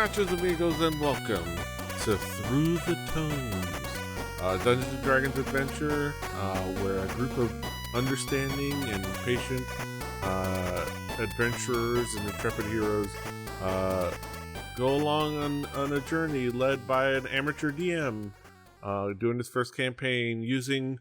nachos, amigos, and welcome to Through the Tomes, Dungeons & Dragons adventure, where a group of understanding and patient adventurers and intrepid heroes go along on a journey led by an amateur DM, doing his first campaign using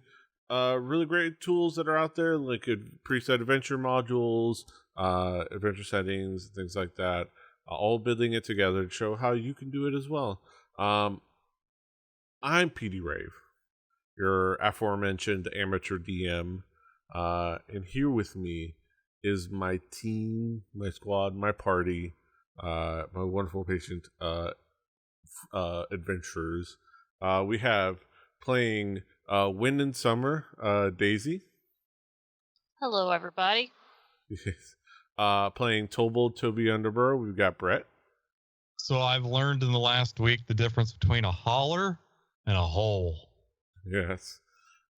really great tools that are out there, like preset adventure modules, adventure settings, things like that. All building it together to show how you can do it as well. I'm PD Rave, your aforementioned amateur DM, and here with me is my team, my squad, my party, my wonderful patient adventurers. We have playing Wind and Summer, Daisy. Hello, everybody. Yes. Playing Tobold Toby Underborough, we've got Brett. So I've learned in the last week the difference between a holler and a hole. Yes.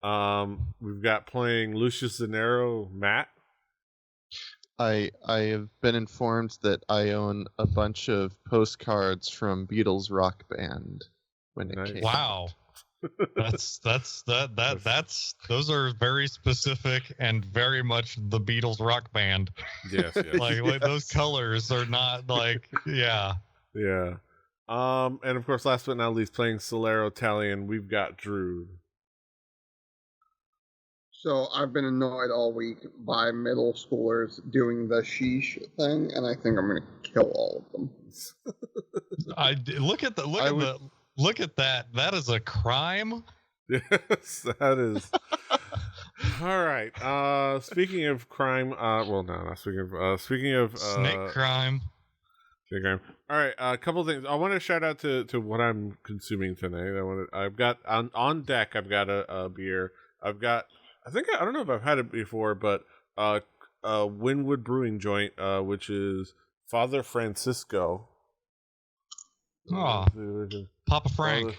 We've got playing Lucius Zanero, Matt. I have been informed that I own a bunch of postcards from Beatles Rock Band when it came Wow. Those are very specific and very much the Beatles Rock Band. Yes. Like those colors are not like, yeah. Yeah. And of course, last but not least, playing Solero Talion, we've got Drew. So I've been annoyed all week by middle schoolers doing the sheesh thing, and I think I'm going to kill all of them. Look at that. That is a crime. Yes, that is. All right. Speaking of crime, well, no, not speaking of. Speaking of snake crime. Snake crime. All right. A couple of things. I want to shout out to what I'm consuming tonight. I've got on deck. I've got a beer. I've got. I don't know if I've had it before, but Winwood Brewing Joint, which is Father Francisco. Oh, Papa Frank.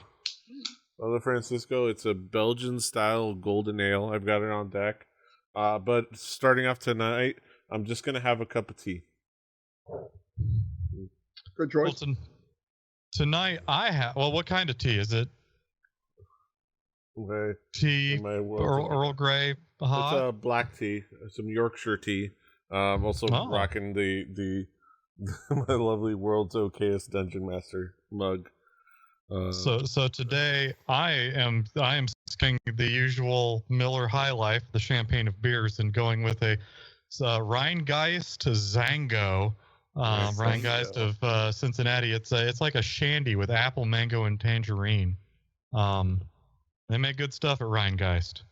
Father Francisco. It's a Belgian-style golden ale. I've got it on deck. But starting off tonight, I'm just going to have a cup of tea. Good choice. Well, tonight I have... Well, what kind of tea is it? Okay. Tea, Earl Grey, hot? It's a black tea, some Yorkshire tea. I'm also rocking the my lovely World's Okayest Dungeon Master mug. So today I am sticking the usual Miller High Life, the champagne of beers, and going with a Rheingeist Zango. Rheingeist of Cincinnati. It's like a shandy with apple, mango, and tangerine. They make good stuff at Rheingeist.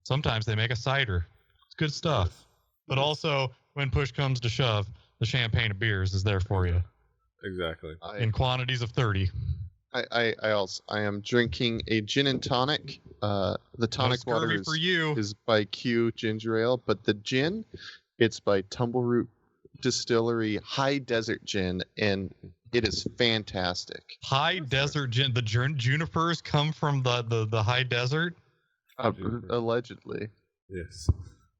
Sometimes they make a cider. It's good stuff. But also, when push comes to shove, the champagne of beers is there for you. Exactly. In quantities of 30. I am drinking a gin and tonic. The tonic water is by Q Ginger Ale, but the gin, it's by Tumbleroot Distillery High Desert Gin, and it is fantastic. High Desert Gin. The junipers come from the high desert? Allegedly. Yes.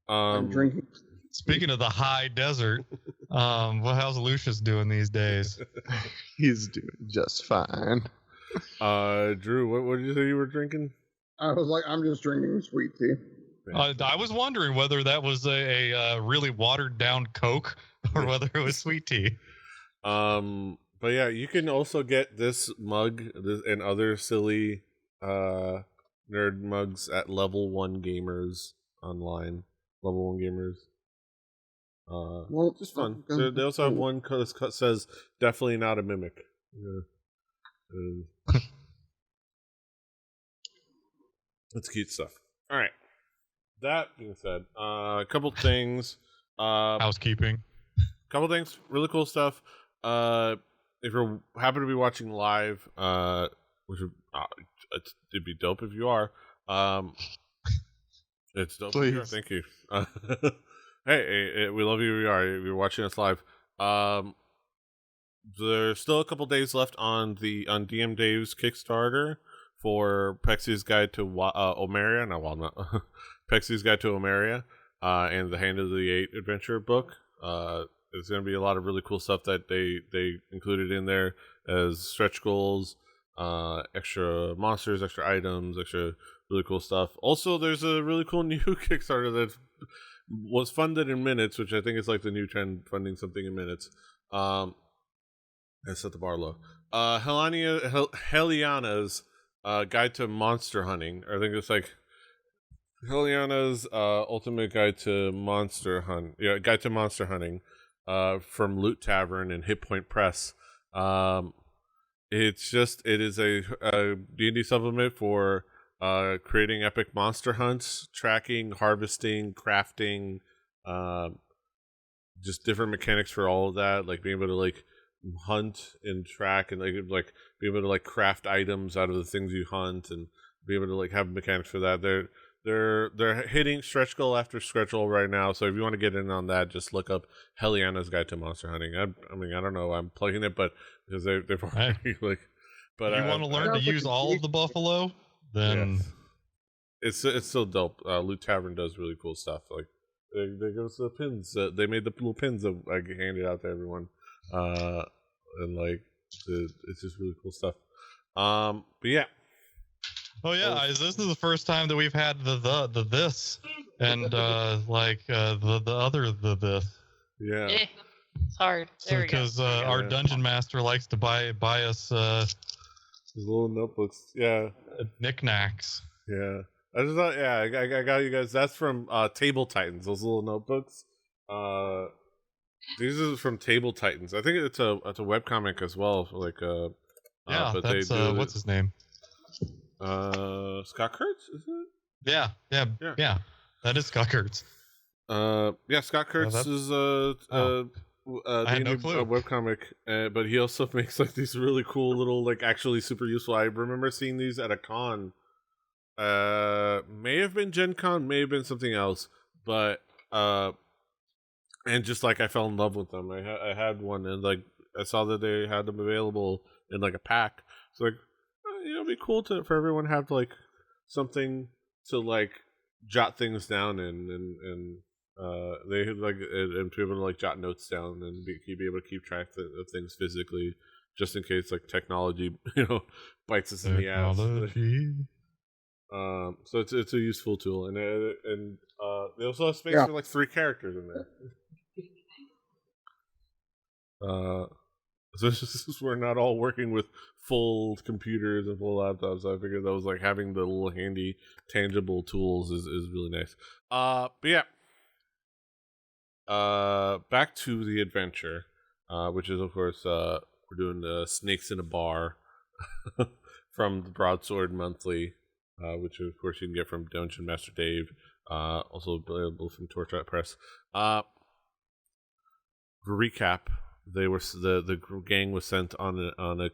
I'm drinking. Speaking of the high desert, how's Lucius doing these days? He's doing just fine. Drew, what did you say you were drinking? I was like, I'm just drinking sweet tea. I was wondering whether that was a really watered down Coke or whether it was sweet tea. But yeah, you can also get this mug and other silly nerd mugs at Level 1 Gamers online. Level 1 Gamers. Well, just fun. They also have one that says definitely not a mimic. Yeah. That's cute stuff. All right. That being said, a couple things. Housekeeping. Couple things. Really cool stuff. If you happen to be watching live, which it'd be dope if you are. It's dope. If you are. Thank you. Hey, we love you. If you're watching us live. There's still a couple days left on DM Dave's Kickstarter for Pexi's Guide to Omeria. No, well, not Pexi's Guide to Omeria, and the Hand of the Eight adventure book. there's going to be a lot of really cool stuff that they included in there as stretch goals, extra monsters, extra items, extra really cool stuff. Also, there's a really cool new Kickstarter that was funded in minutes, which I think is like the new trend, funding something in minutes. I set the bar low. Heliana's Guide to Monster Hunting. I think it's like Heliana's Ultimate Guide to Monster Guide to Monster Hunting from Loot Tavern and Hit Point Press. It is a D&D supplement for creating epic monster hunts, tracking, harvesting, crafting, just different mechanics for all of that, like being able to like hunt and track and like be able to like craft items out of the things you hunt and be able to like have mechanics for that. They're hitting stretch goal after stretch goal right now, so if you want to get in on that, just look up Heliana's Guide to Monster Hunting. I mean, I don't know, I'm plugging it, but because they've already like. But if you want to learn to use all of the buffalo, then yes. It's so dope. Loot Tavern does really cool stuff. Like they give us the pins. They made the little pins that I handed out to everyone, and like it's just really cool stuff. But yeah. Oh yeah, this is the first time that we've had the this and like the other this. Yeah. It's hard. There we go. Because our dungeon master likes to buy us these little notebooks. Yeah. Knickknacks. Yeah. I just thought, yeah, I got you guys. That's from Table Titans. Those little notebooks. These are from Table Titans. I think it's a webcomic as well. Like yeah, but that's what's his name? Scott Kurtz, is it? Yeah. That is Scott Kurtz. Yeah, Scott Kurtz is I had no clue. Webcomic, but he also makes like these really cool little, like actually super useful. I remember seeing these at a con. May have been Gen Con, may have been something else, but and just like I fell in love with them. I had one, and like I saw that they had them available in like a pack. So like, it'd be cool for everyone to have like something to like jot things down in, and they like and to be able to like jot notes down and be able to keep track of things physically, just in case like technology bites us in the ass. So it's a useful tool, and they also have space for like 3 characters in there. So we're not all working with full computers and full laptops. So I figured that was like having the little handy, tangible tools is really nice. But yeah. Back to the adventure, which is of course we're doing Snakes in a Bar from the Broadsword Monthly, which of course you can get from Dungeon Master Dave, also available from Torchlight Press. Recap. They were the gang was sent on a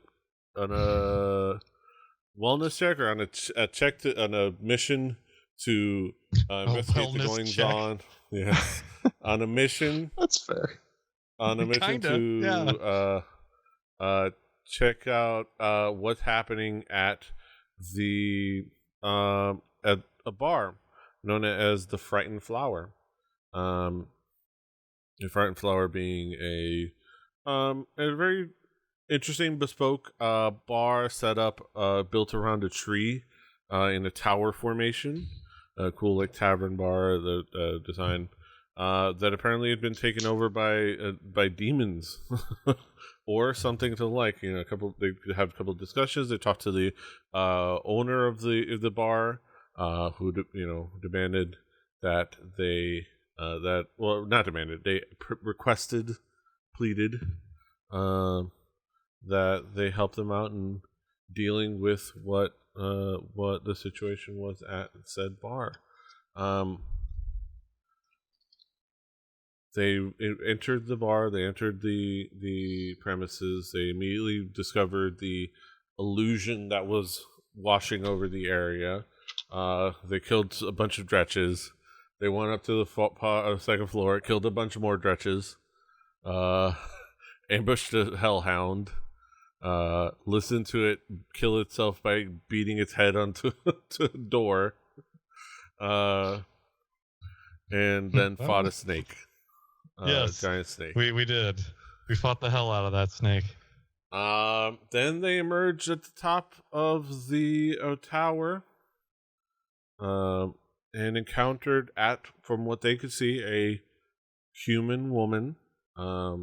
wellness check or on a check on a mission to investigate the goings on. Yes, on a mission. That's fair. On a mission to check out what's happening at the at a bar known as the Frightened Flower. The Frightened Flower being a very interesting bespoke bar setup built around a tree in a tower formation. A cool like tavern bar design that apparently had been taken over by demons or something to like. They have a couple of discussions. They talked to the owner of the bar who demanded that they not demanded, they pleaded that they help them out in dealing with what the situation was at said bar. They entered the bar. They entered the premises. They immediately discovered the illusion that was washing over the area. They killed a bunch of dretches. They went up to the second floor, killed a bunch more dretches, ambushed a hellhound, listened to it kill itself by beating its head onto a door, and then fought a snake. giant snake. We did. We fought the hell out of that snake. Then they emerged at the top of the tower, and encountered from what they could see, a human woman. I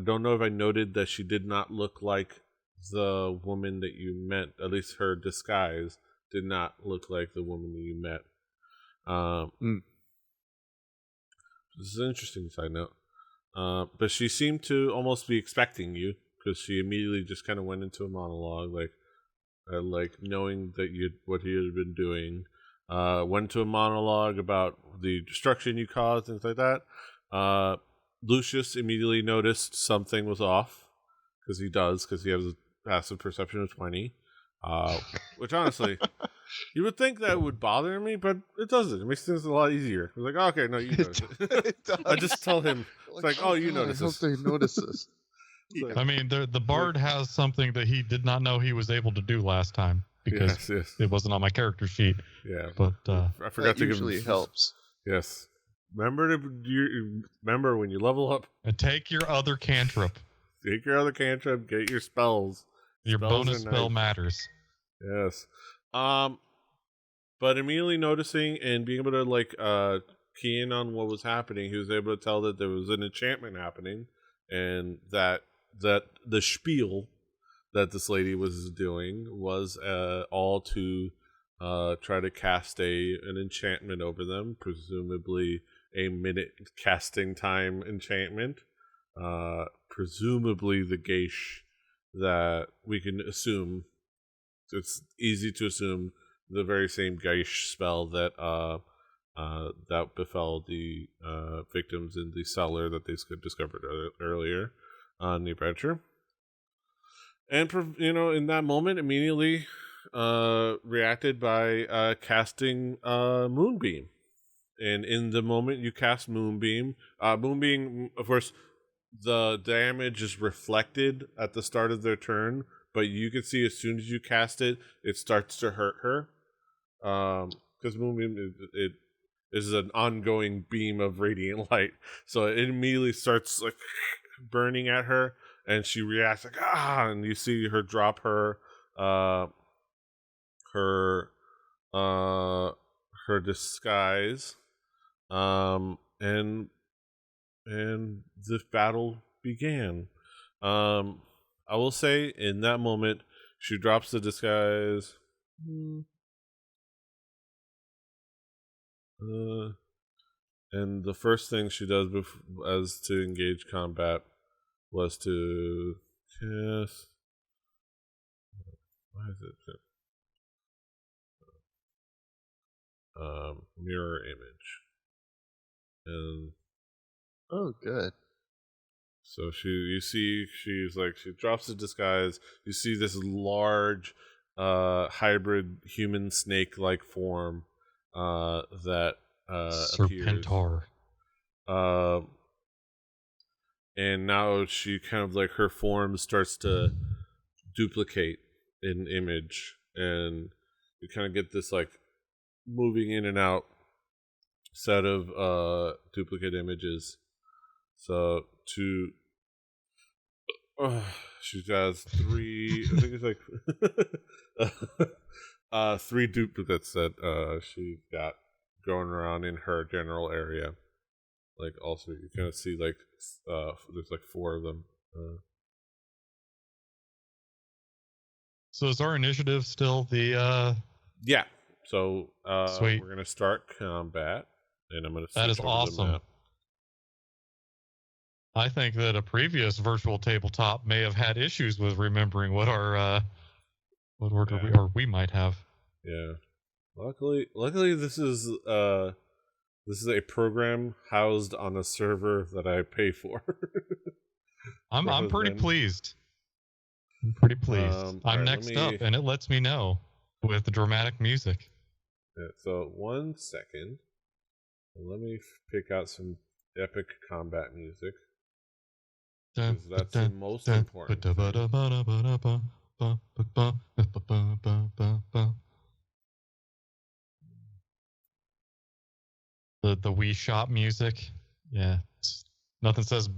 don't know if I noted that she did not look like the woman that you met. At least her disguise did not look like the woman that you met. This is an interesting side note. But she seemed to almost be expecting you, because she immediately just kind of went into a monologue, like knowing that what he had been doing. Went to a monologue about the destruction you caused, things like that. Lucius immediately noticed something was off, because he has a passive perception of 20. Which honestly, you would think that would bother me, but it doesn't. It makes things a lot easier. I was like, oh, okay, no, you notice it. I just told him, it's like, oh, you notice this. I hope they notice this. I mean, the bard has something that he did not know he was able to do last time, because it wasn't on my character sheet. Yeah, but I forgot to give him. Usually helps. Yes, remember when you level up. And take your other cantrip. Take your other cantrip. Get your spells. Your bonus spell matters. Yes. But immediately noticing and being able to key in on what was happening, he was able to tell that there was an enchantment happening, and that the spiel that this lady was doing was all to try to cast an enchantment over them, presumably a minute casting time enchantment. Presumably the Geish that we can assume, it's easy to assume, the very same Geish spell that that befell the victims in the cellar that they discovered earlier on the adventure. And in that moment, immediately reacted by casting Moonbeam. And in the moment you cast Moonbeam, Moonbeam, of course, the damage is reflected at the start of their turn, but you can see as soon as you cast it, it starts to hurt her. Because Moonbeam, it is an ongoing beam of radiant light, so it immediately starts burning at her, and she reacts and you see her drop her disguise, and this battle began. I will say, in that moment, she drops the disguise. And the first thing she does as to engage combat was to cast. Why is it? Mirror image. And oh, good. So she drops the disguise. You see this large hybrid human snake-like form that Serpentor appears. And now she kind of her form starts to duplicate in image, and you kind of get this moving in and out set of duplicate images. So she has 3, I think it's 3 duplicates that she got going around in her general area. Also you kind of see there's 4 of them. So is our initiative still the yeah. So sweet. We're gonna start combat, and I'm gonna. That is awesome. I think that a previous virtual tabletop may have had issues with remembering what our what order we might have. Yeah. Luckily, this is a program housed on a server that I pay for. I'm pretty pleased. I'm pretty pleased. I'm next up, and it lets me know with the dramatic music. Yeah, so 1 second. Let me pick out some epic combat music. That's the most important. The Wii Shop music. Yeah. Nothing says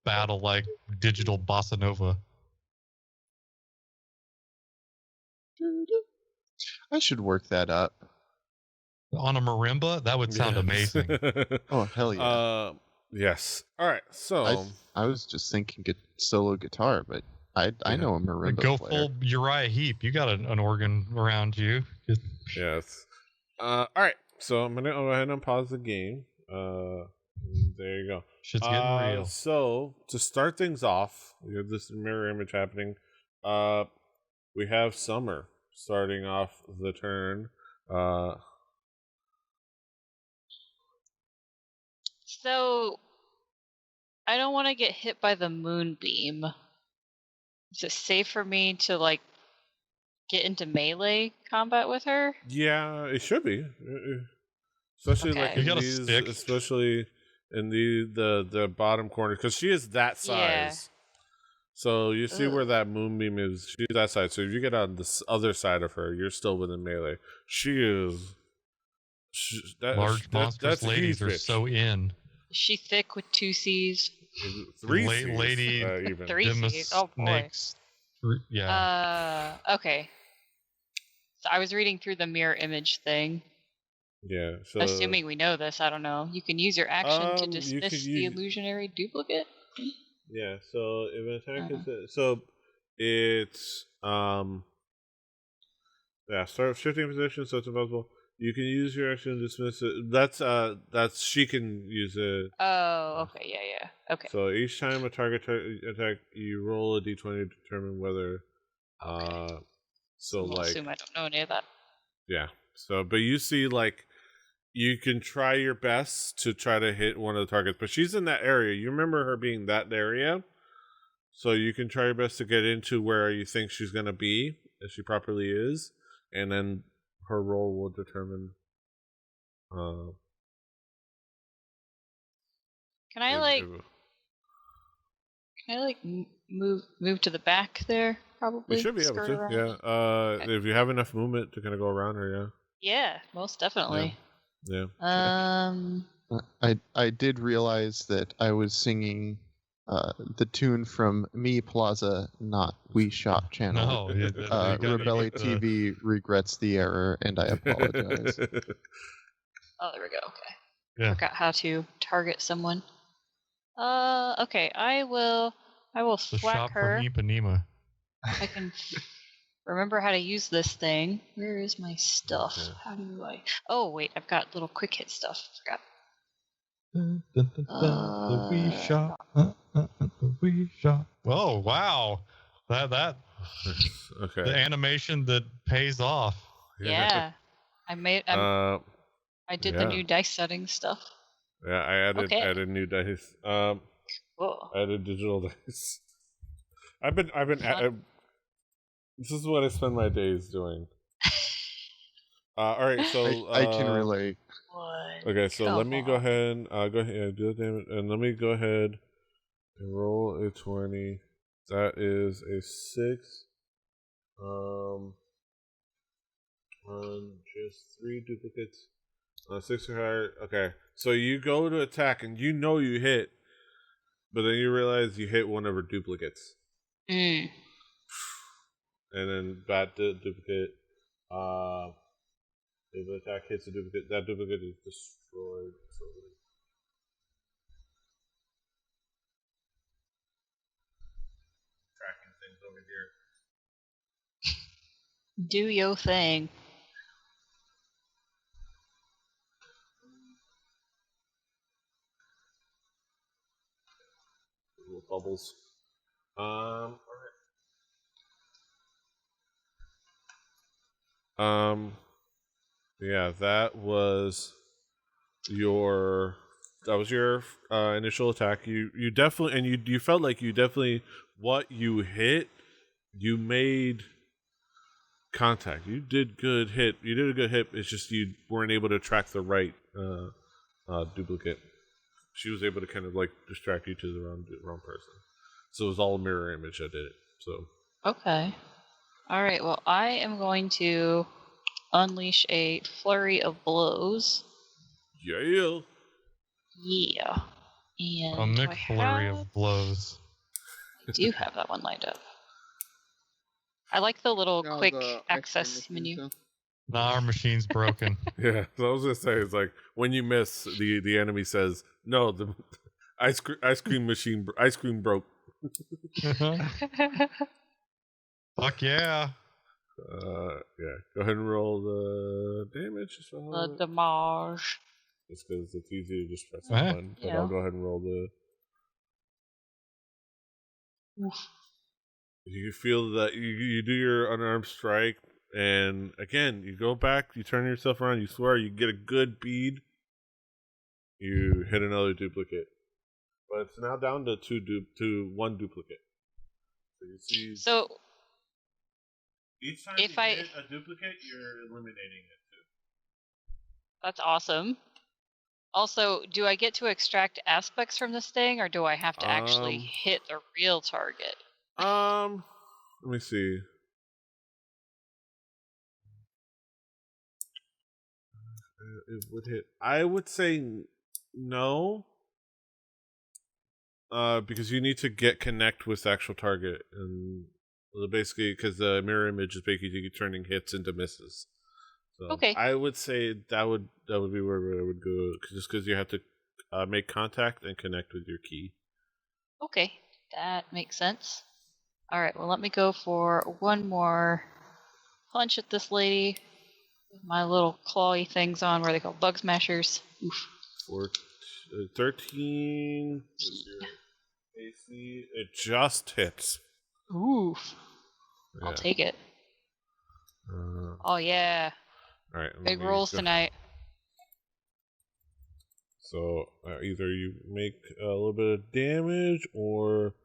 battle like digital bossa nova. I should work that up. On a marimba? That would sound amazing. Oh, hell yeah. Yes. All right. So I was just thinking solo guitar, but I know a marimba Go player. full Uriah Heep. You got an organ around you. Yes. All right. So I'm gonna go ahead and pause the game. There you go. Shit's getting real. So to start things off, we have this mirror image happening. We have Summer starting off the turn. So, I don't want to get hit by the moonbeam. Is it safe for me to, like, get into melee combat with her? Yeah, it should be. Especially Okay. like You in got a these, stick. especially in the bottom corner, because she is that size. Yeah. So you see where Ugh. that moonbeam is. She's that size. So if you get on the other side of her, you're still within melee. She is. Large monstrous ladies are so in. Is she thick with 2 C's? 3 C's, lady even. 3 C's? Oh, boy. Snakes. Yeah. Okay. So I was reading through the mirror image thing. Yeah. So Assuming we know this, I don't know. You can use your action to dismiss the illusionary duplicate? Yeah, so if an attack is so it's start shifting position so it's impossible. You can use your action to dismiss it. That's she can use it. Oh, okay, yeah. Okay. So each time a target attack, you roll a d20 to determine whether so I'll like assume I don't know any of that. Yeah. So but you see like you can try your best to try to hit one of the targets, but she's in that area. You remember her being that area, so you can try your best to get into where you think she's going to be, if she properly is, and then her roll will determine. Can I move to the back there? Probably. You should be able to. Yeah. Okay. If you have enough movement to kind of go around her, yeah. Yeah, most definitely. Yeah. I did realize that I was singing the tune from Me Plaza, not We Shop channel. No, Rebelli TV regrets the error, and I apologize. Oh, there we go. Okay. Yeah. Forgot how to target someone. Okay. I will thwack her. From Ipanema. I can remember how to use this thing. Where is my stuff? Okay. How do I? Oh wait, I've got little quick hit stuff. Forgot. The Wii Shop. The Wii Shop. Oh wow, that Okay. The animation that pays off. Yeah, I did the new dice setting stuff. Yeah, I added new dice. Cool. I added digital dice. I've been this is what I spend my days doing. All right, so I can relate. What? Okay, so let me go ahead. Go ahead, do the damage, and let me go ahead and roll a 20. That is a 6. On just 3 duplicates. 6 or higher. Okay, so you go to attack, and you know you hit, but then you realize you hit one of her duplicates. Mm. And then that duplicate, if an attack hits a duplicate, that duplicate is destroyed. So tracking things over here. Do your thing. Little bubbles. Alright. Yeah, that was your initial attack. You definitely, and you felt like you definitely, what you hit, you made contact. You did a good hit. It's just you weren't able to track the right duplicate. She was able to kind of like distract you to the wrong person. So it was all a mirror image that did it. So Okay. All right. Well, I am going to unleash a flurry of blows. yeah. Yeah. And a McFlurry of blows. I do have that one lined up. I like the little quick access menu. Nah, our machine's broken. Yeah, so I was gonna say, it's like when you miss, the enemy says, "No, the ice cream broke." Fuck yeah! Yeah. Go ahead and roll the damage. The damage. Just because it's easy to just press the button, but I'll go ahead and roll the. Oof. You feel that you do your unarmed strike, and again you go back, you turn yourself around, you swear, you get a good bead, you hit another duplicate, but it's now down to one duplicate. So you see. So each time if you hit a duplicate, you're eliminating it too. That's awesome. Also, do I get to extract aspects from this thing, or do I have to actually hit a real target? Let me see. It would hit. I would say no. Because you need to connect with the actual target, and basically because the mirror image is basically turning hits into misses. So okay. I would say that would be where I would go, just because you have to make contact and connect with your key. Okay, that makes sense. All right, well, let me go for one more punch at this lady with my little clawy things on, where they call bug smashers. Oof. 13. AC. It just hits. Oof. Yeah. I'll take it. Oh yeah. All right. Big rolls tonight. So either you make a little bit of damage, or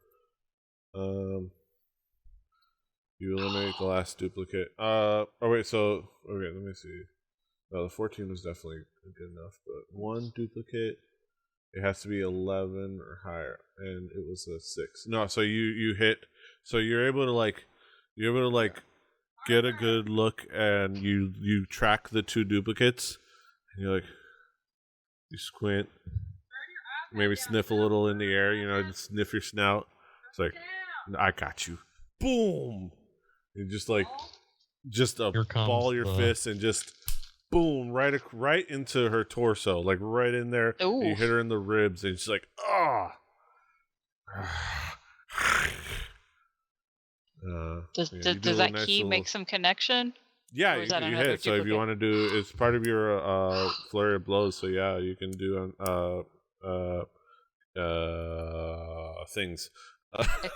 you eliminate the last duplicate. Let me see. The 14 was definitely good enough, but one duplicate, it has to be 11 or higher, and it was a 6. No, so you hit, so you're able to get a good look, and you track the two duplicates, and you're like, you squint, maybe sniff a little in the air, sniff your snout. It's like, I got you. Boom! You just ball your fist and just boom, right into her torso, like right in there. You hit her in the ribs, and she's like, ah. Does that key make some connection? Yeah, you hit. Duplicate? So if you want to do, it's part of your flurry of blows. So yeah, you can do things.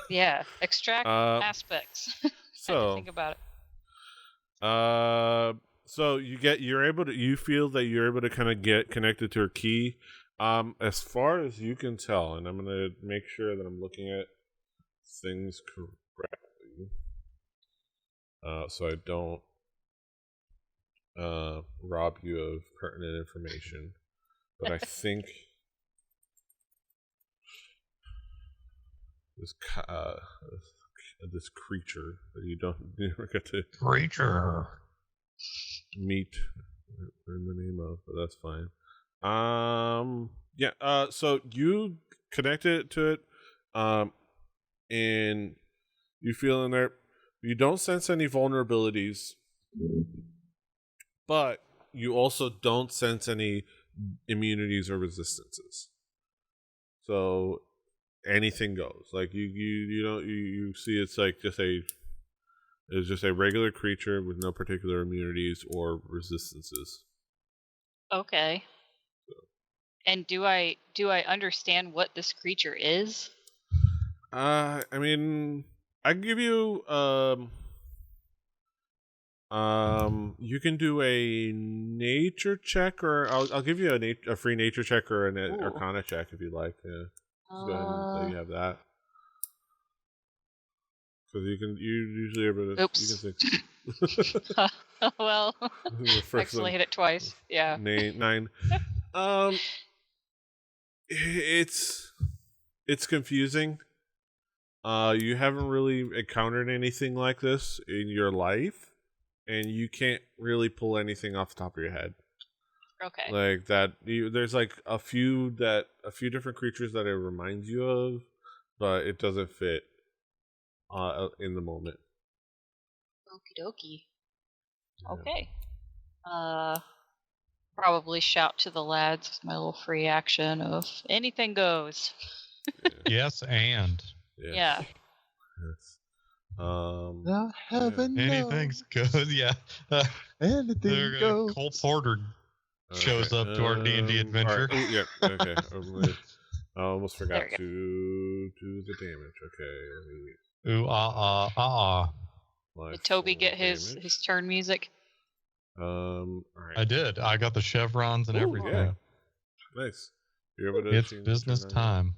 Yeah, extract aspects. So think about it. So you feel that you're able to kind of get connected to her key. As far as you can tell, and I'm gonna make sure that I'm looking at things correctly, so I don't rob you of pertinent information. But I think this creature that you never get to meet in the name of, but that's fine. So you connected to it, and you feel in there. You don't sense any vulnerabilities, but you also don't sense any immunities or resistances. So anything goes. Like you see, it's like it's just a regular creature with no particular immunities or resistances. Okay. So. And do I understand what this creature is? I mean, I can give you you can do a nature check, or I'll give you a free nature check or an arcana check if you'd like. Yeah. Just go ahead and say you have that. Because you usually able to. Oops. You can say, well, actually hit it twice. Yeah. 9. It's confusing. You haven't really encountered anything like this in your life, and you can't really pull anything off the top of your head. Okay. Like that. There's like a few different creatures that it reminds you of, but it doesn't fit in the moment. Okie dokie. Yeah. Okay. Probably shout to the lads with my little free action of anything goes. Yes, and Yeah. Yes. The heaven anything's good. Yeah. Anything goes. Cole Porter shows up to our D&D adventure. Right. Ooh, yeah. Okay. I almost forgot There to do the damage. Okay. Ooh, Did Toby get his turn music? All right. I did. I got the chevrons and everything. Yeah. Nice. You're able to It's business time.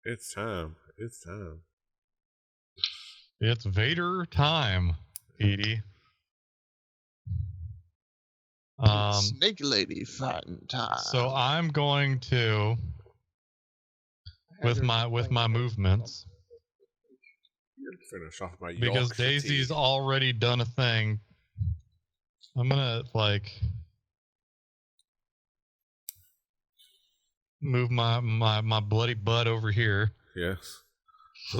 It's time. It's Vader time, Edie. Snake Lady fighting time. So I'm going to, with my movements, finish off my because Daisy's already done a thing. I'm gonna move my bloody butt over here. Yes.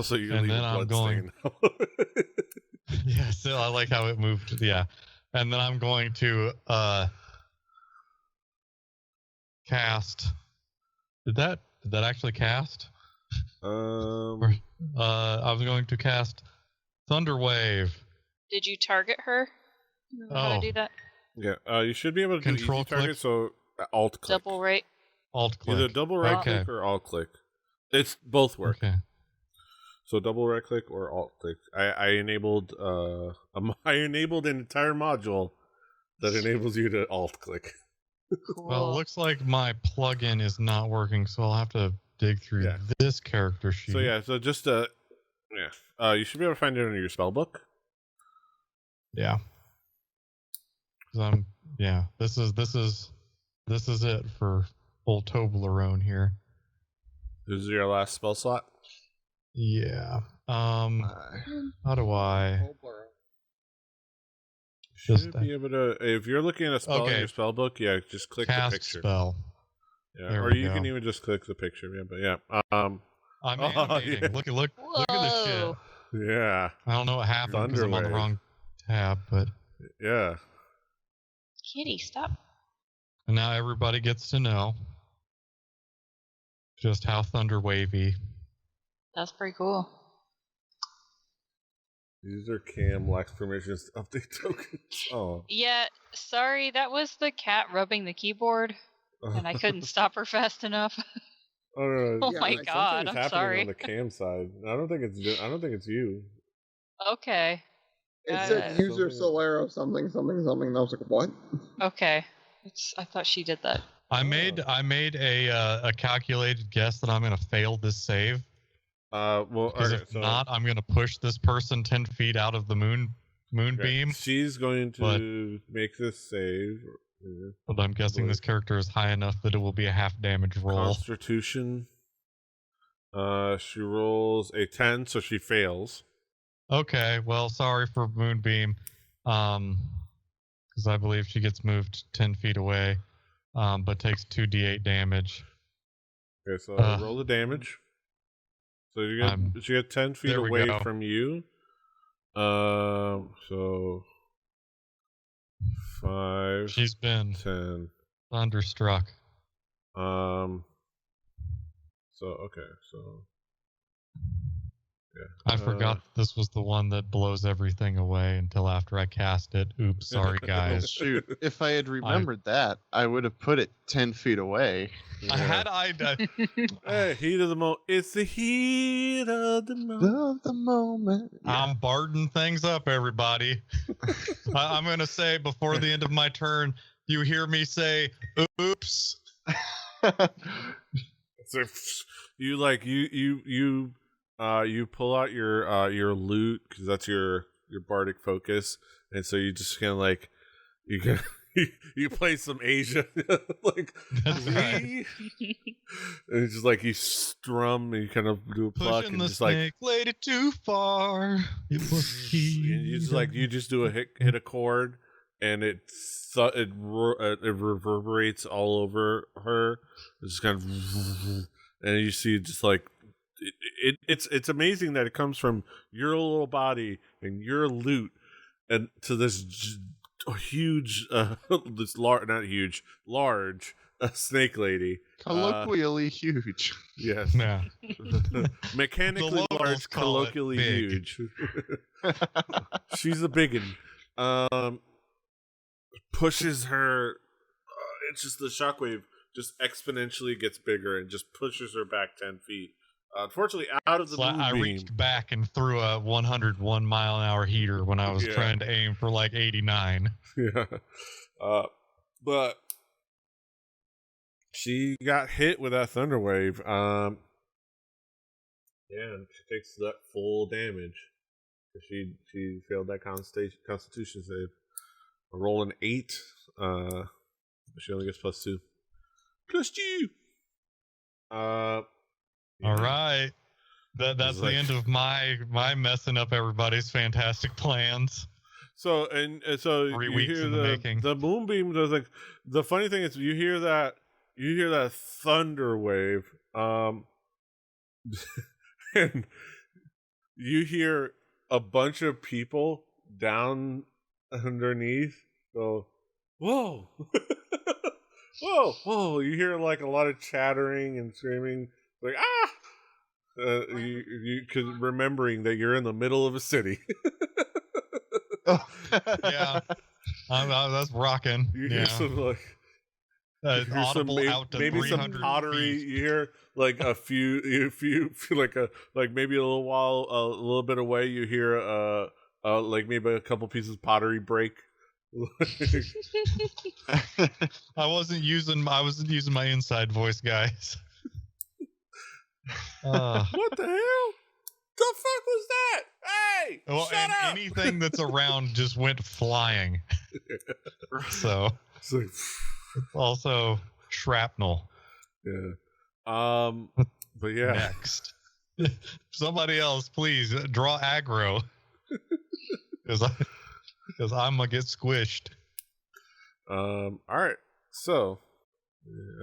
So you and leave then a I'm going. Yeah, so I like how it moved. Yeah, and then I'm going to cast. Did that actually cast? I was going to cast Thunderwave. Did you target her? Remember how to do that? Yeah, you should be able to Control do easy target, so alt click. Double right? Alt click. Either double right click or alt click. It's both work. Okay. So double right click or alt click. I enabled I enabled an entire module that enables you to alt click. Cool. Well, it looks like my plugin is not working, so I'll have to dig through this character sheet. So just you should be able to find it in your spell book. Yeah. This is it for old Toblerone here. This is your last spell slot? Yeah. How do I should be able to, if you're looking at a spell in your spell book, just click cast the picture. Spell. Yeah, or you can even just click the picture. Yeah, but I'm animating. Yeah. Look at this shit. Yeah. I don't know what happened because I'm on the wrong tab, but yeah. Kitty, stop. And now everybody gets to know just how thunder wavy. That's pretty cool. User cam lacks permissions to update tokens. Oh. Yeah, sorry, that was the cat rubbing the keyboard, and I couldn't stop her fast enough. Oh, no. Oh my god, I'm sorry. On the cam side, I don't think it's you. Okay. It said user Solero something. And I was like, what? Okay. I thought she did that. I made a calculated guess that I'm gonna fail this save. Because if not, I'm gonna push this person 10 feet out of the moonbeam. She's going to make this save. But I'm guessing this character is high enough that it will be a half damage roll. Constitution. She rolls a 10, so she fails. Okay, well, sorry for Moonbeam. Because I believe she gets moved 10 feet away, but takes 2d8 damage. Okay, so roll the damage. So she get 10 feet away from you. So 5. She's been 10. Thunderstruck. So yeah. I forgot this was the one that blows everything away until after I cast it. Oops, sorry guys. Shoot, if I had remembered that, I would have put it 10 feet away. Yeah. Hey, heat of the moment. It's the heat of the moment. Yeah. I'm barding things up, everybody. I'm gonna say before the end of my turn, you hear me say, "Oops." So you pull out your lute because that's your bardic focus, and so you just kind of you play some Asia like that's right. And it's just like you strum and you kind of do a pluck pushing and the just snake, laid it too far. It was and you just do a hit a chord, and it reverberates all over her. It's just kind of, and you see just like it's amazing that it comes from your little body and your loot and to this huge, large snake lady. Colloquially huge. Yes. Yeah. Mechanically large, colloquially huge. She's a biggin. Pushes her. It's just the shockwave just exponentially gets bigger and just pushes her back 10 feet. Unfortunately, out of the moonbeam. I reached back and threw a 101 mile an hour heater when I was trying to aim for like 89. Yeah. But she got hit with that thunder wave. And she takes that full damage. She failed that constitution save. A roll an 8. She only gets +2. +2. All right. That's the end of my messing up everybody's fantastic plans. So 3 weeks in the making. The moonbeam does like the funny thing is you hear that thunder wave, and you hear a bunch of people down underneath go, whoa. Whoa! You hear like a lot of chattering and screaming, like you remembering that you're in the middle of a city. Yeah, that's rocking. You hear some like audible out to maybe some pottery. Feet. You hear like a few like maybe a little bit away. You hear like maybe a couple pieces of pottery break. I wasn't using my inside voice, guys. What the hell? The fuck was that? Hey, shut up! Anything that's around just went flying. So it's like, also shrapnel. Yeah. But yeah. Next, somebody else, please draw aggro, because I'm gonna get squished. All right. So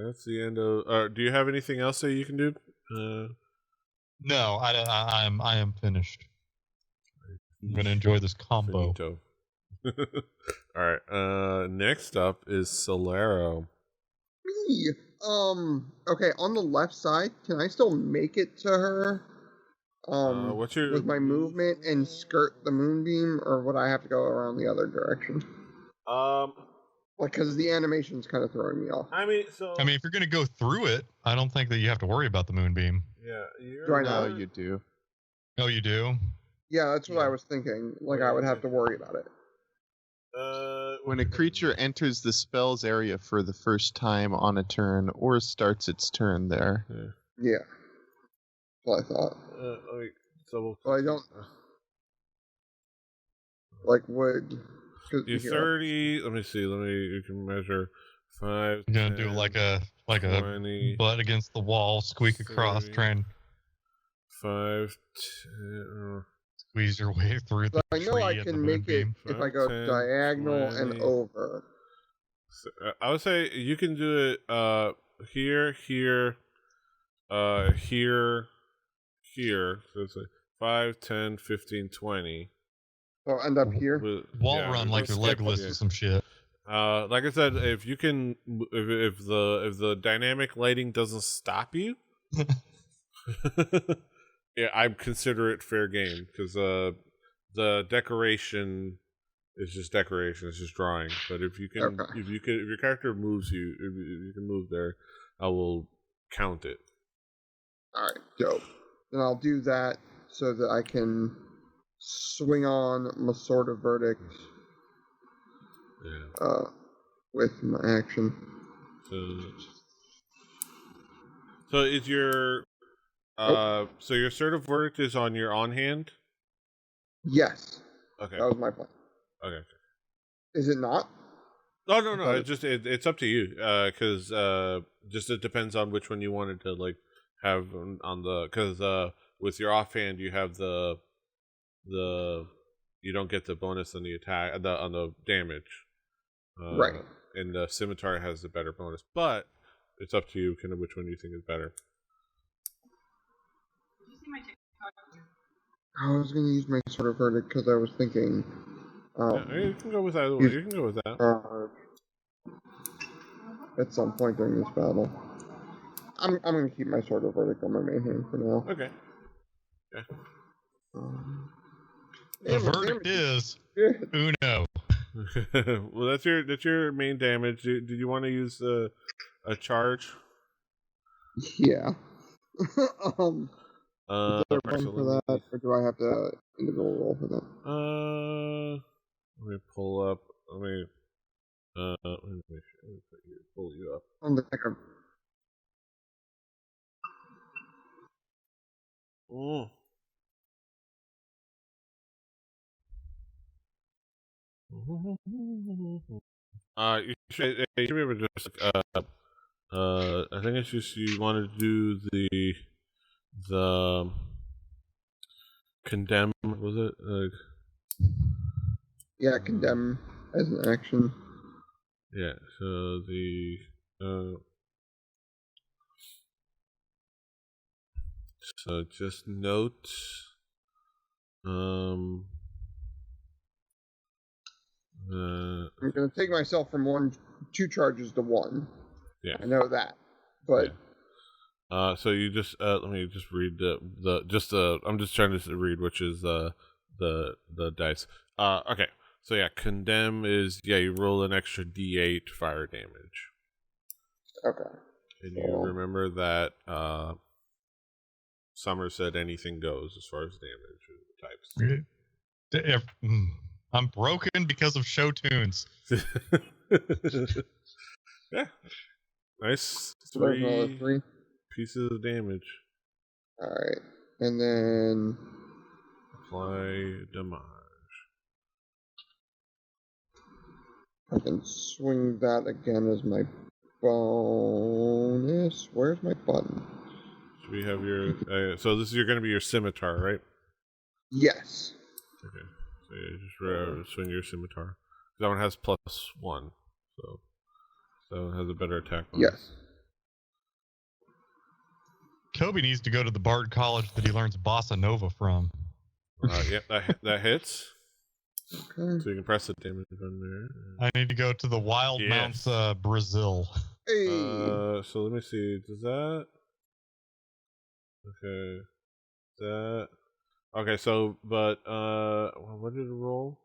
that's the end of. Do you have anything else that you can do? No, I am finished. I'm gonna enjoy this combo. All right. Next up is Solero. Me. Okay. On the left side, can I still make it to her? What's your with my movement and skirt the moonbeam, or would I have to go around the other direction? Like, because the animation's kind of throwing me off. I mean, if you're gonna go through it, I don't think that you have to worry about the moonbeam. Yeah. Do I know you do? Oh, you do? Yeah, that's what I was thinking. Like, I would have to worry about it. When a creature enters the spell's area for the first time on a turn, or starts its turn there. Yeah. That's what I thought. But I don't. Like, would. You're 30. Let me see. You can measure 5. You're gonna do like a 20, butt against the wall, squeak 30, across, try and 5, 10. Squeeze your way through the tree. I know I can make it if I go 10, diagonal 20. And over. So, I would say you can do it here, here. So it's like 5, 10, 15, 20. So I'll end up here? Wall run like you're legless or some shit. Like I said, if you can, if the dynamic lighting doesn't stop you, yeah, I consider it fair game because the decoration is just decoration; it's just drawing. But if you can, if your character moves you, if you can move there, I will count it. All right, dope. Then I'll do that so that I can swing on my Sword of Verdict. Yeah. With my action. So is your so your Sword of Verdict is on your on hand? Yes. Okay. That was my plan. Okay. Is it not? Oh no. It's up to you. Because just it depends on which one you wanted to like have on the because with your offhand you have the you don't get the bonus on the attack on the damage. Right. And the scimitar has the better bonus, but it's up to you, kind of which one you think is better. I was going to use my sword of verdict because I was thinking. You can go with either one. You can go with that. At some point during this battle. I'm going to keep my sword of verdict on my main hand for now. Okay. Yeah. The verdict is Uno. Well, that's your main damage. Did you want to use a charge? Yeah. Is there one so for that, or do I have to individual roll for that? Let me pull up. Let me pull you up. On the second. Oh. You should be able to just I think it's just you want to do the condemn, was it? Yeah, condemn as an action. Yeah, so the so just note I'm going to take myself from 2 charges to 1. Yeah, I know that, but so you just let me just read the I'm just trying to read which is the dice. Okay, so yeah, condemn is you roll an extra D8 fire damage. Okay, and you remember that Summer said anything goes as far as damage types. I'm broken because of show tunes. Yeah. Nice. 3 pieces of damage. Alright. And then apply damage. I can swing that again as my bonus. Where's my button? Should we have your so this is going to be your scimitar, right? Yes. Okay. So just swing your scimitar. That one has +1, so it has a better attack bonus. Yes. Kobe needs to go to the Bard College that he learns bossa nova from. Yep, that hits. Okay. So you can press the damage on there. I need to go to the Wild Mounts, Brazil. Hey. So let me see. Does that? Okay. That. Okay. So, but what did it roll?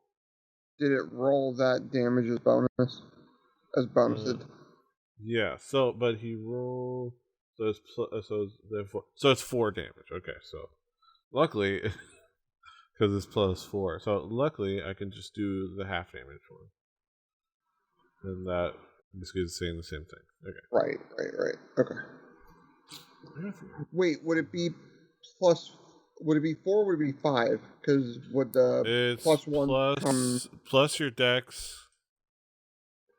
Did it roll that damage as bonus? As bonused? Yeah. So, but he rolled. So it's 4 damage. Okay. So, luckily, because it's +4. So luckily, I can just do the half damage one, and that basically is saying the same thing. Okay. Right. Okay. Wait, would it be plus? Would it be 4? Would it be 5? Because would the it's +1 plus your dex?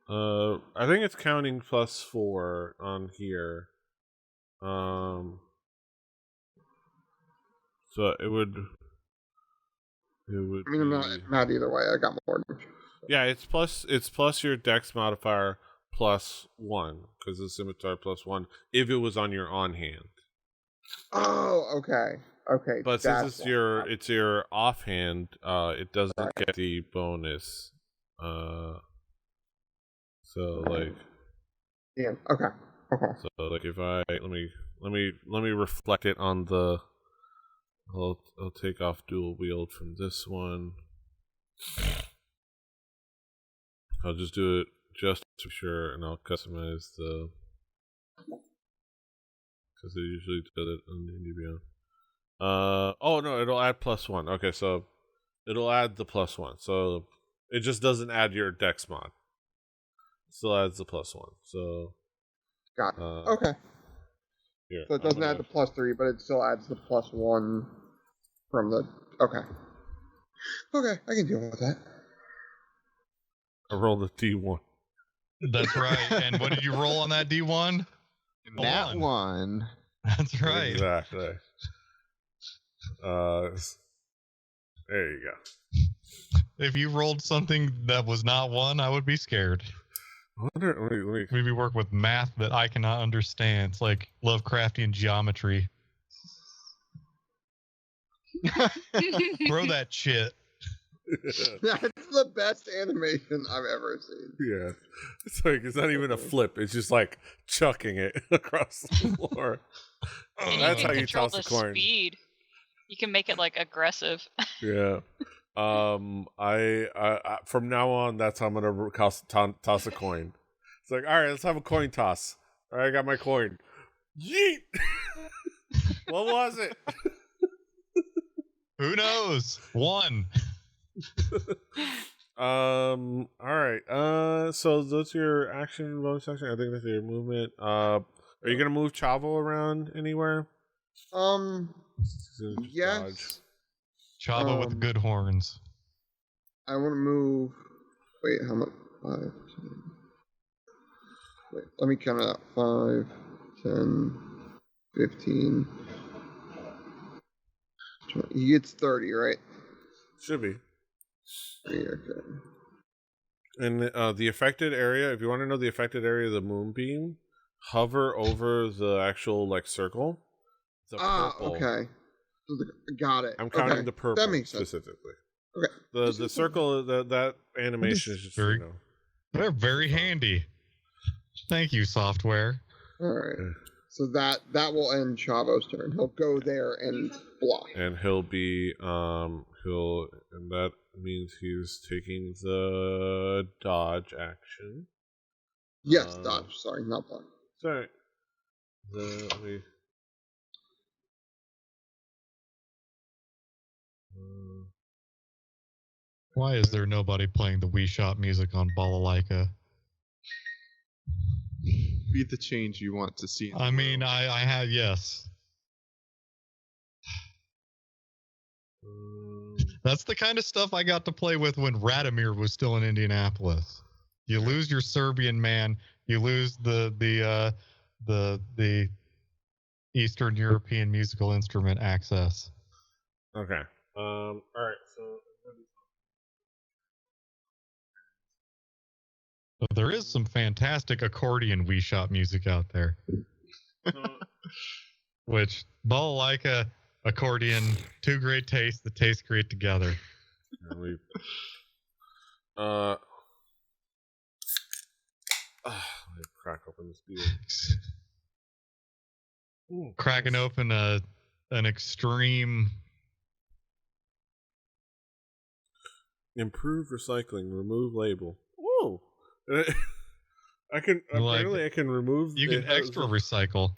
I think it's counting +4 on here. So it would. I mean, I'm not mad either way. I got more damage. Yeah, it's plus your dex modifier +1 because the scimitar +1 if it was on your on hand. Oh, okay. But since it's your offhand, it doesn't get the bonus. So like. Yeah. Okay. So like if I let me reflect it on the. I'll take off dual wield from this one. I'll just do it just to be sure, and I'll customize the because they usually do it on the Indie Beyond. Oh no, it'll add +1. Okay, so it'll add the +1. So it just doesn't add your dex mod. It still adds the +1. So got it. Okay. Here, so it doesn't add the +3, but it still adds the +1 from the. Okay. Okay, I can deal with that. I rolled a D1. That's right. And what did you roll on that D1? That one. That's right. Exactly. There you go. If you rolled something that was not 1, I would be scared. We work with math that I cannot understand. It's like Lovecraftian geometry. Throw that shit. That's the best animation I've ever seen. Yeah. It's like, it's not even a flip. It's just like chucking it across the floor. And That's you how can you control toss the a coin. speed. You can make it like aggressive. Yeah. I from now on, that's how I'm gonna toss a coin. It's like, all right, let's have a coin toss. All right, I got my coin. Yeet. What was it? Who knows? One. All right. So that's your action bonus action. I think that's your movement. Are you gonna move Chavo around anywhere? Yes. Chavo with the good horns. I want to move. Wait, how much? 5, 10. Wait, let me count it out. 5, 10, 15. 20. He gets 30, right? Should be. Okay. And the affected area, if you want to know the affected area of the moonbeam, hover over the actual like circle. The purple. Okay. So got it. I'm counting the purple that makes sense. specifically. Okay. The circle, that animation is just, very, they're very handy. Thank you, software. All right. So that will end Chavo's turn. He'll go there and block. And he'll be and that means he's taking the dodge action. Yes, dodge. Sorry, not block. Sorry. Why is there nobody playing the Wii Shop music on Balalaika? Be the change you want to see. I mean, I have, yes. That's the kind of stuff I got to play with when Radomir was still in Indianapolis. You lose your Serbian man, you lose the Eastern European musical instrument access. Okay. All right. So there is some fantastic accordion Wii Shop music out there. Which Balalaika, accordion, two great tastes that taste great together. Let me crack open this beer. Cracking open an extreme. Improve recycling. Remove label. Whoa! I can remove. You can extra recycle.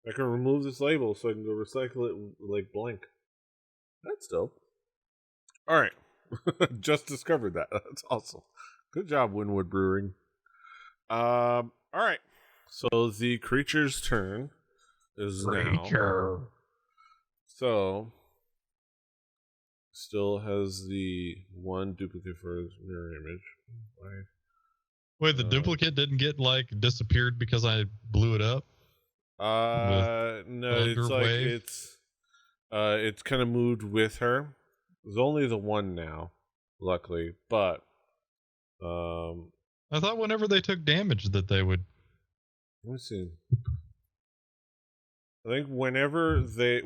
I can remove this label so I can go recycle it like blank. That's dope. All right, just discovered that. That's awesome. Good job, Winwood Brewing. All right. So the creature's turn is now. So still has the one duplicate for his mirror image. Wait, the duplicate didn't get like disappeared because I blew it up? No, it's like it's kind of moved with her. There's only the one now, luckily, but I thought whenever they took damage that they would. Let me see. I think whenever they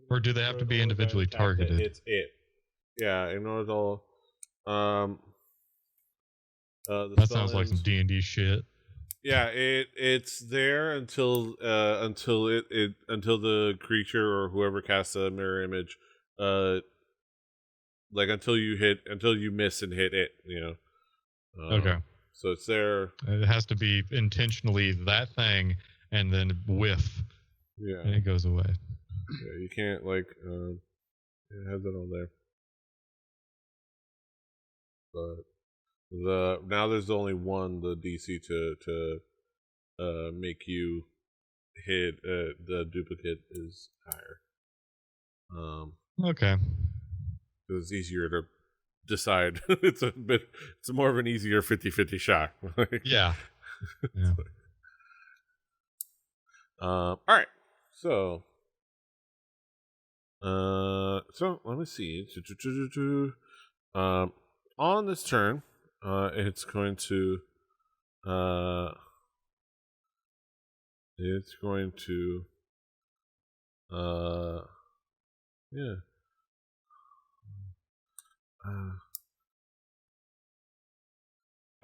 or do they have to be individually targeted? It's it. Yeah, in order to that sounds like some D&D shit. Yeah, it's there until the creature or whoever casts a mirror image, like until you miss and hit it, you know. Okay. So it's there. It has to be intentionally that thing, and then whiff. Yeah. And it goes away. Yeah, you can't like it has it on there. But now there's only one the DC to make you hit the duplicate is higher. Okay. It's easier to decide. It's more of an easier 50-50 shot. Yeah. Yeah. All right. So let me see. On this turn, it's going to yeah.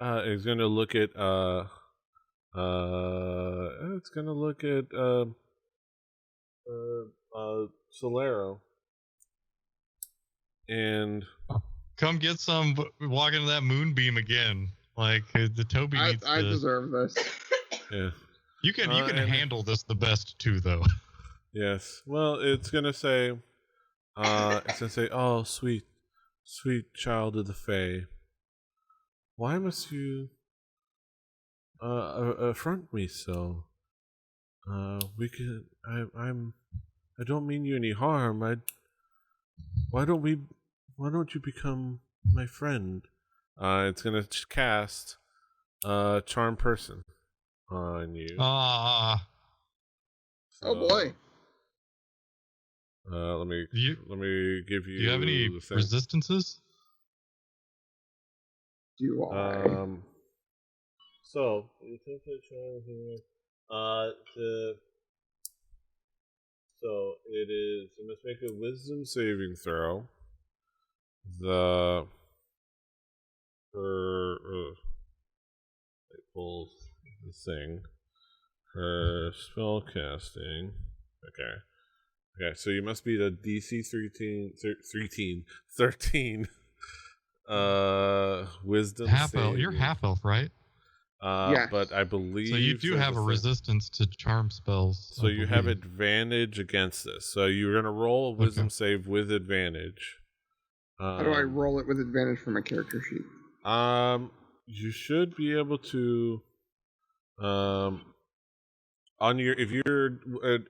It's going to look at Solero, and come get some. Walk into that moonbeam again. Like the Toby needs I deserve this. Yeah, you can handle this the best too, though. Yes. Well, it's gonna say, "Oh, sweet child of the Fae, why must you affront me so? I don't mean you any harm. Why don't you become my friend?" It's gonna cast Charm Person on you. Ah. Oh boy. Let me give you. Do you have any resistances? Do I? So you think the charm here? So it is. You must make a Wisdom saving throw. It pulls the thing. Her spell casting. Okay, so you must be the DC 13 wisdom half save. elf. You're half elf, right? Yeah. But I believe so. You do have a resistance to charm spells. So you have advantage against this. So you're gonna roll a wisdom save with advantage. How do I roll it with advantage from my character sheet? You should be able to on your, if you're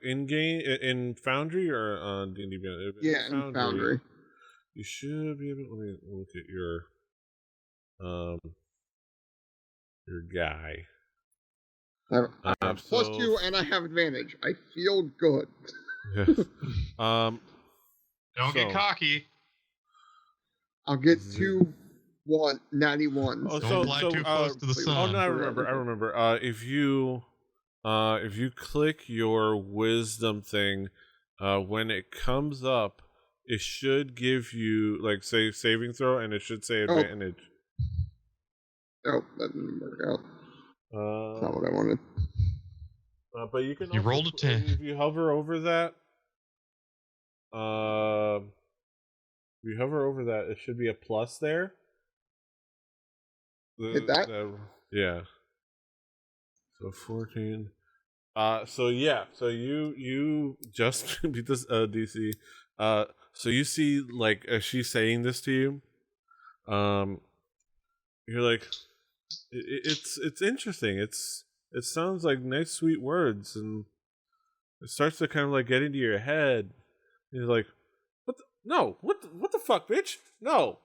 in game in Foundry or on D&D Beyond. Yeah, in Foundry. You should be able. Let me look at your guy. I have +2 and I have advantage. I feel good. Yes. Don't get cocky. I'll get 2 natty ones. Oh, don't fly too close to the sun. Oh no, I remember. If you click your wisdom thing, when it comes up, it should give you like say saving throw, and it should say advantage. Oh, that didn't work out. That's not what I wanted. But you can. You also, rolled a 10. If you hover over that, it should be a plus there. Hit that? Yeah. So 14. So you just beat this DC. So you see, like, as she's saying this to you, you're like, it's interesting. It sounds like nice, sweet words, and it starts to kind of like get into your head. You're like, what the fuck, bitch? No.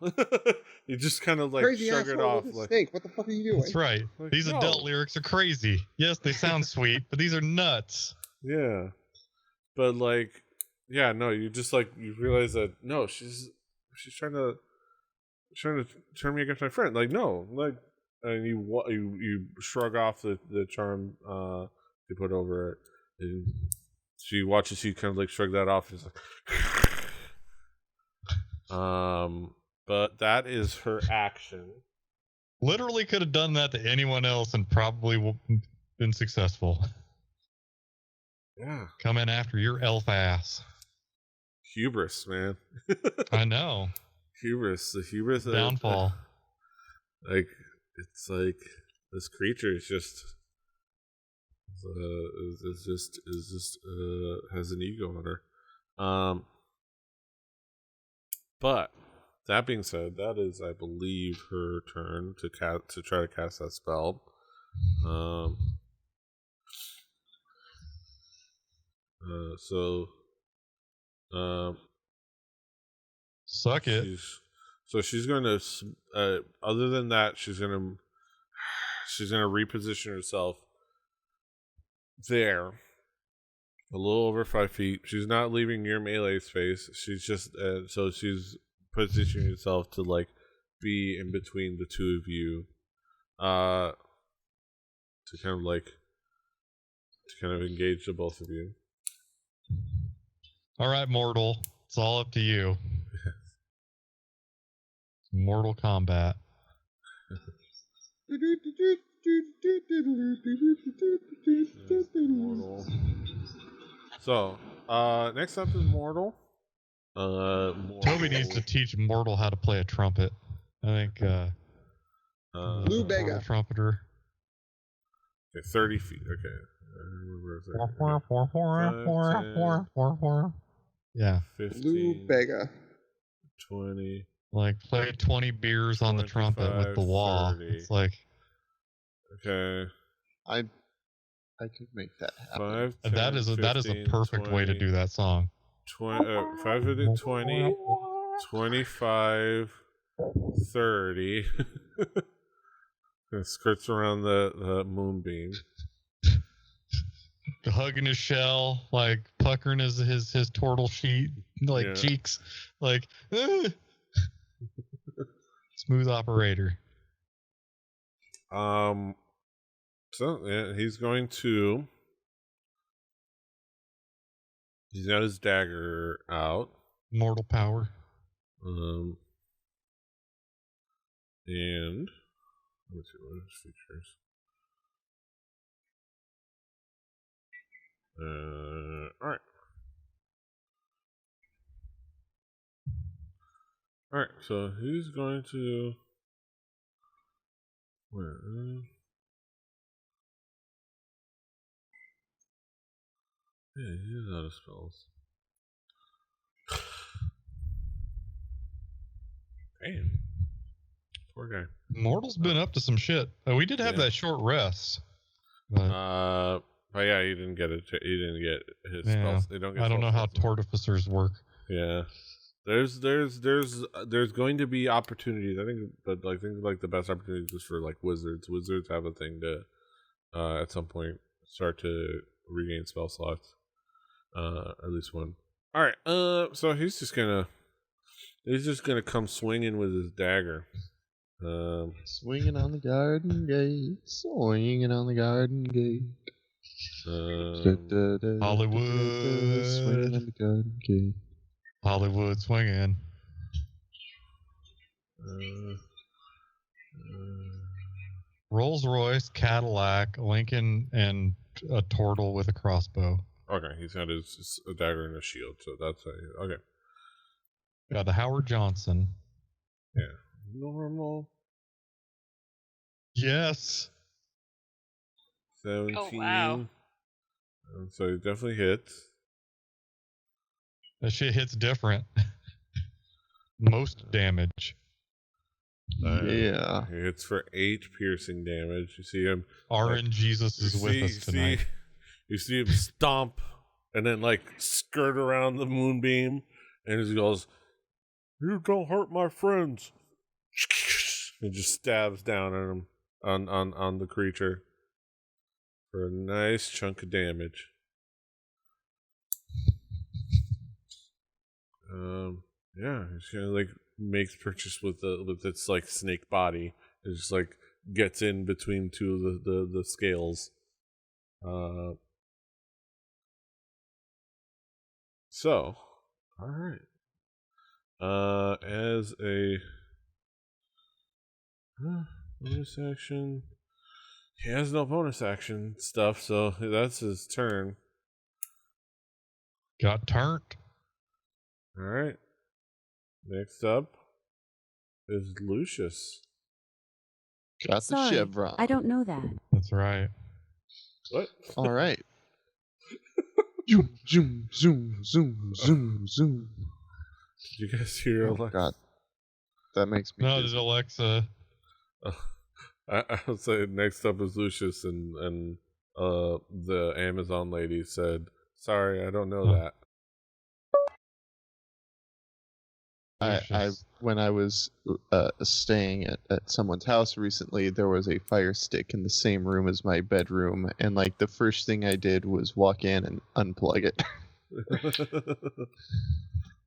You just kind of like crazy shrug it off. Like, snake. What the fuck are you doing? That's right. Like, these adult lyrics are crazy. Yes, they sound sweet, but these are nuts. Yeah. But like, yeah, no, you just like, you realize that no, she's trying to turn me against my friend. Like, no, like, and you shrug off the charm you put over it, and she watches you kind of like shrug that off. She's like, but that is her action. Literally could have done that to anyone else and probably been successful. Yeah. Coming after your elf ass. Hubris, man. I know. The hubris downfall. Like, it's like this creature is just has an ego on her. But that being said, that is, I believe, her turn to try to cast that spell. Suck it. She's going to. Other than that, she's going to reposition herself there, a little over 5 feet. She's not leaving your melee space. She's just so she's positioning herself to like be in between the two of you, to kind of engage the both of you. All right, mortal. It's all up to you. Mortal Kombat. Mortal. So, next up is Mortal. Mortal. Toby needs to teach Mortal how to play a trumpet. I think Lou Bega. Trumpeter. Okay, 30 feet. Okay. Yeah. 15, Lou Bega. 20. Like play 20 beers on the trumpet with the wah. 30. It's like okay. I could make that happen. 5, 10, that is a 15, perfect 20, way to do that song. 5, 20, 25, 30. It skirts around the moonbeam. Hugging his shell, like puckering his turtle sheet, like cheeks, like smooth operator. So yeah, he's got his dagger out. Mortal power. And let's see what his features. Alright. Alright, so he's going to yeah, he's out of spells. Damn. Poor guy. Mortal's been up to some shit. We did have that short rest. But yeah, he didn't get it. He didn't get his spells. They don't get. I don't know how tortificers work. Yeah, there's going to be opportunities. I think, but like things like the best opportunities is for like wizards. Wizards have a thing to at some point start to regain spell slots. At least one. All right. So he's just gonna come swinging with his dagger. Swinging on the garden gate, swinging on the garden gate. Hollywood, swinging on the garden gate. Hollywood swinging. Rolls Royce, Cadillac, Lincoln, and a turtle with a crossbow. Okay, he's got his dagger and a shield, so that's okay. Got the Howard Johnson. Yeah, normal. Yes. 17. Oh, wow. So it definitely hits. That shit hits different. Most damage. Yeah. He hits for 8 piercing damage. You see him. RN Jesus is with us tonight. You see him stomp and then like skirt around the moonbeam, and he goes, "You don't hurt my friends." He just stabs down at him on the creature for a nice chunk of damage. Yeah, he's gonna like makes purchase with its like snake body. It just like gets in between two of the scales. So, all right. As a bonus action, he has no bonus action stuff, so that's his turn. Got turned. All right. Next up is Lucius. Got the chevron. I don't know that. That's right. What? All right. Zoom, zoom, zoom, zoom, zoom, zoom. Did you guys hear Alexa? God. That makes me No, dizzy. there's Alexa. I would say next up is Lucius, and the Amazon lady said, "Sorry, I don't know that." When I was staying at someone's house recently, there was a fire stick in the same room as my bedroom, and like the first thing I did was walk in and unplug it.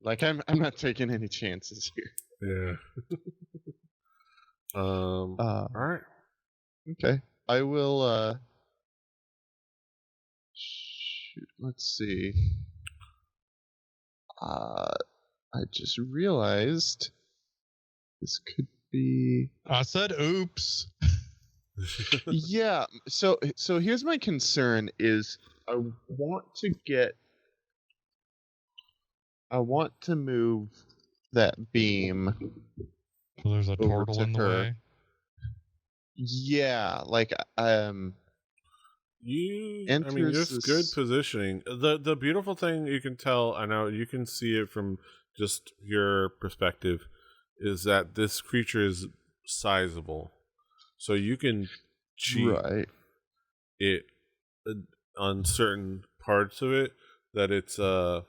Like I'm not taking any chances here. Yeah. All right. Okay. I will. Shoot. Let's see. I just realized this could be. I said, "Oops." Yeah. So here's my concern: is I want to move that beam. So there's a turtle in the way. Yeah, like there's good positioning. The beautiful thing you can tell, I know you can see it from just your perspective, is that this creature is sizable, so you can cheat it on certain parts of it that it's to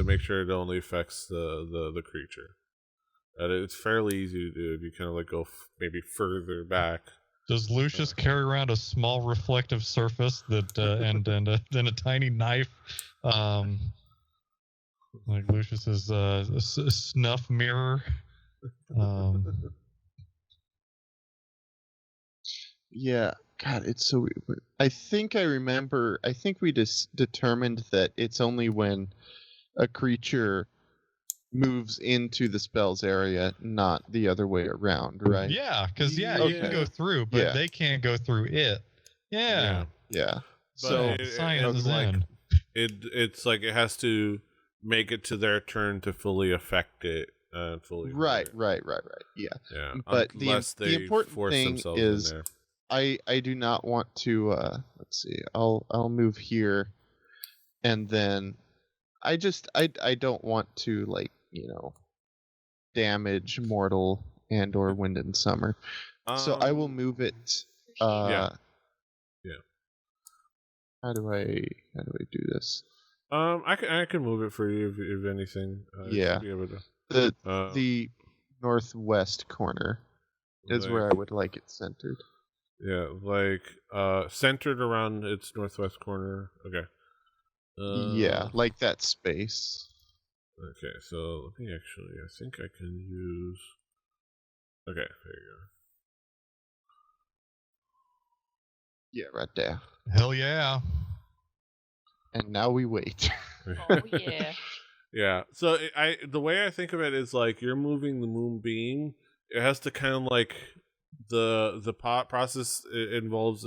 make sure it only affects the creature. It's fairly easy to do if you kind of like go maybe further back. Does Lucius carry around a small reflective surface that and a tiny knife, like Lucius's snuff mirror? Yeah, God, it's so weird. I think I remember. I think we just determined that it's only when a creature moves into the spell's area, not the other way around, right? Yeah, because you can go through, but they can't go through it. Yeah. So science is in. It's like it has to make it to their turn to fully affect it. Fully. Right. Yeah. But the important thing is, I do not want to. Let's see. I'll move here, and then I don't want to damage mortal and or wind and summer. So I will move it. Yeah. How do I do this? I can move it for you if anything. Yeah. Be able to, the northwest corner is where I would like it centered. Yeah, centered around its northwest corner. Okay. Yeah, like that space. Okay, so let me I think I can use. Okay, there you go. Yeah, right there. Hell yeah. And now we wait. Oh yeah. Yeah. So the way I think of it is like you're moving the moonbeam. It has to kind of like the process involves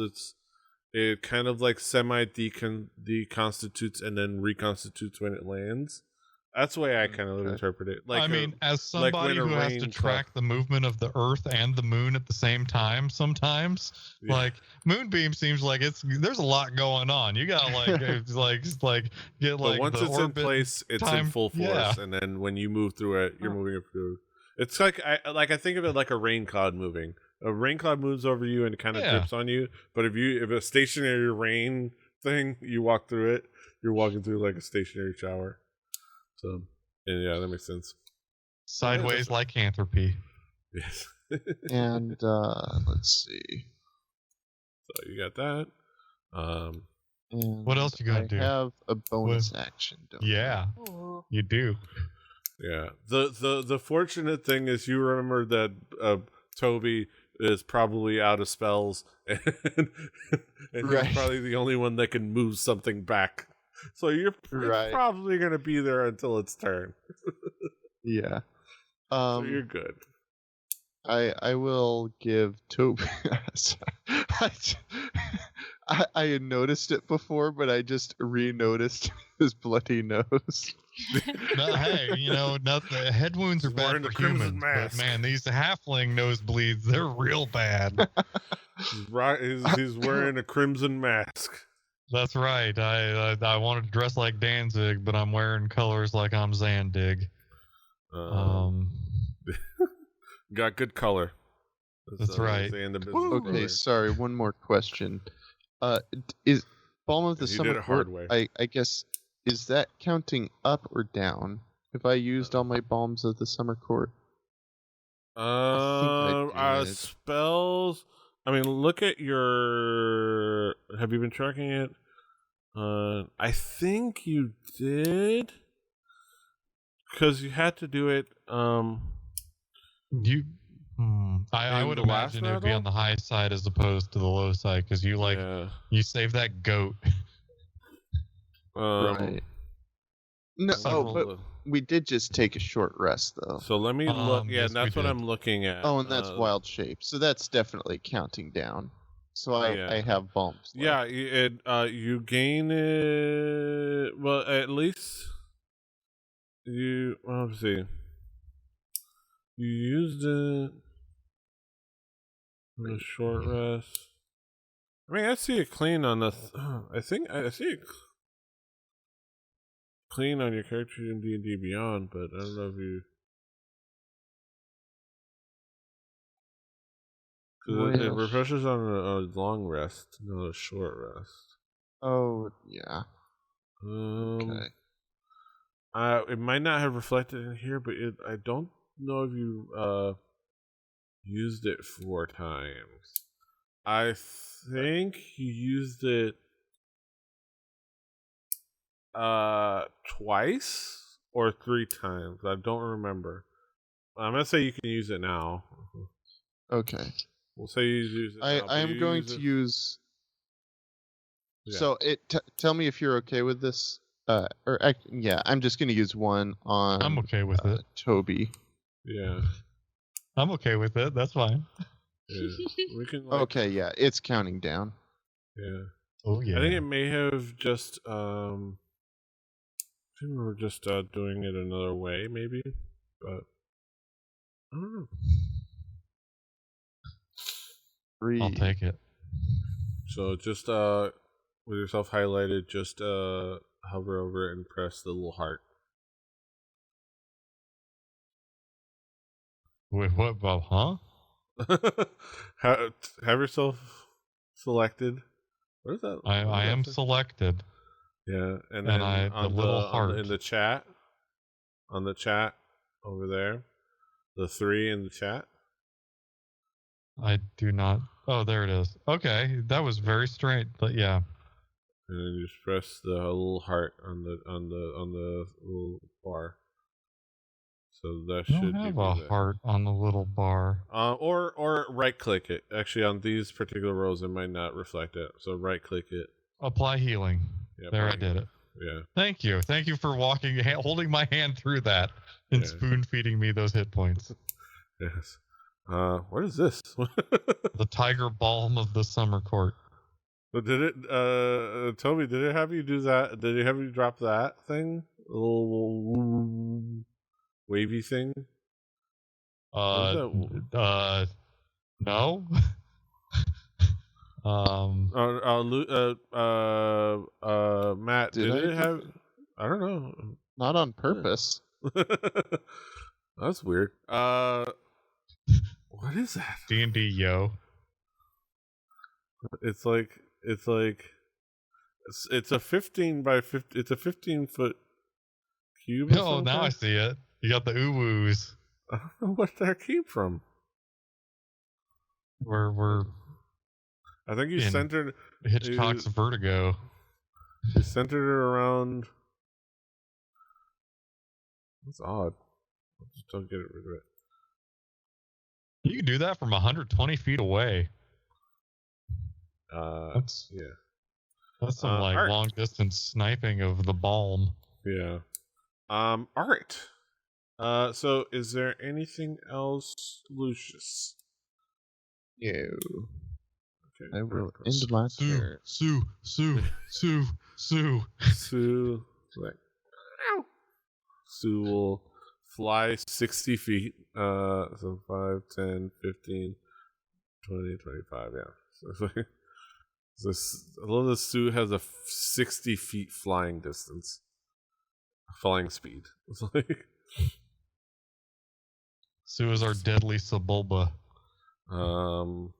it kind of like semi deconstitutes and then reconstitutes when it lands. That's the way I kind of interpret it. Like, I mean, as somebody who has to track the movement of the Earth and the Moon at the same time, sometimes, like Moonbeam seems like there's a lot going on. You gotta get But once it's in place, it's in full force, and then when you move through it, you're moving it through. It's like I think of it like a rain cloud moving. A rain cloud moves over you and it kind of drips on you. But if a stationary rain thing, you walk through it, you're walking through like a stationary shower. So, yeah, that makes sense. Sideways lycanthropy. Yes. And let's see. So you got that. What else you gonna do? I have a bonus action. You do. Yeah. The fortunate thing is you remember that Toby is probably out of spells, and he's probably the only one that can move something back. So you're probably going to be there until its turn. Yeah. So you're good. I will give Toby... I had noticed it before, but I just re-noticed his bloody nose. No, hey, the head wounds are bad for humans, but man, these halfling nosebleeds, they're real bad. He's wearing a crimson mask. That's right. I wanted to dress like Danzig, but I'm wearing colors like I'm Zandig. Got good color. That's right. Okay, sorry. One more question. Is Balm of the Summer Court, I guess, is that counting up or down? Have I used all my Balms of the Summer Court? Spells. I mean, look at your. Have you been tracking it? I think you did, because you had to do it. I would imagine it would be on the high side as opposed to the low side because you you save that goat. Right. No, but we did just take a short rest though. So let me look. Yeah, and that's what I'm looking at. Oh, and that's wild shape. So that's definitely counting down. So I have bumps. Yeah, you gain it. Well, at least you. Well, let's see. You used it on a short rest. I mean, I see it clean on the. I think I see it clean on your character in D&D Beyond, but I don't know if you. Because it refreshes on a long rest, not a short rest. Oh yeah. Okay. It might not have reflected in here, but I don't know if you used it 4 times. I think you used it twice or 3 times. I don't remember. I'm gonna say you can use it now. Okay. We'll say you use it now. I am going to use. Yeah. So tell me if you're okay with this. I'm just going to use one on. I'm okay with it. Toby. Yeah. I'm okay with it. That's fine. Yeah. We can. Okay. Yeah, it's counting down. Yeah. Oh yeah. I think it may have just. I think we were just doing it another way, maybe, but I don't know. I'll take it. So just with yourself highlighted, just hover over it and press the little heart. Wait, what, Bob? Huh? Have yourself selected. What is that? I am selected. Yeah, and then the little heart in the chat, on the chat over there, the 3 in the chat. I do not. Oh, there it is. Okay, that was very straight, but yeah. And then you just press the little heart on the little bar. So that should have a heart on the little bar. Or right click it. Actually, on these particular rows, it might not reflect it. So right click it. Apply healing. Yeah, there, I did it. Yeah. Thank you for holding my hand through that and spoon feeding me those hit points. Yes. What is this? The Tiger Balm of the Summer Court. But did it, Toby, did it have you do that? Did it have you drop that thing? A little wavy thing? No. Matt, did it have? I don't know. Not on purpose. That's weird. What is that? D&D, yo. It's a 15 by 50. It's a 15-foot cube. Oh, now I see it. You got the ooh-woos. I don't know what that came from. We're. I think you centered Hitchcock's Vertigo. You centered it around. That's odd. I just don't get rid of it. You can do that from 120 feet away. That's some long distance sniping of the balm. Yeah. All right. So is there anything else, Lucius? No. Okay. I will end my turn. Sue. Like, Sue will fly 60 feet. So 5, 10, 15, 20, 25. Yeah. I love that Sue has a 60 feet flying distance. Flying speed. It's like Sue is our deadly Sebulba. Or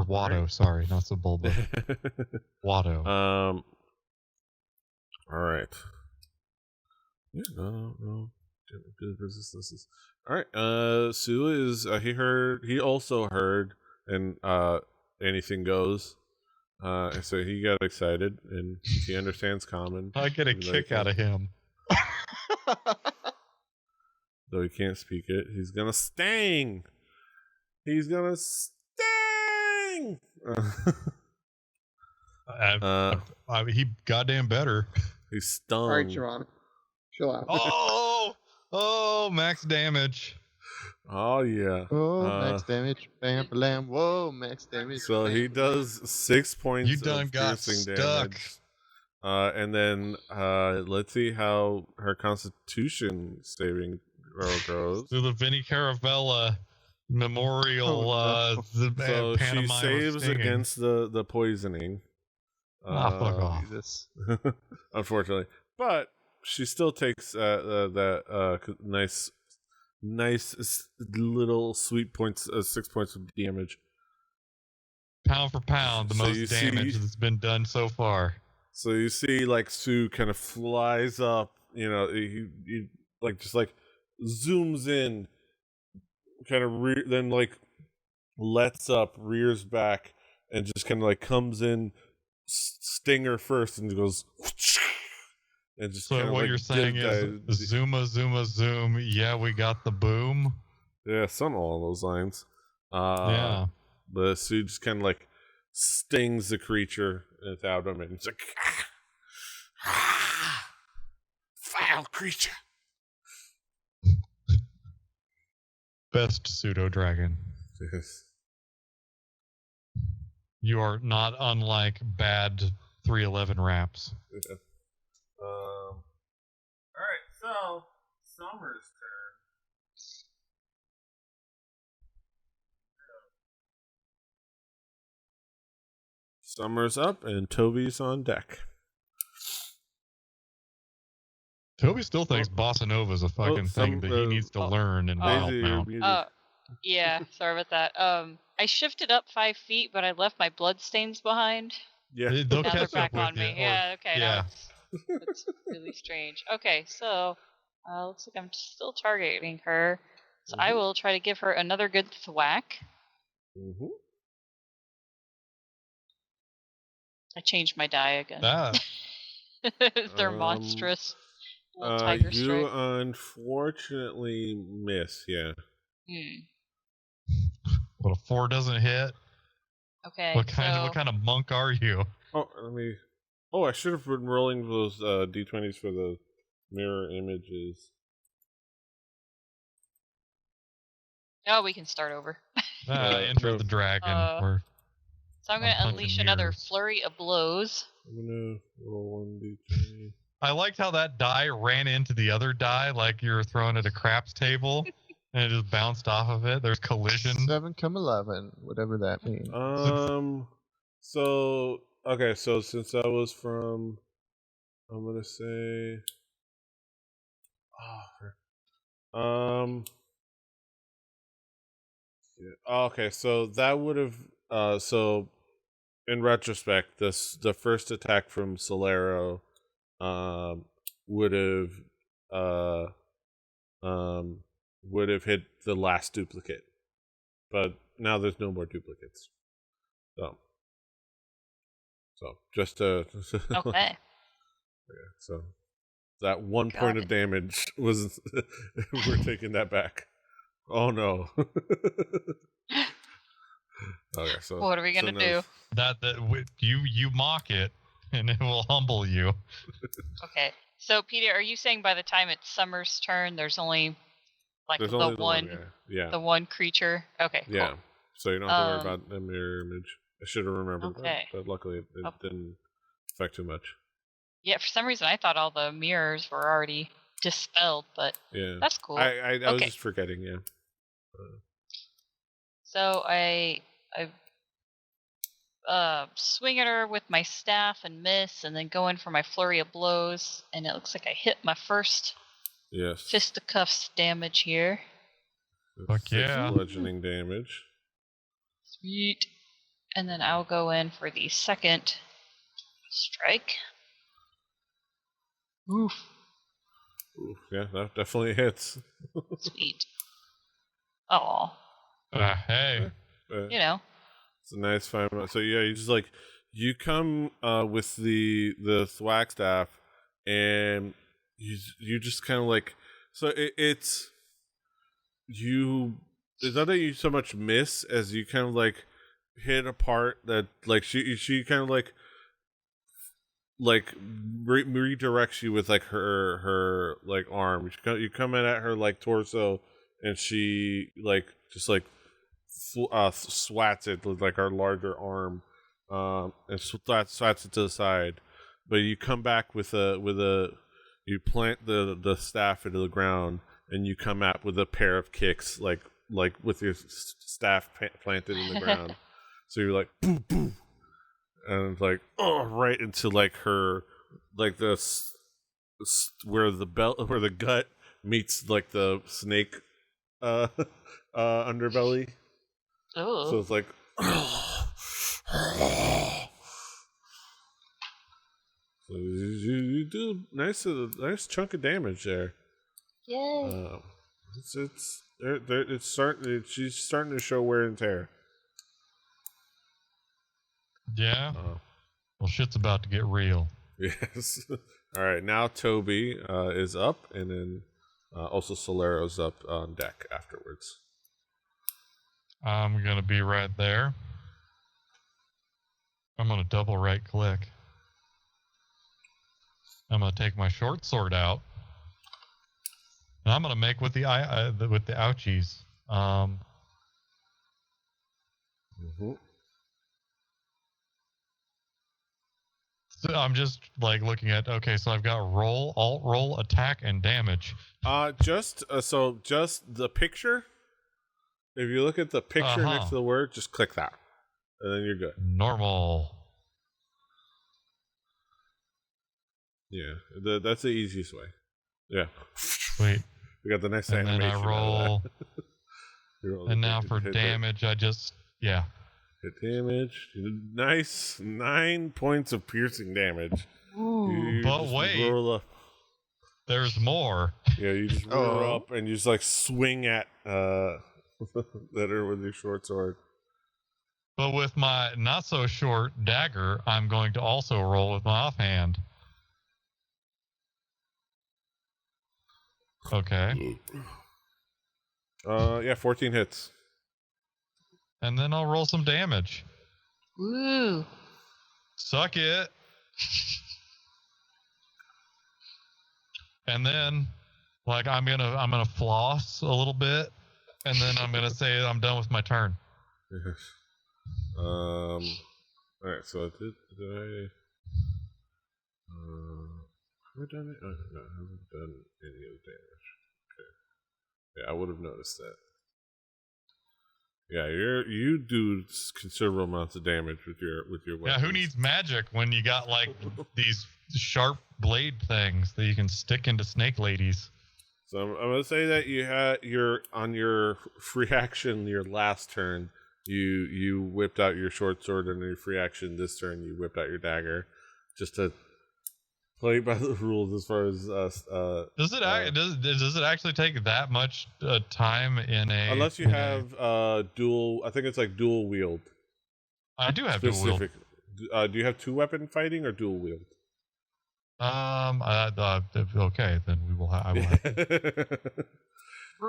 Watto, sorry, not Sebulba. Watto. All right. Yeah, no. Good resistances. All right. Sue is. He also heard, and anything goes. So he got excited, and he understands common. I get a kick out of him. though he can't speak it. He's gonna sting. He's gonna sting. He goddamn better. He's stung. All right, Siobhan. Chill out. Oh, max damage. Oh yeah. Oh, max damage. Bam, blam. Whoa, max damage. So bam, he does 6 points You done of got piercing stuck. damage. And then let's see how her Constitution saving throw goes. Through the Vinnie Caravella Memorial. So she saves stinging. against the poisoning. Fuck off. Jesus. Unfortunately, but she still takes that nice little sweet points, 6 points of damage. Pound for pound, the So most damage that's been done so far. So you see, like, Sue kind of flies up. You know, he just zooms in, kind of then like lets up, rears back, and just kind of like comes in, stinger first, and goes. And just so what you're saying is zooma, zooma, zoom. Yeah, we got the boom. Yeah, some along those lines. Yeah. But Sue just kind of like stings the creature in its abdomen. It's like, foul creature. Best pseudo dragon. Yes. You are not unlike bad 311 raps. Yeah. All right, so Summer's turn. Summer's up and Toby's on deck. Toby still thinks Bossa Nova is a fucking thing that he needs to learn in Wildmount. Yeah, sorry about that. I shifted up 5 feet, but I left my bloodstains behind. Yeah, they'll now catch they're back up with on me. you. Yeah, okay. Yeah. That's really strange. Okay, so looks like I'm still targeting her. So I will try to give her another good thwack. Mm-hmm. I changed my die again. They're monstrous. Tiger you strike. unfortunately miss, yeah. But a 4 doesn't hit. Okay. What kind of monk are you? I should have been rolling those d20s for the mirror images. Oh, we can start over. Enter the dragon. So I'm going to unleash another flurry of blows. I'm going to roll 1d20. I liked how that die ran into the other die like you were throwing at a craps table, and it just bounced off of it. There's collision. 7 come 11, whatever that means. So since that was from, I'm gonna say, okay, so that would have, so in retrospect, the first attack from Solero, would have hit the last duplicate, but now there's no more duplicates. So just to okay. So that 1 point of damage was we're taking that back. Oh no. Okay, so what are we gonna do? You mock it, and it will humble you. Okay, so Peter, are you saying by the time it's Summer's turn, there's only the one creature? Okay, cool. Yeah, so you don't have to worry about the mirror image. I should have remembered that, but luckily it didn't affect too much. Yeah, for some reason I thought all the mirrors were already dispelled, but that's cool. I was just forgetting, yeah. So I swing at her with my staff and miss, and then go in for my flurry of blows, and it looks like I hit my first fisticuffs damage here. Fuck yeah. Bludgeoning damage. Sweet. And then I'll go in for the second strike. Oof. Yeah, that definitely hits. Sweet. Oh. Hey. It's a nice fight. So yeah, you just you come with the thwack staff, and you just kind of so it's it's not that you so much miss as you kind of like hit a part that like she kind of like redirects you with like her like arm. You come in at her like torso, and she like just like swats it with like her larger arm, and swats it to the side. But you come back with a you plant the staff into the ground, and you come out with a pair of kicks like with your staff planted in the ground. So you're like boom boom. And like right into like her like the where the gut meets like the snake underbelly. Oh. So it's like so you do nice chunk of damage there. Yay. She's starting to show wear and tear. Yeah. Well, shit's about to get real. Yes. All right. Now Toby is up, and then also Solero's up on deck afterwards. I'm gonna be right there. I'm gonna double right click. I'm gonna take my short sword out, and I'm gonna make with the ouchies. So I'm just like looking at, okay, so I've got roll, alt roll, attack, and damage. Just the picture. If you look at the picture next to the word, just click that, and then you're good. Normal. Yeah, that's the easiest way. Yeah. Sweet. We got the next and animation. And then I roll. And now for hit damage, I just hit damage. Nice 9 points of piercing damage. But wait, there's more. Yeah, you just roll up and you just like swing at that her with your short sword. But with my not so short dagger, I'm going to also roll with my offhand. Okay. 14 hits. And then I'll roll some damage. Woo. Suck it. And then like I'm gonna floss a little bit, and then I'm gonna say I'm done with my turn. Yes. All right, so did I have I done it? No, I haven't done any of the damage. Okay. Yeah, I would have noticed that. Yeah, you do considerable amounts of damage with your weapons. Yeah, who needs magic when you got like these sharp blade things that you can stick into snake ladies? So I'm gonna say that you're on your free action, your last turn, you whipped out your short sword, and your free action this turn you whipped out your dagger, just to play by the rules as far as does it actually take that much time in a unless you have dual? I think it's like dual wield. I do have dual wield. Do you have 2-weapon fighting or dual wield? Okay, then I will have to.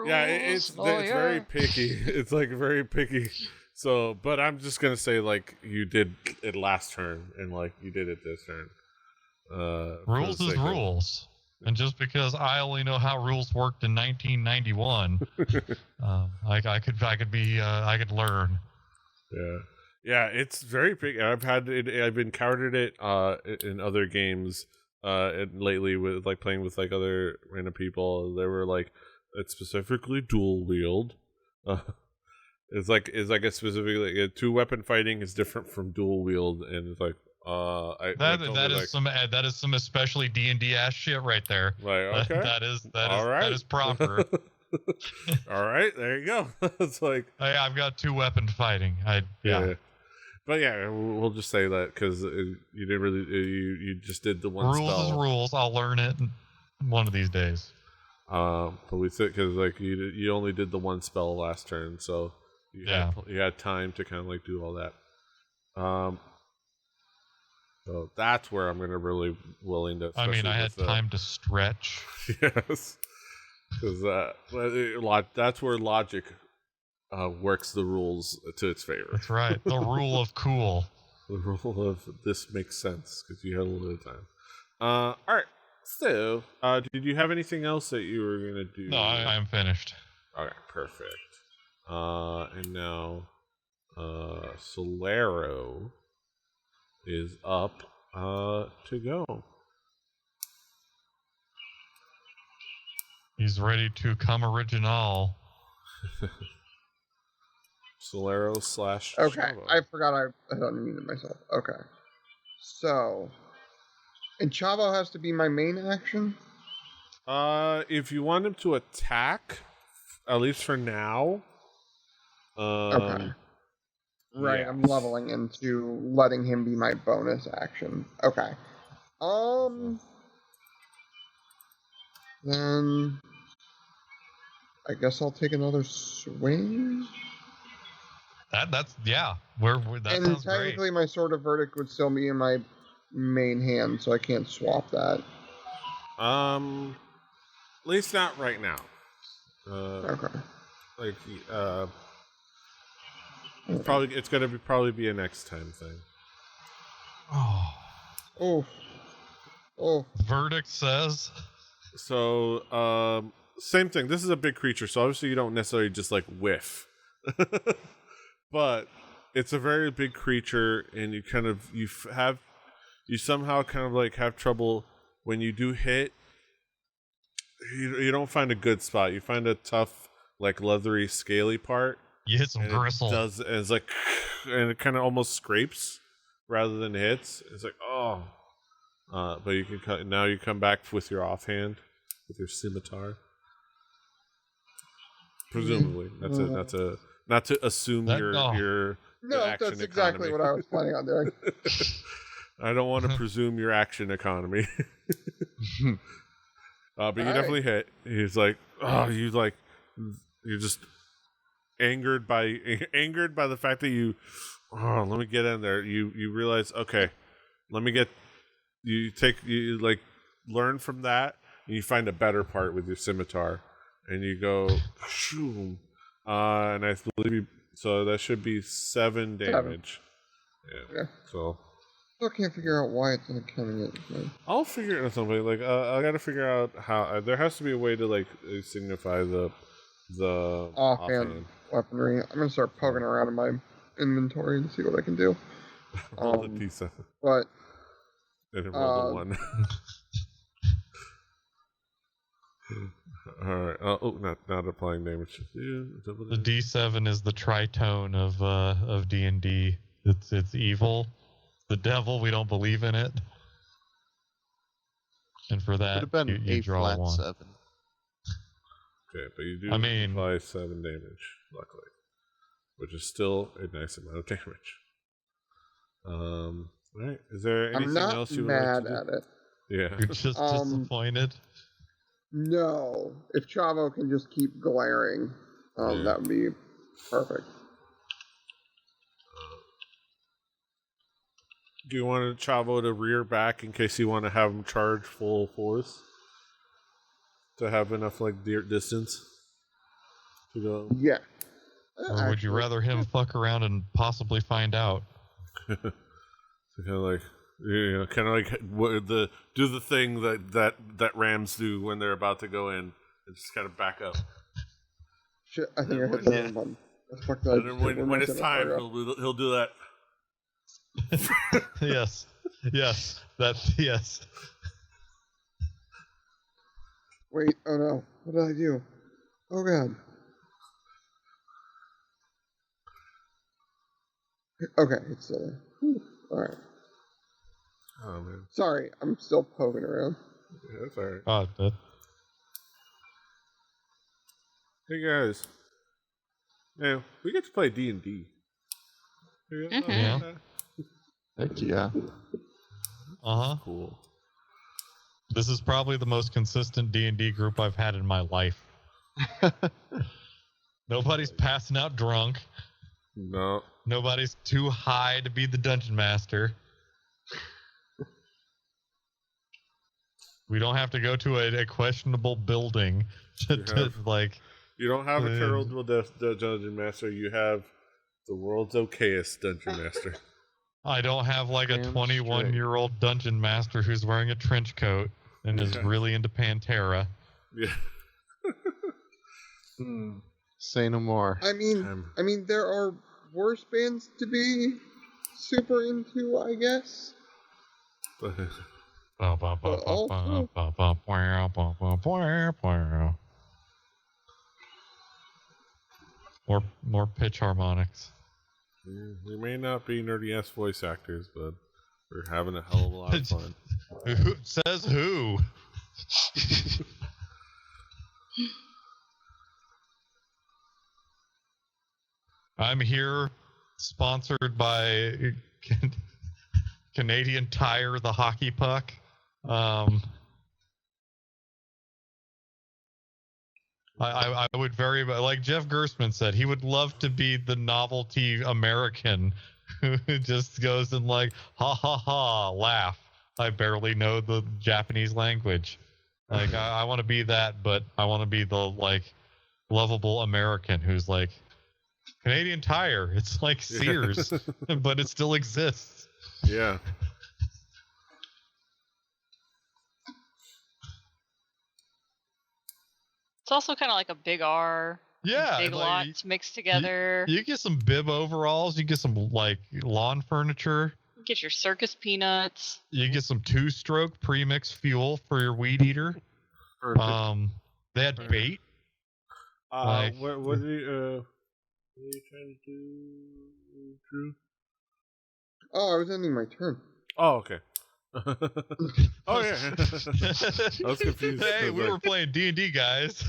Yeah, it's very picky. It's like very picky. So, but I'm just gonna say like you did it last turn, and like you did it this turn. Rules is rules, and just because I only know how rules worked in 1991, I could learn. Yeah, it's very big. I've encountered it in other games lately with like playing with like other random people. They were like, it's specifically dual wield. It's like a specific like, 2-weapon fighting is different from dual wield, and it's like. That is some especially D&D ass shit right there. Like, okay. That is proper. All right, there you go. It's like I've got 2-weapon fighting. Yeah. But yeah, we'll just say that because you didn't really you just did the one spell. Rules is rules. I'll learn it one of these days. But we said because like you only did the one spell last turn, so you had time to kind of like do all that. So that's where I'm gonna really willing to. I mean, I had time to stretch. Yes. Because that's where logic works the rules to its favor. That's right. The rule of cool. The rule of this makes sense because you had a little bit of time. All right. So, did you have anything else that you were gonna do? No, I'm finished. Okay, perfect. And now, Solero is up to go. He's ready to come original. Solero / Okay, Chavo. I forgot I unmuted myself. Okay. So, and Chavo has to be my main action? If you want him to attack, at least for now. Okay. Right, yes. I'm leveling into letting him be my bonus action. Okay. Then I guess I'll take another swing. That's yeah. That and sounds technically, great. my Sword of Verdict would still be in my main hand, so I can't swap that. At least not right now. Okay. Like, it's gonna probably be a next time thing. Oh. Verdict says. So, same thing. This is a big creature, so obviously you don't necessarily just like whiff. But it's a very big creature, and you somehow kind of like have trouble when you do hit. You don't find a good spot. You find a tough, like leathery, scaly part. You hit some gristle. It's like, and it kind of almost scrapes rather than hits. It's like, oh. But you can now you come back with your offhand, with your scimitar. Presumably, not to assume your No, action that's exactly economy. what I was planning on doing. I don't want to presume your action economy. But you definitely hit. He's like, you're just angered by the fact that let me get in there. You realize, okay, learn from that, and you find a better part with your scimitar, and you go, shoom, and I believe so that should be 7 damage. Yeah. So. I still can't figure out why it's not counting it. I'll figure it out something. Like, I gotta figure out how. There has to be a way to like signify the offhand weaponry. I'm gonna start poking around in my inventory and see what I can do. Roll the D7. But and then roll the 1. All right. Not applying damage. The D7 is the tritone of D&D. It's evil. The devil, we don't believe in it. And for that, you draw a 1. 7. Okay, but you do apply 7 damage, luckily. Which is still a nice amount of damage. Alright, is there anything else you would like to do? I'm not mad at it. Yeah. You're just disappointed? No. If Chavo can just keep glaring, that would be perfect. Do you want Chavo to rear back in case you want to have him charge full force? To have enough, like, distance to go? Yeah. Or would you rather him fuck around and possibly find out? So kind of like, do the thing that Rams do when they're about to go in and just kind of back up. Shit, I think I hit the wrong button. And then when it's time, he'll do that. Yes. Wait, oh no. What did I do? Oh god. Okay, it's still there. Alright. Oh man. Sorry, I'm still poking around. Yeah, that's alright. Hey guys. Yeah, we get to play D&D. Mm-hmm. Yeah. Heck yeah. Uh-huh. Cool. This is probably the most consistent D&D group I've had in my life. Nobody's passing out drunk. No. Nobody's too high to be the dungeon master. We don't have to go to a questionable building to like. You don't have a terrible dungeon master. You have the world's okayest dungeon master. I don't have like a 21-year-old dungeon master who's wearing a trench coat and is really into Pantera. Yeah. Say no more. I mean, there are worse bands to be super into, I guess. More pitch harmonics. We may not be nerdy ass voice actors, but we're having a hell of a lot of fun. Who says who? I'm here, sponsored by Canadian Tire, the hockey puck. I would very, like Jeff Gerstmann said, he would love to be the novelty American who just goes and like, ha ha ha, laugh. I barely know the Japanese language. Like, I want to be that, but I want to be the, like, lovable American who's like, Canadian Tire. It's like Sears, but it still exists. Yeah. It's also kind of like a big R. Yeah. Big like, lots mixed together. You get some bib overalls. You get some, like, lawn furniture. You get your circus peanuts. You get some 2-stroke premix fuel for your weed eater. They had bait. What are you trying to do, Drew? Oh, I was ending my turn. Oh, okay. Oh yeah. I was confused. Hey, we were playing D&D, guys.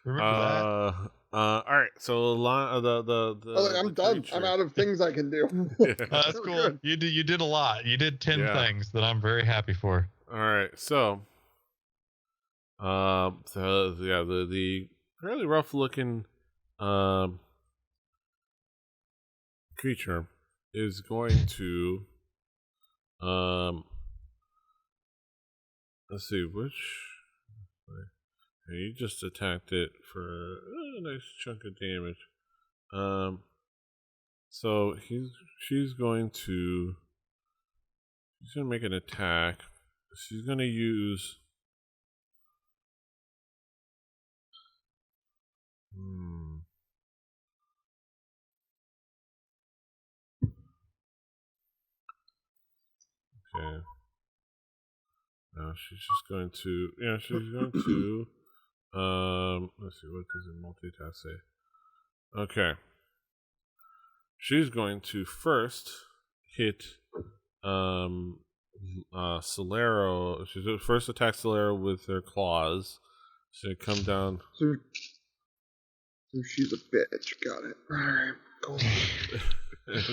Remember that? All right. So I'm done. I'm out of things I can do. That's cool. Good. You did a lot. You did 10 things that I'm very happy for. All right. So, the fairly rough looking creature is going to let's see which. You just attacked it for a nice chunk of damage. So she's going to make an attack. She's going to use Okay. Now she's just going to let's see, what does it multitask say? Okay. She's going to first hit Solero. She's going to first attack Solero with her claws. She's going to come down. So she's a bitch. Got it. Alright, cool.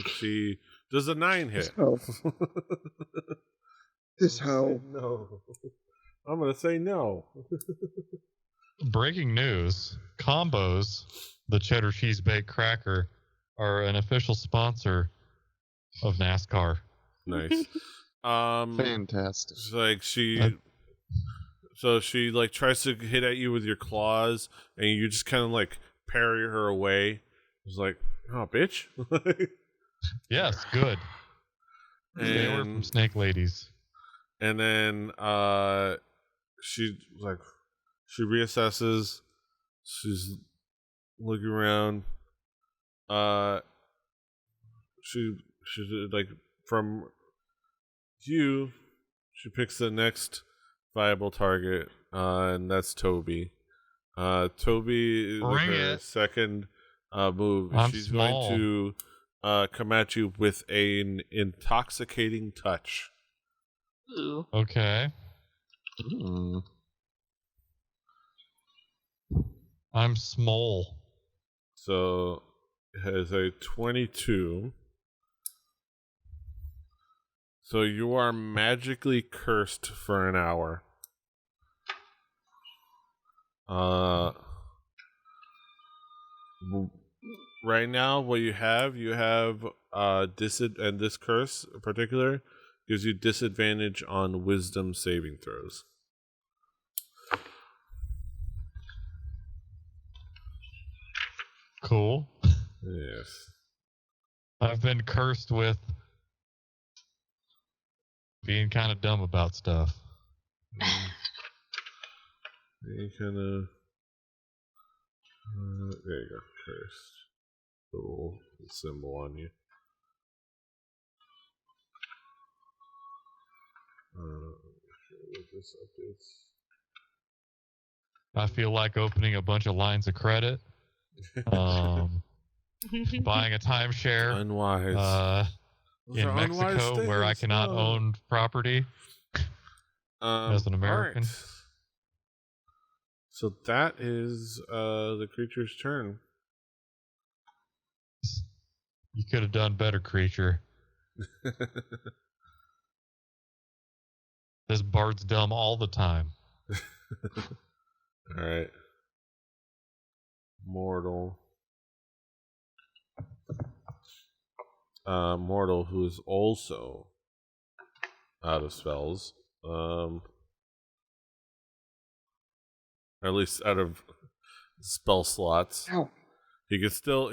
She does a 9 hit. This hoe. No. I'm going to say no. Breaking news. Combos, the cheddar cheese baked cracker, are an official sponsor of NASCAR. Nice. Fantastic. Like so she like tries to hit at you with your claws, and you just kind of like parry her away. It's like, oh, bitch. Yes, good. Stay away from snake ladies. And then she reassesses. She's looking around. She's like, from you, she picks the next viable target, and that's Toby. Toby, with her second move, she's going to come at you with an intoxicating touch. Ooh. Okay. I'm small. So it has a 22. So you are magically cursed for an hour. Right now, what you have and this curse in particular gives you disadvantage on wisdom saving throws. Cool. Yes. I've been cursed with being kind of dumb about stuff. You kind of... there you go. Cursed. Little symbol on you. What this updates. I feel like opening a bunch of lines of credit. Buying a timeshare. Unwise. In Mexico, where I cannot own property as an American. Right. So that is the creature's turn. You could have done better, creature. This bard's dumb all the time. All right. Mortal. Mortal, who is also out of spells. Or at least out of spell slots. Ow. He can still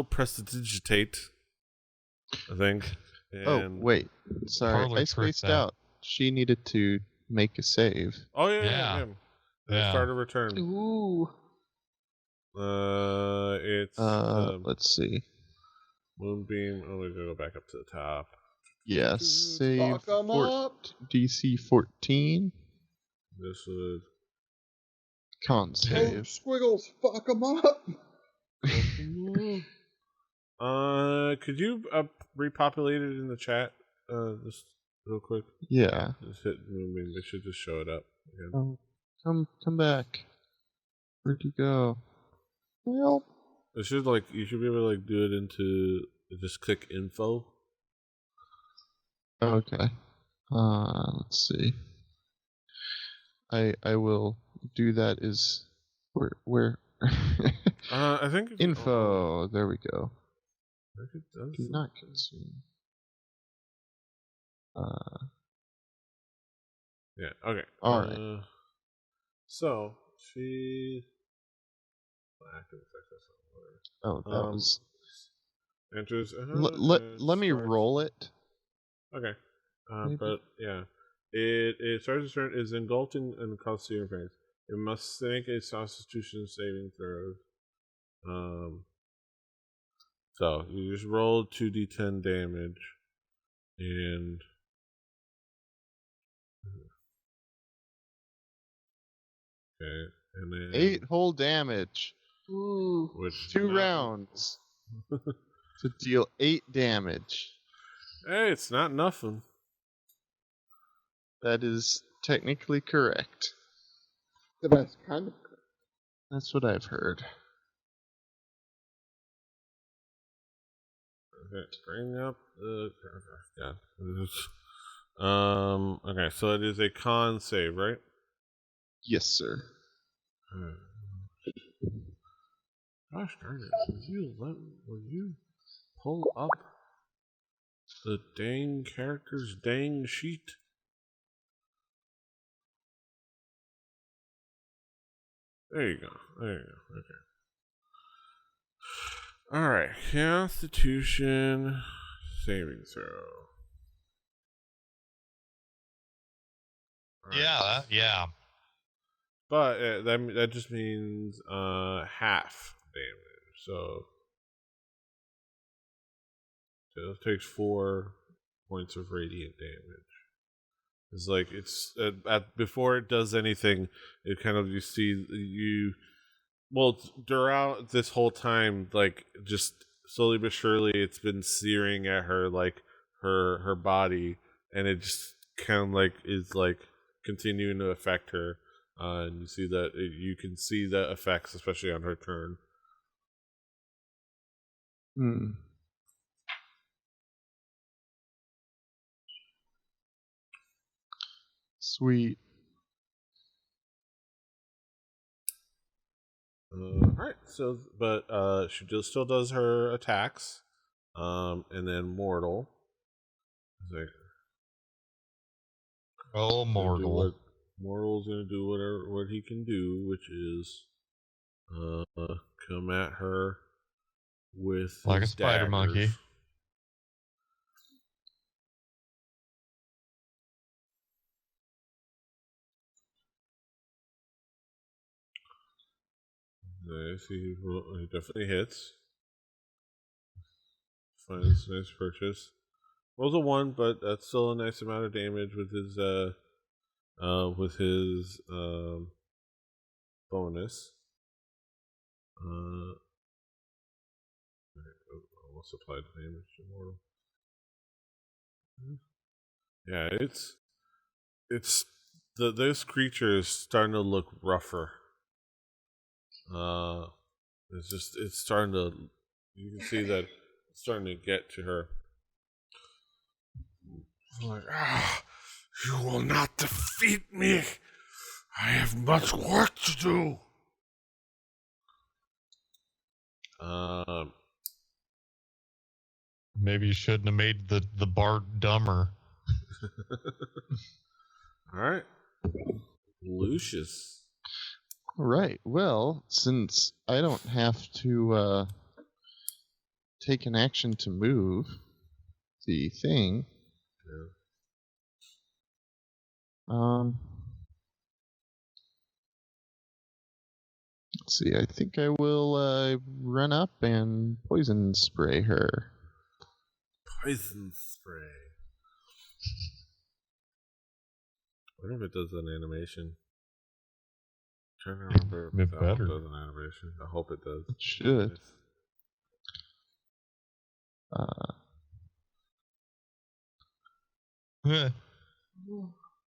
prestidigitate, I think. And Oh, wait. Sorry, Harley I spaced tricked out. She needed to make a save. Oh, yeah. Start a return. Ooh. It's... let's see. Moonbeam. Oh, we gotta go back up to the top. Yes, save Fuck 'em up. DC 14. This would... Con Oh, save. squiggles, fuck 'em up. Could you repopulate it in the chat? Just real quick. Yeah. Just hit Moonbeam. They should just show it up again. Oh, come back. Where'd you go? Help. It should you should be able to do it into just click info. Okay. Let's see. I will do that. Is where? I think info. There we go. I think it does. Do not consume. Yeah. Okay. All right. So she. I can fix this somewhere. Oh, that was. Enters. Let me roll it. Okay. But yeah, it starts its turn, is engulfed and causes interference. It must make a Constitution saving throw. So you just roll 2d10 damage, and okay, and then 8 whole damage. Ooh. Which 2 rounds to deal 8 damage. Hey, it's not nothing. That is technically correct. The best kind of. That's what I've heard. Okay, bring up the okay, so it is a con save, right? Yes, sir. Gosh darn it! Will you pull up the dang character's dang sheet? There you go. Okay. Alright. Constitution saving throw. Right. Yeah. But that just means half damage. So it takes 4 points of radiant damage. It's before it does anything, it kind of throughout this whole time, just slowly but surely, it's been searing at her, her body, and it just kind of is continuing to affect her, and you see that you can see the effects, especially on her turn. Sweet. Alright, so but she still does her attacks, and then mortal. like, oh, mortal. Mortal's gonna do what he can do, which is come at her with like his a spider daggers. monkey. Nice, he definitely hits. Finds a nice purchase. Rolls a 1, but that's still a nice amount of damage with his bonus. Almost applied damage to mortal. Yeah, it's this creature is starting to look rougher. It's starting to. You can see that it's starting to get to her. Like, you will not defeat me. I have much work to do. Maybe you shouldn't have made the bard dumber. All right, Lucius. Right. Well, since I don't have to take an action to move the thing, let's see. I think I will run up and poison spray her. Poison spray. I wonder if it does an animation. I'm trying to remember if it does an animation. I hope it does. It should.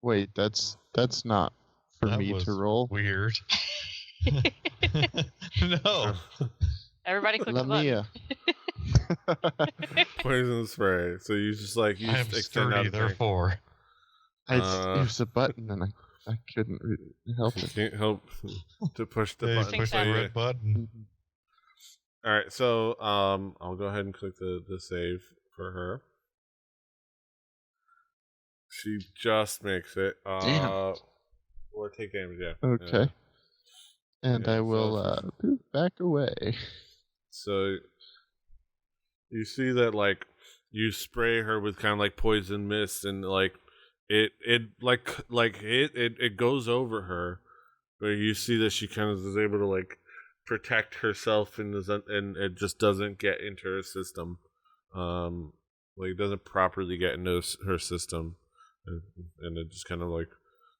Wait, that's not for me to roll. Weird. No. Everybody click the button. Poison spray. So you just like I am sturdy, therefore. There's a button and I couldn't help it. You can't help to push the button. Push the red button. All right, so I'll go ahead and click the save for her. She just makes it. Damn. Or take damage, yeah. Okay. And I will move back away. So you see that like you spray her with kind of like poison mist, and like it goes over her, but you see that she kind of is able to like protect herself and it just doesn't get into her system. Like it doesn't properly get into her system, and it just kind of like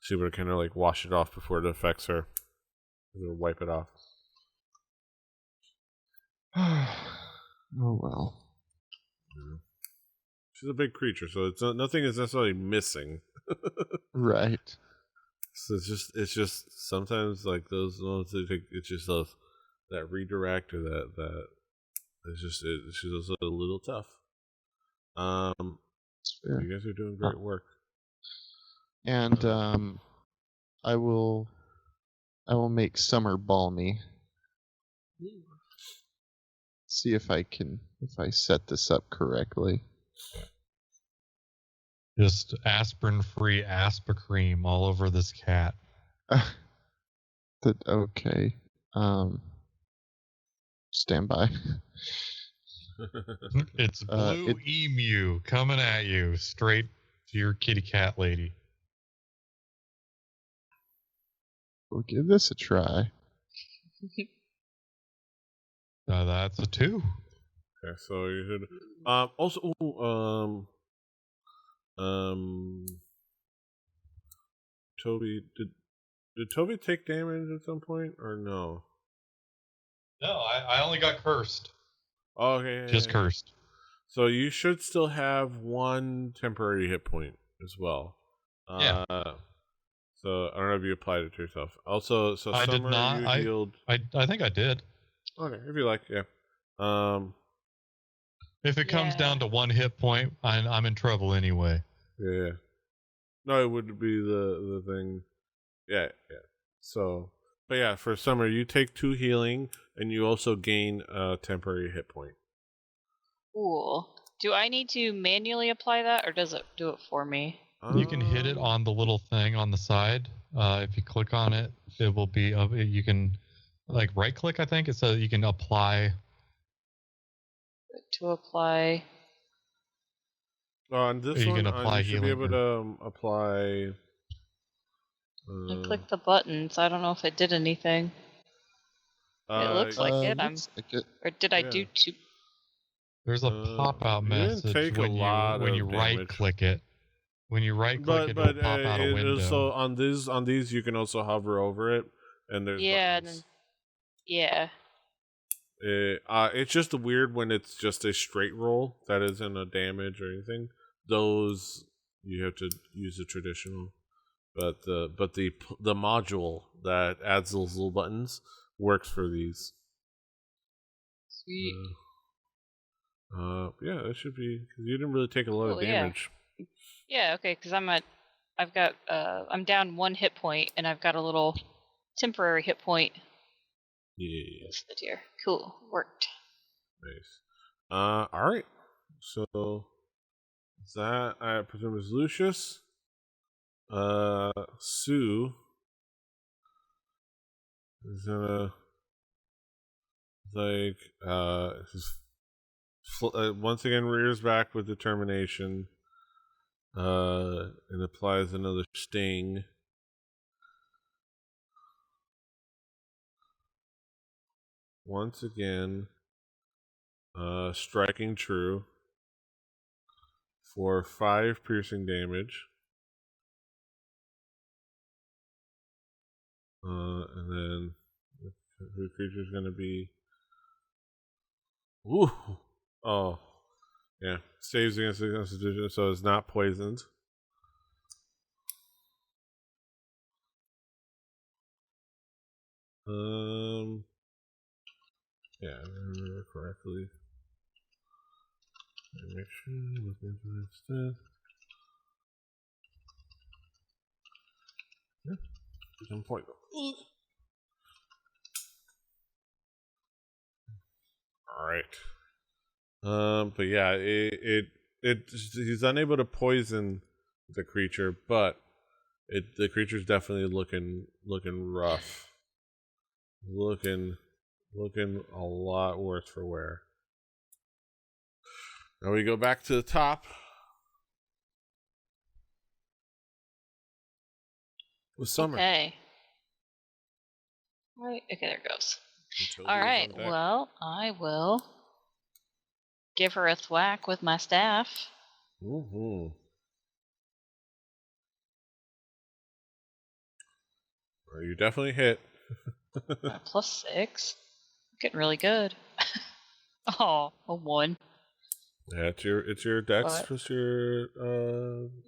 she would kind of like wash it off before it affects her, or wipe it off. Oh well. Yeah. She's a big creature, so nothing is necessarily missing. Right. So it's just sometimes like those ones it's just that redirect or that it's just a little tough. You guys are doing great work. And I will make Summer balmy. See if I set this up correctly. Just aspirin-free Aspicream all over this cat. Okay. Stand by. It's Blue Emu coming at you, straight to your kitty cat lady. We'll give this a try. That's a 2. Okay, so you should also Toby did Toby take damage at some point or no? No, I only got cursed. Oh, okay. Just cursed. So you should still have 1 temporary hit point as well. Yeah. So I don't know if you applied it to yourself. Also, so I Summer, did not. you healed. I think I did. Okay, if you like, yeah. If it comes down to 1 hit point, I'm in trouble anyway. Yeah. No, it would be the thing. Yeah. So, but yeah, for Summer, you take 2 healing, and you also gain a temporary hit point. Cool. Do I need to manually apply that, or does it do it for me? You can hit it on the little thing on the side. If you click on it, it will be. You can, like, right click. I think it says you can apply. To apply. On this you one, can apply you should be able to apply. I clicked the button, so I don't know if it did anything. It looks like it. Or did I do two? There's a pop-out message when you right-click it. When you right-click it, it'll pop out a window. So on these, you can also hover over it, and there's buttons. It's just weird when it's just a straight roll that isn't a damage or anything. Those you have to use the traditional, but the module that adds those little buttons works for these. Sweet. Yeah, it should be, because you didn't really take a lot of damage. Yeah, okay, because I'm down 1 hit point, and I've got a little temporary hit point. Yeah. Listed here. Cool. Worked. Nice. Alright. So that, I presume, is Lucius. Sue is gonna, once again rears back with determination, and applies another sting. Once again, striking true for 5 piercing damage. And then the creature's gonna be. Ooh! Oh. Yeah. Saves against the Constitution, so it's not poisoned. Yeah, I remember correctly. Make sure I look into it instead. Yeah. Some point. Alright. But yeah, he's unable to poison the creature, but the creature's definitely looking rough. Looking a lot worse for wear. Now we go back to the top. With Summer. Okay. Right. Okay, there it goes. Alright, well, I will give her a thwack with my staff. Mm-hmm. Well, you definitely hit. +6. Getting really good. Oh, a 1. Yeah, it's your dex plus your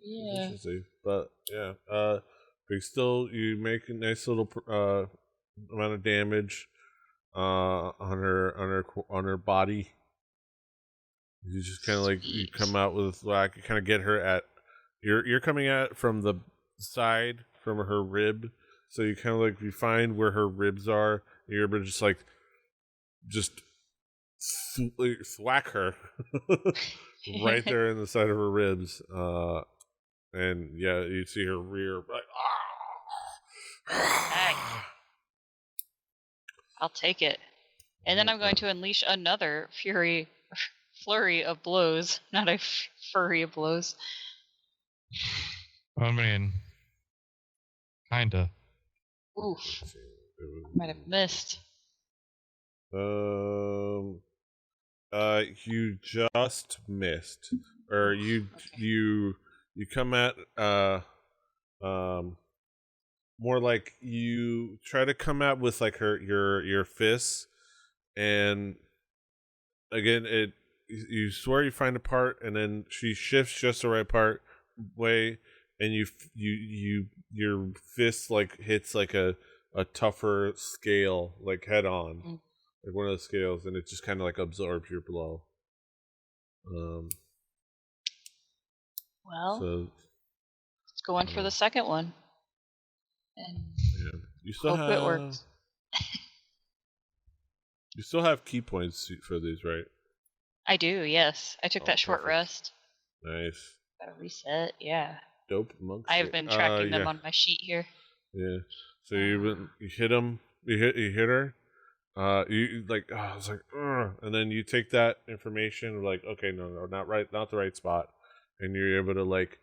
efficiency. But yeah, but you make a nice little amount of damage on her body. You just kind of like you come out with you kind of get her at you're coming at from the side from her rib, so you kind of like you find where her ribs are. And you're able to just thwack her right there in the side of her ribs, and yeah, you see her rear like I'll take it. And then I'm going to unleash another flurry of blows, not a flurry of blows. I mean, kinda. Oof. Might have missed. You just missed, or you come at more like you try to come at with like your fists, and again you swear you find a part, and then she shifts just the right part way, and your fist like hits like a tougher scale, like head on. Like one of the scales, and it just kind of like absorbs your blow. Let's go in for the second one. And yeah. You still hope it works. You still have key points for these, right? I do, yes. I took that short perfect. rest. Nice. Gotta reset, yeah. Dope monk. I have been tracking them on my sheet here. Yeah. So you hit him. You hit her. You like. Oh, I was like, ugh. And then you take that information. Like, okay, no, not the right spot. And you're able to like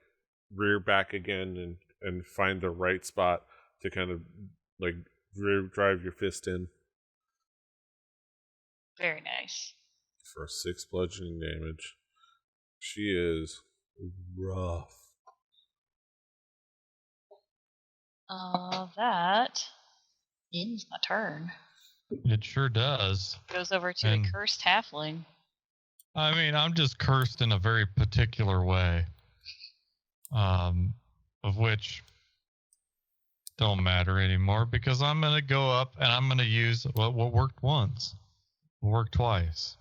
rear back again and find the right spot to kind of like drive your fist in. Very nice. For 6 bludgeoning damage. She is rough. That ends my turn. It sure does. Goes over to the cursed halfling. I mean, I'm just cursed in a very particular way. Of which don't matter anymore because I'm going to go up and I'm going to use what worked once. Will work twice.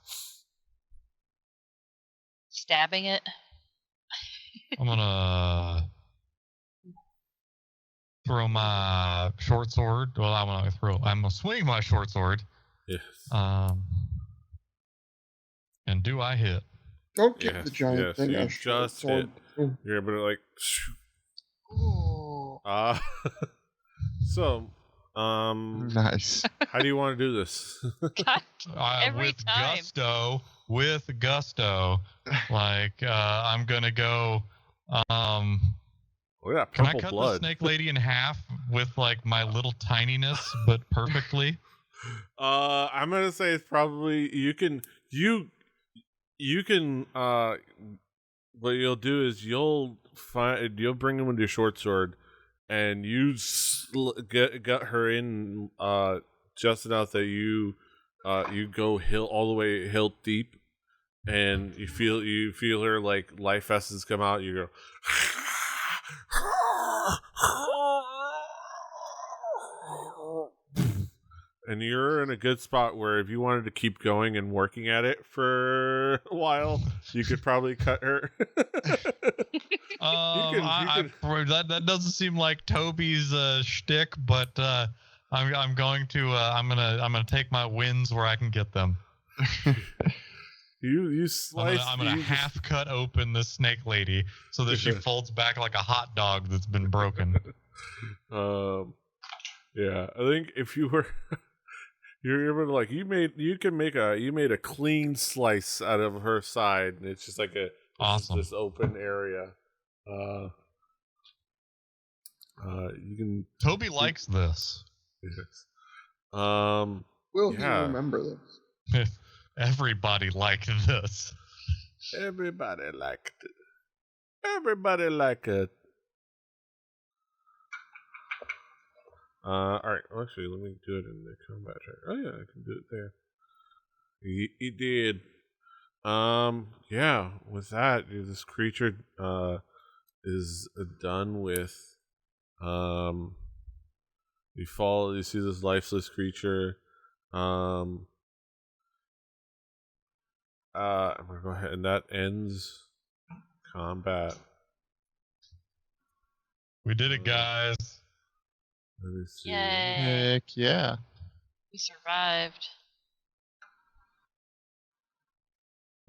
Stabbing it? I'm going to throw my short sword. Well, I'm going to swing my short sword. Yes. And do I hit? Don't give the giant thing you a just sword. hit. You're able to like. Ooh. So, nice. how do you want to do this? God, every time. With gusto. Like, I'm gonna go. Look at that can I purple cut blood. the snake lady in half with like my little tininess, but perfectly? I'm gonna say it's probably you can. What you'll do is you'll bring him with your short sword, and you get her in just enough that you go all the way hilt deep, and you feel her like life essence come out. You go, and you're in a good spot where if you wanted to keep going and working at it for a while, you could probably cut her. That doesn't seem like Toby's shtick, but I'm going to take my wins where I can get them. You slice. I'm gonna half cut open this snake lady so that she folds back like a hot dog that's been broken. Yeah, I think if you were. You're able to like you made a clean slice out of her side, and it's just like this open area. You can. Toby likes this. Yes. Will he remember this? Everybody liked this. Everybody liked it. Everybody liked it. Alright, actually, let me do it in the combat chart. Oh, yeah, I can do it there. He did. Yeah, with that, this creature, is done with, you see this lifeless creature, I'm gonna go ahead, and that ends combat. We did it, guys. Let me see. Yay. Heck yeah. We survived.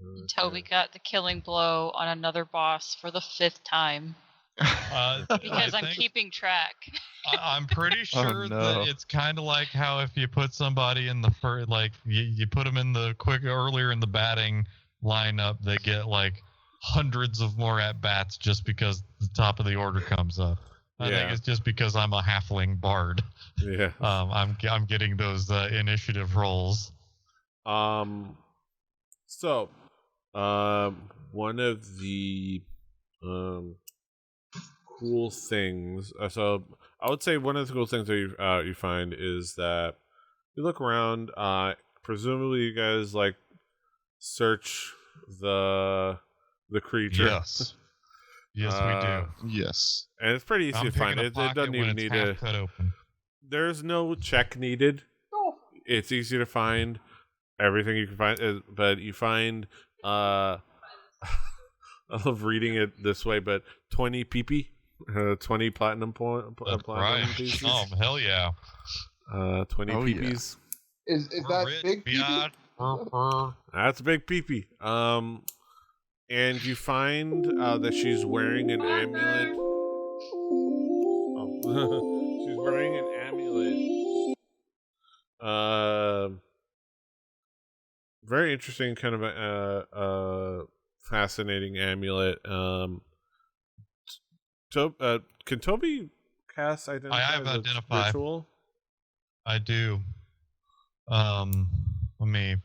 Okay. Toby got the killing blow on another boss for the 5th time. Because I'm keeping track. I'm pretty sure that it's kind of like how if you put somebody in the first, like you put them in the earlier in the batting lineup, they get like hundreds of more at bats just because the top of the order comes up. I think it's just because I'm a halfling bard. Yeah. I'm getting those initiative rolls. So, one of the cool things. So I would say one of the cool things that you find is that you look around. Presumably, you guys like search the creature. Yes. Yes, we do. Yes. And it's pretty easy to find. It doesn't even need to cut open. There's no check needed. It's easy to find. Everything you can find, but you find. I love reading it this way, but 20 PP, 20 platinum platinum pieces. Oh hell yeah! 20 PPs. Is that rich, big PP? That's a big peepee. And you find that she's wearing an amulet. Oh. She's wearing an amulet. Very interesting, kind of a fascinating amulet. Can Toby cast identify? I have identify. Ritual? I do. Let me.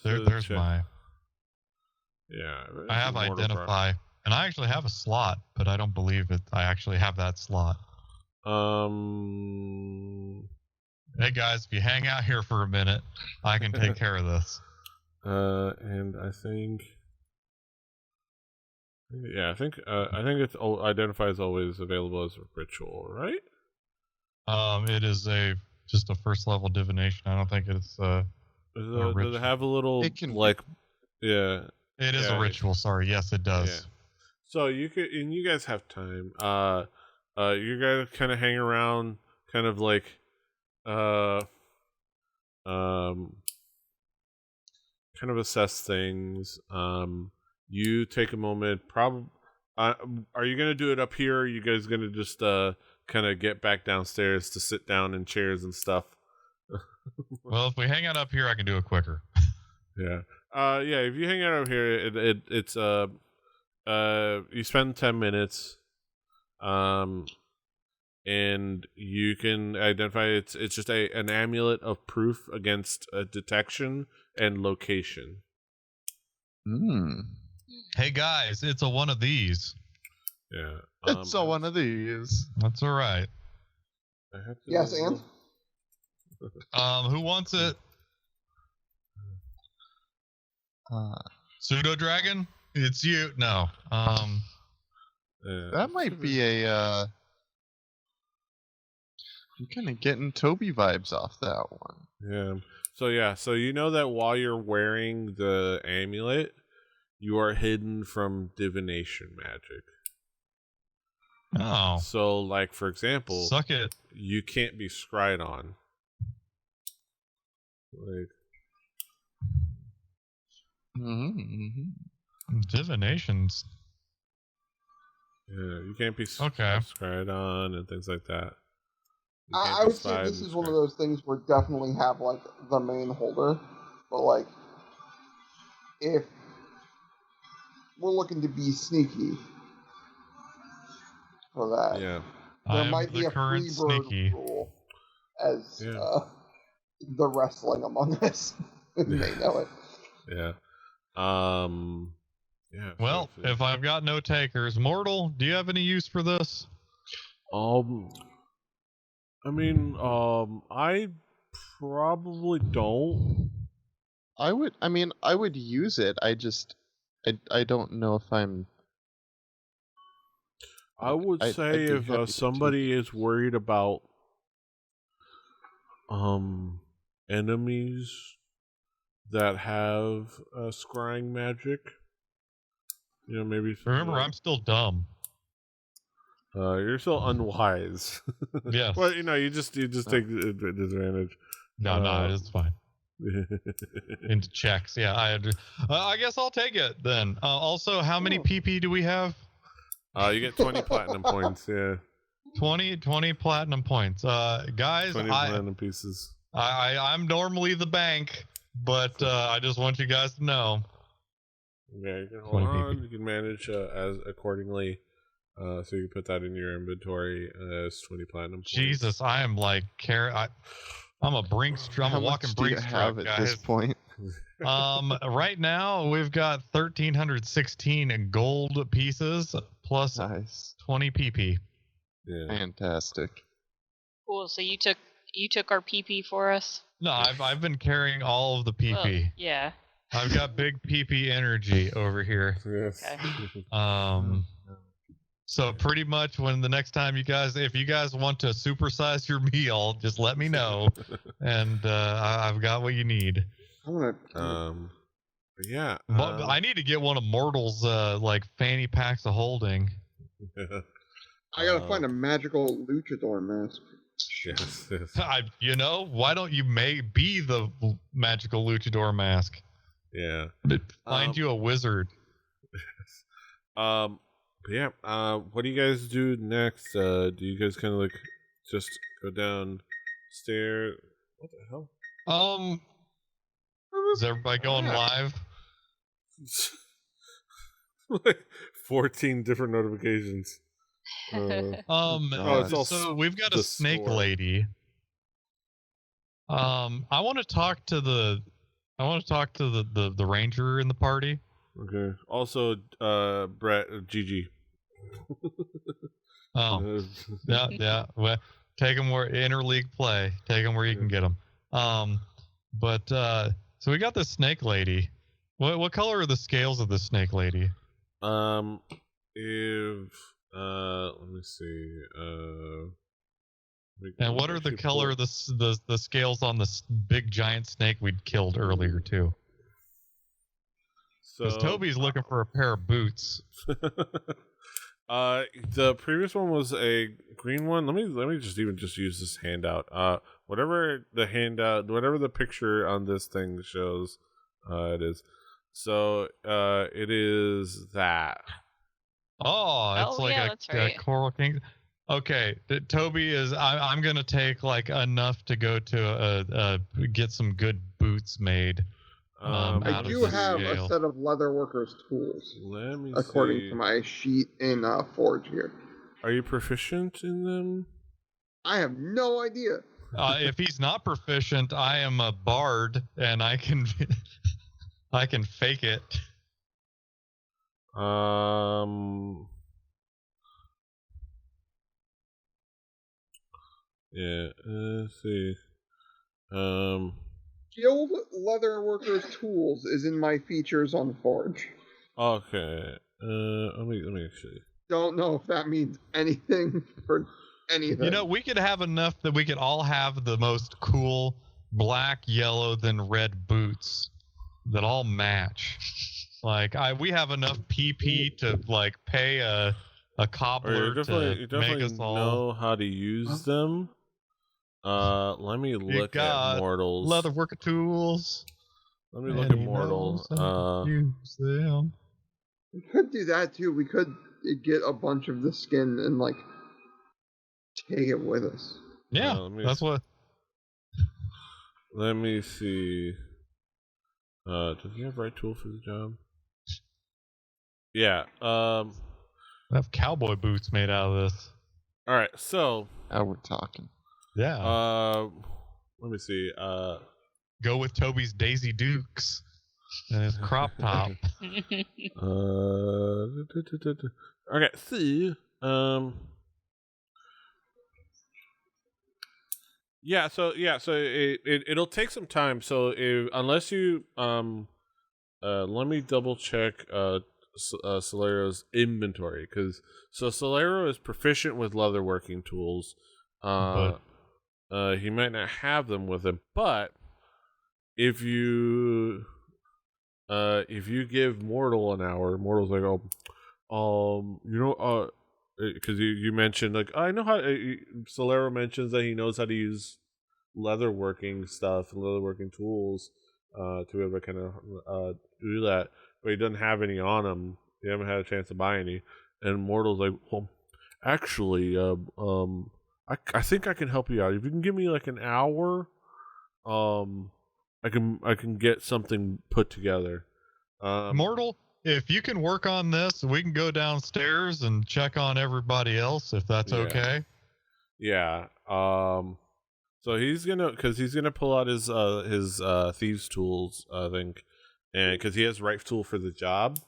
There's my. Yeah. I have identify, and I actually have a slot, but I don't believe it. I actually have that slot. Hey guys, if you hang out here for a minute, I can take care of this. And I think. Yeah, I think it's identify is always available as a ritual, right? It is just a first level divination. I don't think it's does it have a little yeah? It is a ritual. Sorry, yes, it does. Yeah. So you guys have time. You guys kind of hang around, kind of like, kind of assess things. You take a moment. Are you gonna do it up here? Or are you guys gonna just kind of get back downstairs to sit down in chairs and stuff? Well, if we hang out up here, I can do it quicker. Yeah. Yeah. If you hang out up here, it's you spend 10 minutes, and you can identify it's just an amulet of proof against detection and location. Hey guys, it's a one of these. Yeah. It's a one of these. That's all right. Yes, and? Who wants it? Pseudo Dragon? It's you. No. That might be a. I'm kind of getting Toby vibes off that one. Yeah. So you know that while you're wearing the amulet, you are hidden from divination magic. Oh. So, like, for example, suck it. You can't be scryed on. Like. Divinations. Yeah, you can't be scryed on and things like that. I would say this is one of those things where definitely have, like, the main holder. But, like, if we're looking to be sneaky for that, there might be a free bird rule as the wrestling among us. They know it. Yeah. Well, if I've got no takers, Mortal, do you have any use for this? I mean, I probably don't. I would use it. I don't know if I'm. I would say if somebody is worried about enemies that have scrying magic, maybe. Remember, I'm still dumb. You're still unwise. Yes. Well, you just take disadvantage. No, it's fine. Into checks, yeah. I guess I'll take it then. Also, how many PP do we have? You get 20 platinum points. Yeah. 20 platinum points. Guys, 20 platinum pieces. I'm normally the bank, but I just want you guys to know. Yeah, you can hold on. You can manage as accordingly. So you can put that in your inventory as 20 platinum points. Jesus, I am like I'm a walking Brinks truck, guys. At this point? Right now we've got 1,316 gold pieces plus 20 PP. Yeah. Fantastic. Cool. So you took our PP for us? No, I've been carrying all of the PP. Well, yeah. I've got big PP energy over here. Yes. Okay. So pretty much when the next time if you guys want to supersize your meal, just let me know, and I've got what you need. I'm gonna. Yeah. But I need to get one of Mortal's like fanny packs of holding. I gotta find a magical luchador mask. Yes. Why don't you be the magical luchador mask? Yeah. Find you a wizard. What do you guys do next? Do you guys kind of like just go downstairs? What the hell? Is everybody going live? Like 14 different notifications. It's all so we've got a snake lady. I want to talk to the ranger in the party. Okay. Also, Brett, Gigi. Yeah. Well, take them where interleague play. Take them where you can get them. So we got the snake lady. What color are the scales of the snake lady? Let me see. And what are the color of the scales on the big giant snake we'd killed earlier too? Because Toby's looking for a pair of boots. The previous one was a green one. Let me just use this handout. Whatever the picture on this thing shows, it is. So, it is that. It's a coral king. Okay, Toby is. I'm gonna take like enough to go to get some good boots made. I do have a set of leatherworkers tools. Let me according to my sheet in Forge here. Are you proficient in them? I have no idea. If he's not proficient, I am a bard and I can I can fake it. Yeah, let's see. Skilled leatherworkers tools is in my features on Forge. Okay. Let me actually. Don't know if that means anything for anything. We could have enough that we could all have the most cool black, yellow, then red boots that all match. Like we have enough PP to like pay a cobbler you definitely make us all know how to use them. Let me look at mortals. Leatherworker tools. Let me look at mortals. Use them. We could do that too. We could get a bunch of the skin and like take it with us. Yeah, that's what. Let me see. Does he have right tool for the job? Yeah. I have cowboy boots made out of this. All right, so now we're talking. Yeah. Let me see. Go with Toby's Daisy Dukes and his crop top. Okay. See. Yeah. So it'll take some time. So unless you let me double check Solero's inventory because Solero is proficient with leatherworking tools. He might not have them with him, but if you give Mortal an hour, Mortal's like, because you mentioned like I know how. Solero mentions that he knows how to use leatherworking stuff and leatherworking tools to be able to kind of do that, but he doesn't have any on him. He haven't had a chance to buy any, and Mortal's like, well, actually, I think I can help you out. If you can give me like an hour, I can get something put together. Mortal, if you can work on this, we can go downstairs and check on everybody else if that's okay. Yeah. So he's gonna pull out his thieves tools, I think, and because he has right tool for the job.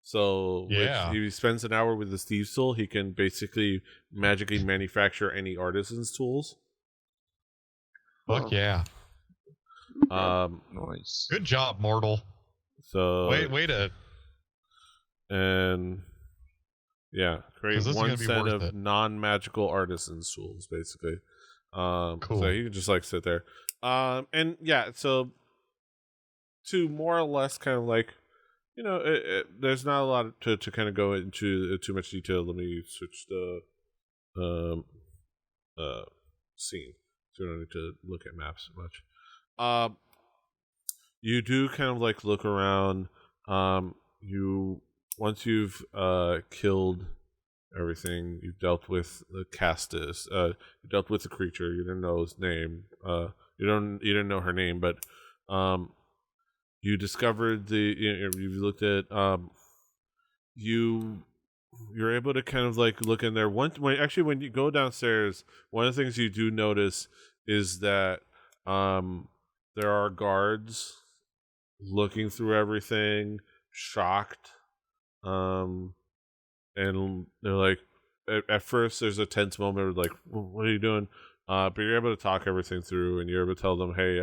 So if he spends an hour with his thieves tool, he can basically magically manufacture any artisan's tools. Fuck yeah. Nice. Good job, Mortal. So wait a. And create one set of it. non-magical artisan's tools, basically. Cool. So he can just like sit there. So to more or less kind of like, there's not a lot to kind of go into too much detail. Let me switch the scene, so you don't need to look at maps much. You do kind of like look around. Once you've killed everything, you've dealt with the Castus. You dealt with the creature. You didn't know his name. You didn't know her name, but you discovered you looked at you're able to kind of like look in there. When you go downstairs, one of the things you do notice is that there are guards looking through everything, shocked, and they're like, at first there's a tense moment of like, what are you doing? But you're able to talk everything through, and you're able to tell them, hey,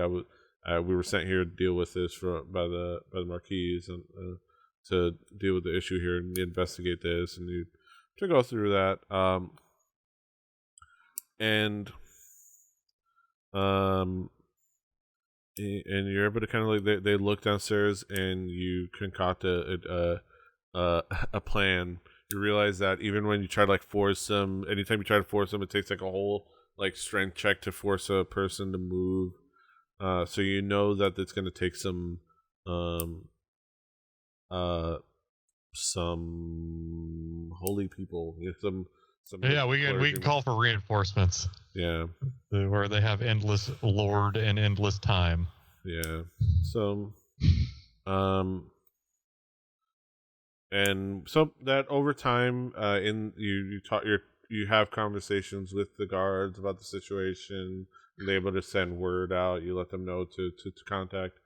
we were sent here to deal with this by the Marquis, and to deal with the issue here and investigate this, and you to go through that, and you're able to kind of like they look downstairs, and you concoct a plan. You realize that even when you try to like force them, anytime you try to force them, it takes like a whole like strength check to force a person to move. So you know that it's going to take some holy people, some yeah, we can call for reinforcements. Yeah, where they have endless lord and endless time. Yeah. So and so that over time you have conversations with the guards about the situation. You're able to send word out. You let them know to contact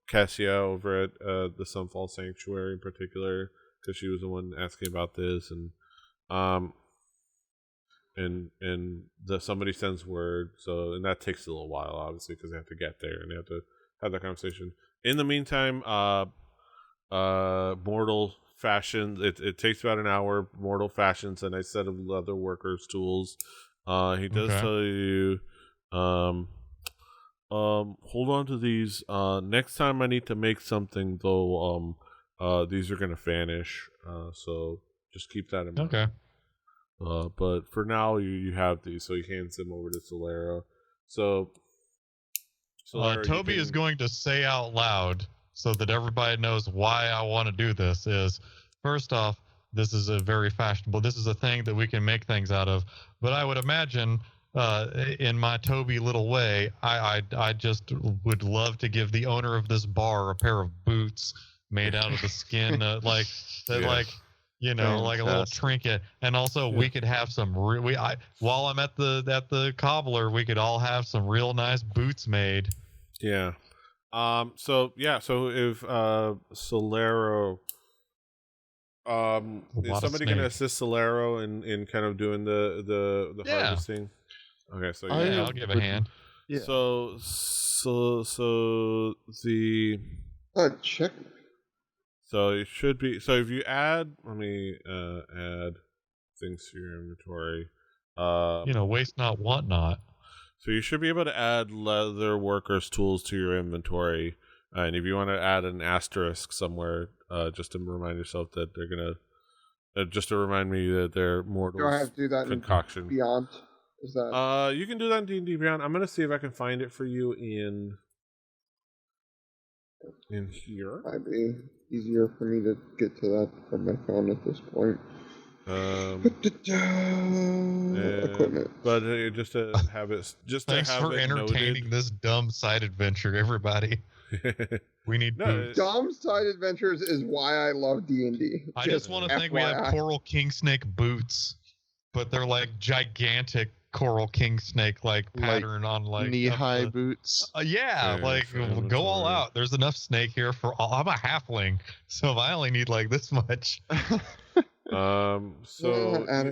Cassia over at the Sunfall Sanctuary in particular, because she was the one asking about this, and somebody sends word. So, and that takes a little while, obviously, because they have to get there and they have to have that conversation. In the meantime, Mortal fashions. It takes about an hour. Mortal fashions a nice set of leather workers' tools. He does tell you, hold on to these. Next time I need to make something, though, these are gonna vanish. So just keep that in mind. Okay. But for now, you have these. So he hands them over to Solero. So Toby is going to say out loud, so that everybody knows why I want to do this, is first off, this is a very fashionable, this is a thing that we can make things out of. But I would imagine, in my Toby little way, I just would love to give the owner of this bar a pair of boots made out of the skin, like you know, like a little trinket. And also we could have some while I'm at the cobbler, we could all have some real nice boots made. Yeah. So if Solero, is somebody going to assist Solero in kind of doing the harvesting? Okay, so I'll give a hand. Yeah. So the check. So it should be. So if you add, let me add things to your inventory. Waste not, want not. So you should be able to add leather workers' tools to your inventory, and if you want to add an asterisk somewhere, just to remind yourself that they're gonna, just to remind me that they're mortals. Do I have to do that concoction in Beyond? Is that? You can do that in D&D Beyond. I'm gonna see if I can find it for you in here. Might be easier for me to get to that from my phone at this point. Equipment. But just to have it, thanks for entertaining noted. This dumb side adventure, everybody. We need boots. Dumb side adventures is why I love D&D. I just want to think we have coral king snake boots, but they're like gigantic coral king snake like pattern on like knee-high boots. Go all out. There's enough snake here for all. I'm a halfling, so I only need like this much. So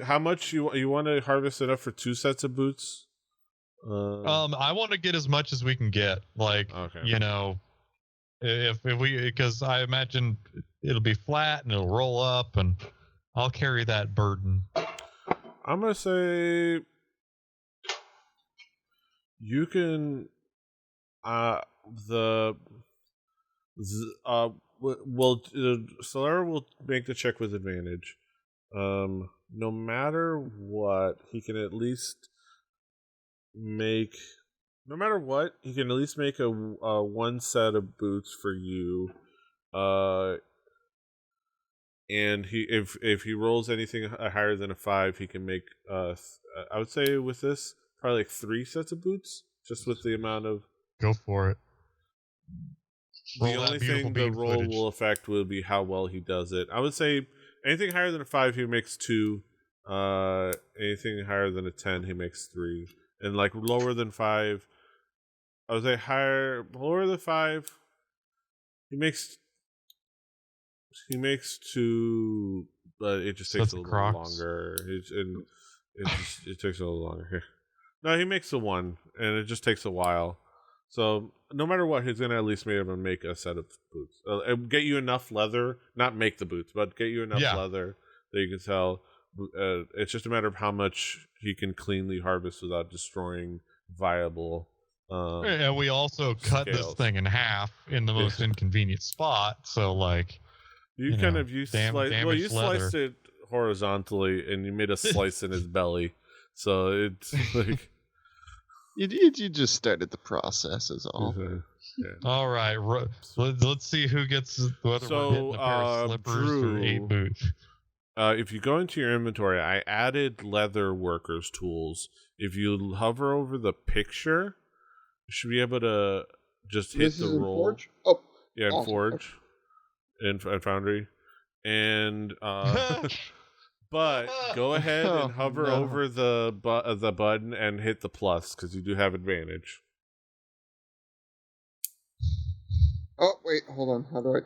how much you want to harvest enough for 2 sets of boots? I want to get as much as we can get. Like, if we, because I imagine it'll be flat and it'll roll up, and I'll carry that burden. I'm gonna say you can. Solero will make the check with advantage. No matter what, he can at least make, no matter what, he can at least make a one set of boots for you. And if he rolls anything higher than a 5, he can make I would say with this probably like 3 sets of boots, just with the amount of. Go for it. The only thing the roll will affect will be how well he does it. I would say anything higher than a 5, he makes 2. Anything higher than a 10, he makes 3. And like lower than 5, I would say lower than 5, he makes 2, but it just takes a little longer. It takes a little longer. No, he makes a 1, and it just takes a while. So no matter what, he's gonna at least be able to make a set of boots. Get you enough leather, not make the boots, but get you enough leather that you can sell. It's just a matter of how much he can cleanly harvest without destroying viable. And we also cut this thing in half in the most inconvenient spot. So like, you sliced it horizontally, and you made a slice in his belly. So it's like. You just started the process, is all. Yeah. All right, let's see who gets whether we're hitting a pair of slippers Drew, or 8 boots. If you go into your inventory, I added leather workers tools. If you hover over the picture, you should be able to just hit the roll. Forge? Oh, yeah, in Forge, in Foundry, and but go ahead and hover over the button and hit the plus because you do have advantage. Oh wait, hold on. How do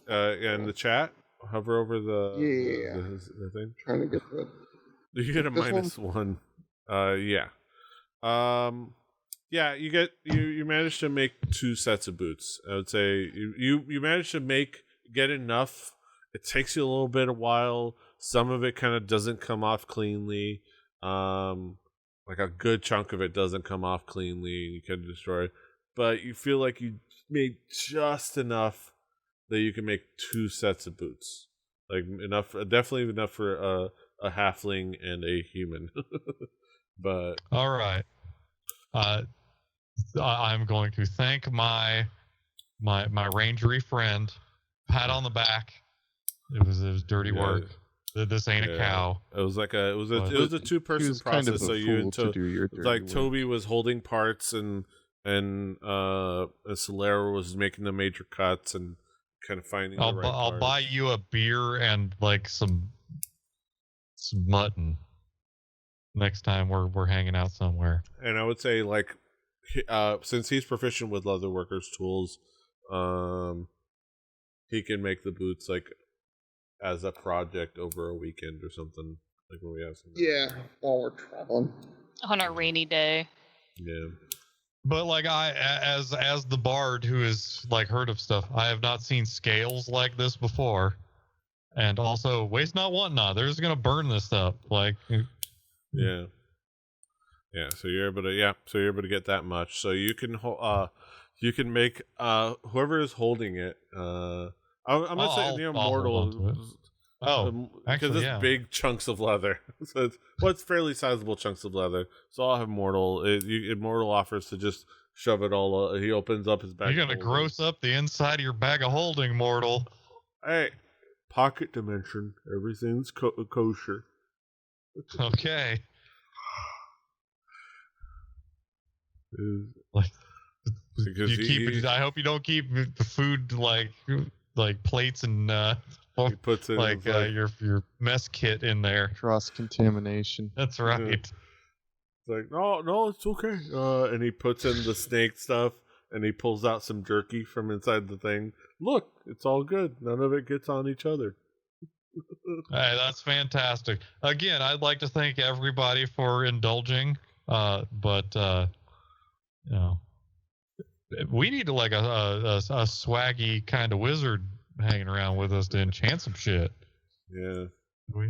I? In the chat, hover over the thing. Trying to get the. You get a -1. Yeah. Yeah, you managed to make 2 sets of boots. I would say you managed to get enough. It takes you a little bit of while. Some of it kind of doesn't come off cleanly. Like a good chunk of it doesn't come off cleanly. You can destroy it. But you feel like you made just enough that you can make 2 sets of boots. Like enough, definitely enough for a halfling and a human. But all right. I'm going to thank my rangery friend. Pat on the back. It was dirty work. This ain't a cow. It was like a 2-person process. Kind of so you to do your dirty like work. Toby was holding parts and Solero was making the major cuts and kind of finding. I'll buy you a beer and like some mutton next time we're hanging out somewhere. And I would say like since he's proficient with leatherworkers tools, he can make the boots like as a project over a weekend or something, like when we have some. Yeah, while we're traveling. On a rainy day. Yeah. But like as the bard who has like heard of stuff, I have not seen scales like this before. And also, waste not, want not. They're just gonna burn this up. Like Yeah. So you're able to get that much. So you can make whoever is holding it. I'm not saying mortal. Because it's big chunks of leather. So it's fairly sizable chunks of leather. So I'll have mortal. Mortal offers to just shove it all. He opens up his bag. You're gonna gross up the inside of your bag of holding, mortal. Hey, pocket dimension. Everything's kosher. Okay. Like I hope you don't keep the food like plates and he puts it like your mess kit in there. Cross contamination. That's right. Yeah. It's like no, it's okay. And he puts in the snake stuff, and he pulls out some jerky from inside the thing. Look, it's all good. None of it gets on each other. Hey, that's fantastic. Again, I'd like to thank everybody for indulging, but we need like a swaggy kind of wizard hanging around with us to enchant some shit. Yeah. We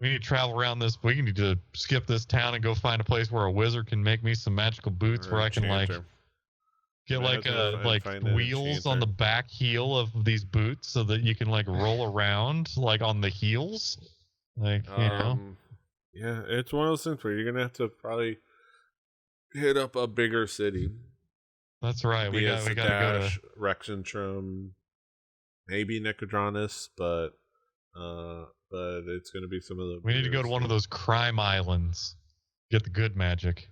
need to travel around this. We need to skip this town and go find a place where a wizard can make me some magical boots where I can like get like wheels on the back heel of these boots so that you can like roll around like on the heels. Like, Yeah, it's one of those things where you're gonna have to probably hit up a bigger city. That's right. We got to go to Rexentrum, maybe Nicodranus, but it's going to be some of the. We need to go to one of those crime islands. Get the good magic.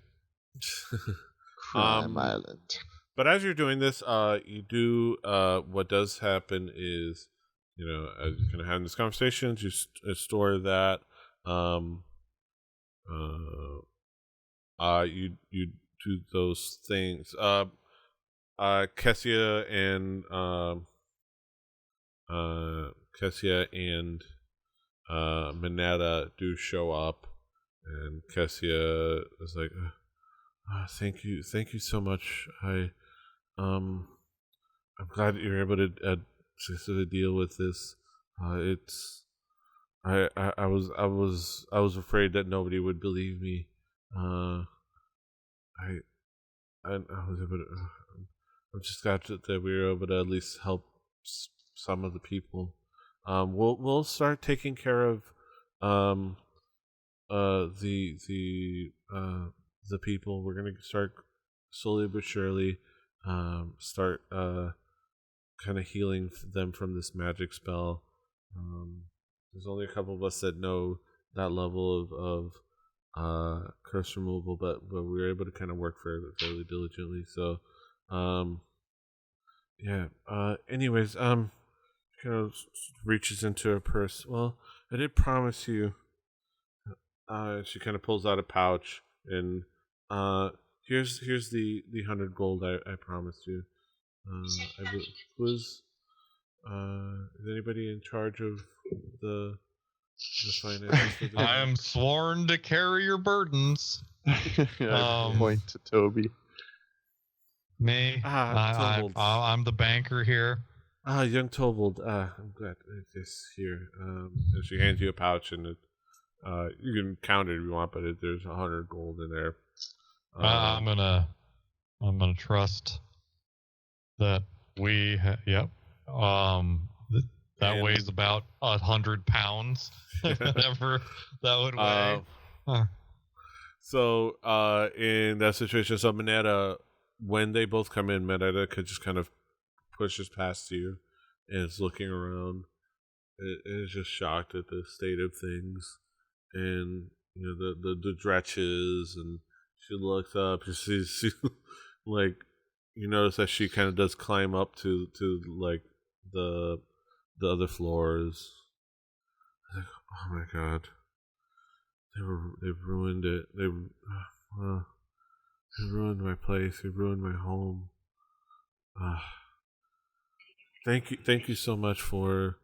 Crime Island. But as you're doing this, you do what does happen is, as you're kind of having this conversation, you store that. You do those things. Kessia and Minetta do show up, and Kessia is like, thank you so much. I'm glad that you're able to sort of deal with this. I was afraid that nobody would believe me. I was able to. I'm just glad that we were able to at least help some of the people. We'll start taking care of the people. We're gonna start slowly but surely start kind of healing them from this magic spell. There's only a couple of us that know that level of curse removal, but we were able to kind of work fairly diligently. So, anyways, kind of reaches into her purse. Well, I did promise you. She kind of pulls out a pouch and here's the 100 gold I promised you. Is anybody in charge of the finances? I am sworn to carry your burdens. Point to Toby. Me? I'm the banker here. Young Tobold. I'm glad this here. And she hands you a pouch, and you can count it if you want, but there's 100 gold in there. I'm gonna trust that we. Yep. That weighs about 100 pounds. Whatever that would weigh. So, in that situation, so Minetta, when they both come in, Minetta could just kind of pushes past you and is looking around. It is just shocked at the state of things, and the dretches, and she looks up. She like, you notice that she kind of does climb up to like the other floors. Like, oh my god, they've ruined it. They ruined my place. They ruined my home. Thank you so much for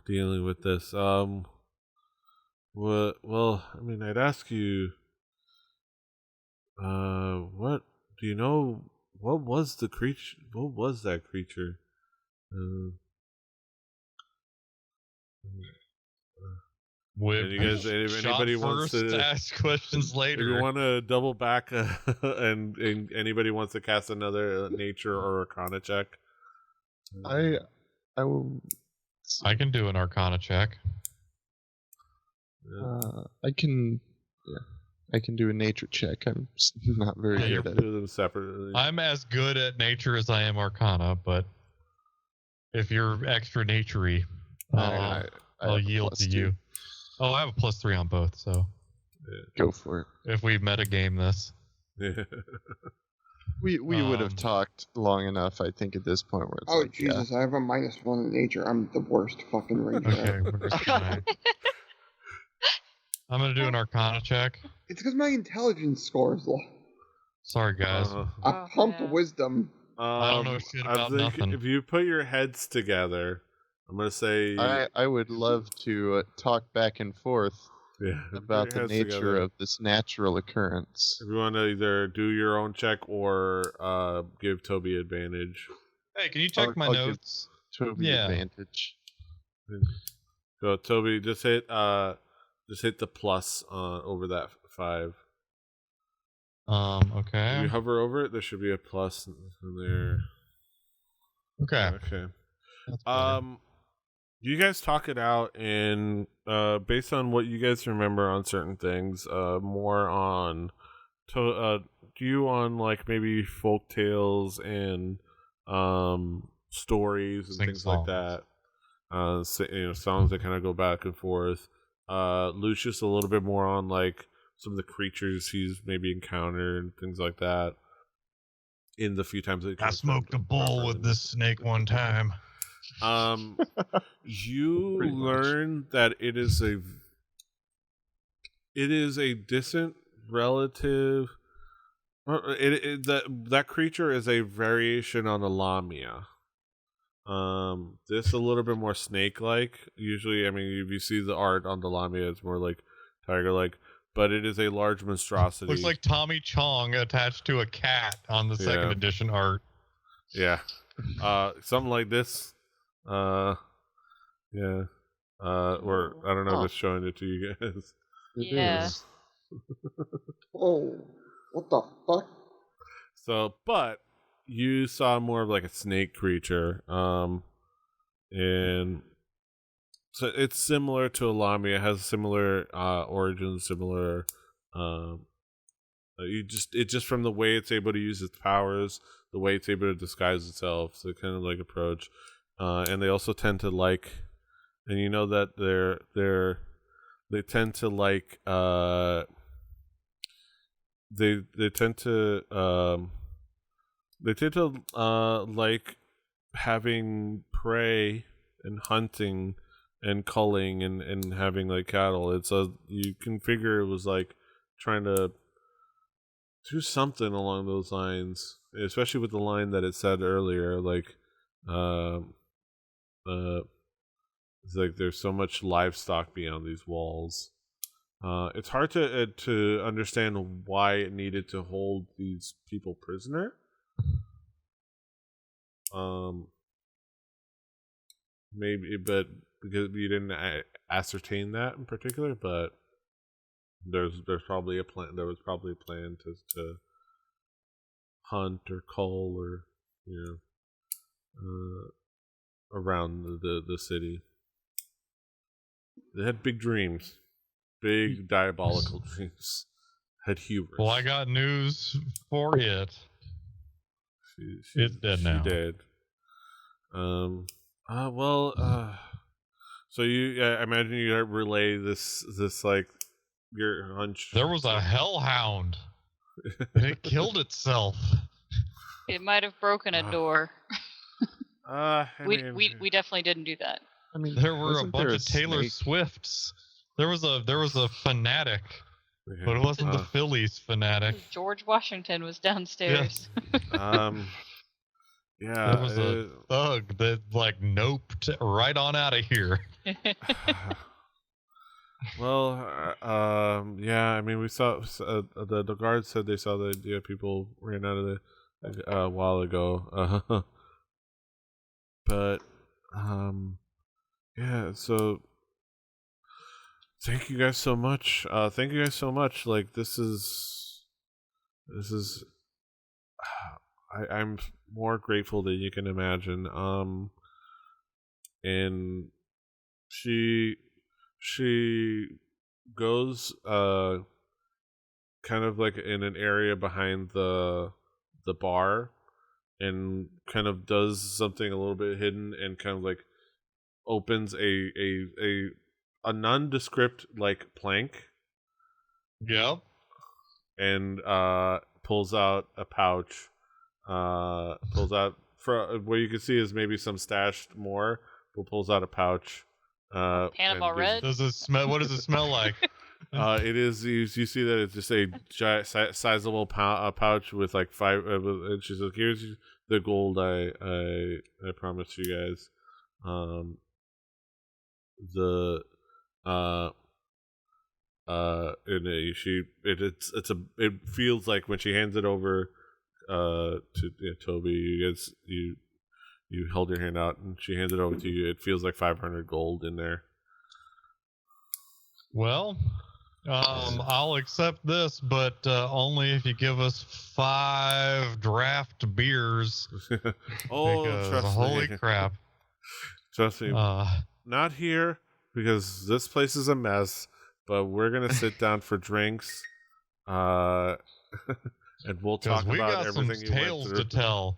dealing with this. Well, I mean, I'd ask you, what do you know? What was the creature? What was that creature? Anybody wants to ask questions later? If you want to double back, and anybody wants to cast another nature or arcana check. I will. I can do an arcana check. I can do a nature check. I'm not very good at do them separately. I'm as good at nature as I am arcana, but if you're extra naturey, I'll yield to you. Oh, I have a +3 on both, so go for it. If we metagame this. We would have talked long enough, I think, at this point where it's Jesus, I have a -1 in nature. I'm the worst fucking ranger. Okay, we're just gonna... I'm gonna do an arcana check. It's because my intelligence score is low. Sorry, guys. I pump wisdom. I don't know shit about nothing. If you put your heads together, I'm gonna say I would love to talk back and forth about the nature of this natural occurrence. If you want to either do your own check or give Toby advantage. Hey, can you check my notes? Give Toby advantage. So Toby, just hit the plus over that 5. Okay. If you hover over it, there should be a plus in there. Okay. You guys talk it out, and based on what you guys remember on certain things, more on you on like maybe folk tales and stories and things like that. Songs that kind of go back and forth. Lucius a little bit more on like some of the creatures he's maybe encountered and things like that. In the few times that I smoked a bowl with this snake one time. You learn that it is a distant relative. That creature is a variation on the Lamia. This a little bit more snake-like. Usually, I mean, if you see the art on the Lamia, it's more like tiger-like. But it is a large monstrosity. Looks like Tommy Chong attached to a cat on the second edition art. Yeah. Something like this. Or I don't know, just showing it to you guys. Yeah. Oh, what the fuck? So, but you saw more of like a snake creature. And so it's similar to a Lamia. It has similar origins, similar. It's just from the way it's able to use its powers, the way it's able to disguise itself. So kind of like approach, and they also tend to like, and you know that they tend to like they tend to like having prey and hunting and culling and having like cattle. It's you can figure it was like trying to do something along those lines, especially with the line that it said earlier, like it's like there's so much livestock beyond these walls. It's hard to understand why it needed to hold these people prisoner. Maybe, but because you didn't ascertain that in particular, but there's probably a plan. There was probably a plan to hunt or cull or around the city. They had big dreams, big diabolical dreams. Had hubris. Well, I got news for it. It's dead now. She did. So I imagine you relay this like your hunch. There was a hellhound. And it killed itself. It might have broken a door. We definitely didn't do that. I mean, there were a bunch of Taylor Swifts. There was a fanatic, but it wasn't the Phillies fanatic. George Washington was downstairs. Yeah, there was a thug that like noped right on out of here. Well, yeah. I mean, we saw the guards said they saw that people ran out of a while ago. But yeah. So thank you guys so much. Like this is. I'm more grateful than you can imagine. And she goes kind of like in an area behind the bar and kind of does something a little bit hidden and kind of like opens a nondescript like plank. Yep. And pulls out a pouch. Pulls out for what you can see is maybe some stashed more, but pulls out a pouch. Panama Red. Does it smell? What does it smell like? It is. You see that it's just a sizable pouch with like 5. And she's like, "Here's the gold I promised you guys." It feels like when she hands it over to Toby, you held your hand out and she handed it over to you. It feels like 500 gold in there. Well, I'll accept this, but only if you give us 5 draft beers. Trust holy me. crap! Trust me. Not here because this place is a mess. But we're gonna sit down for drinks. and we'll talk about everything you went through. To tell.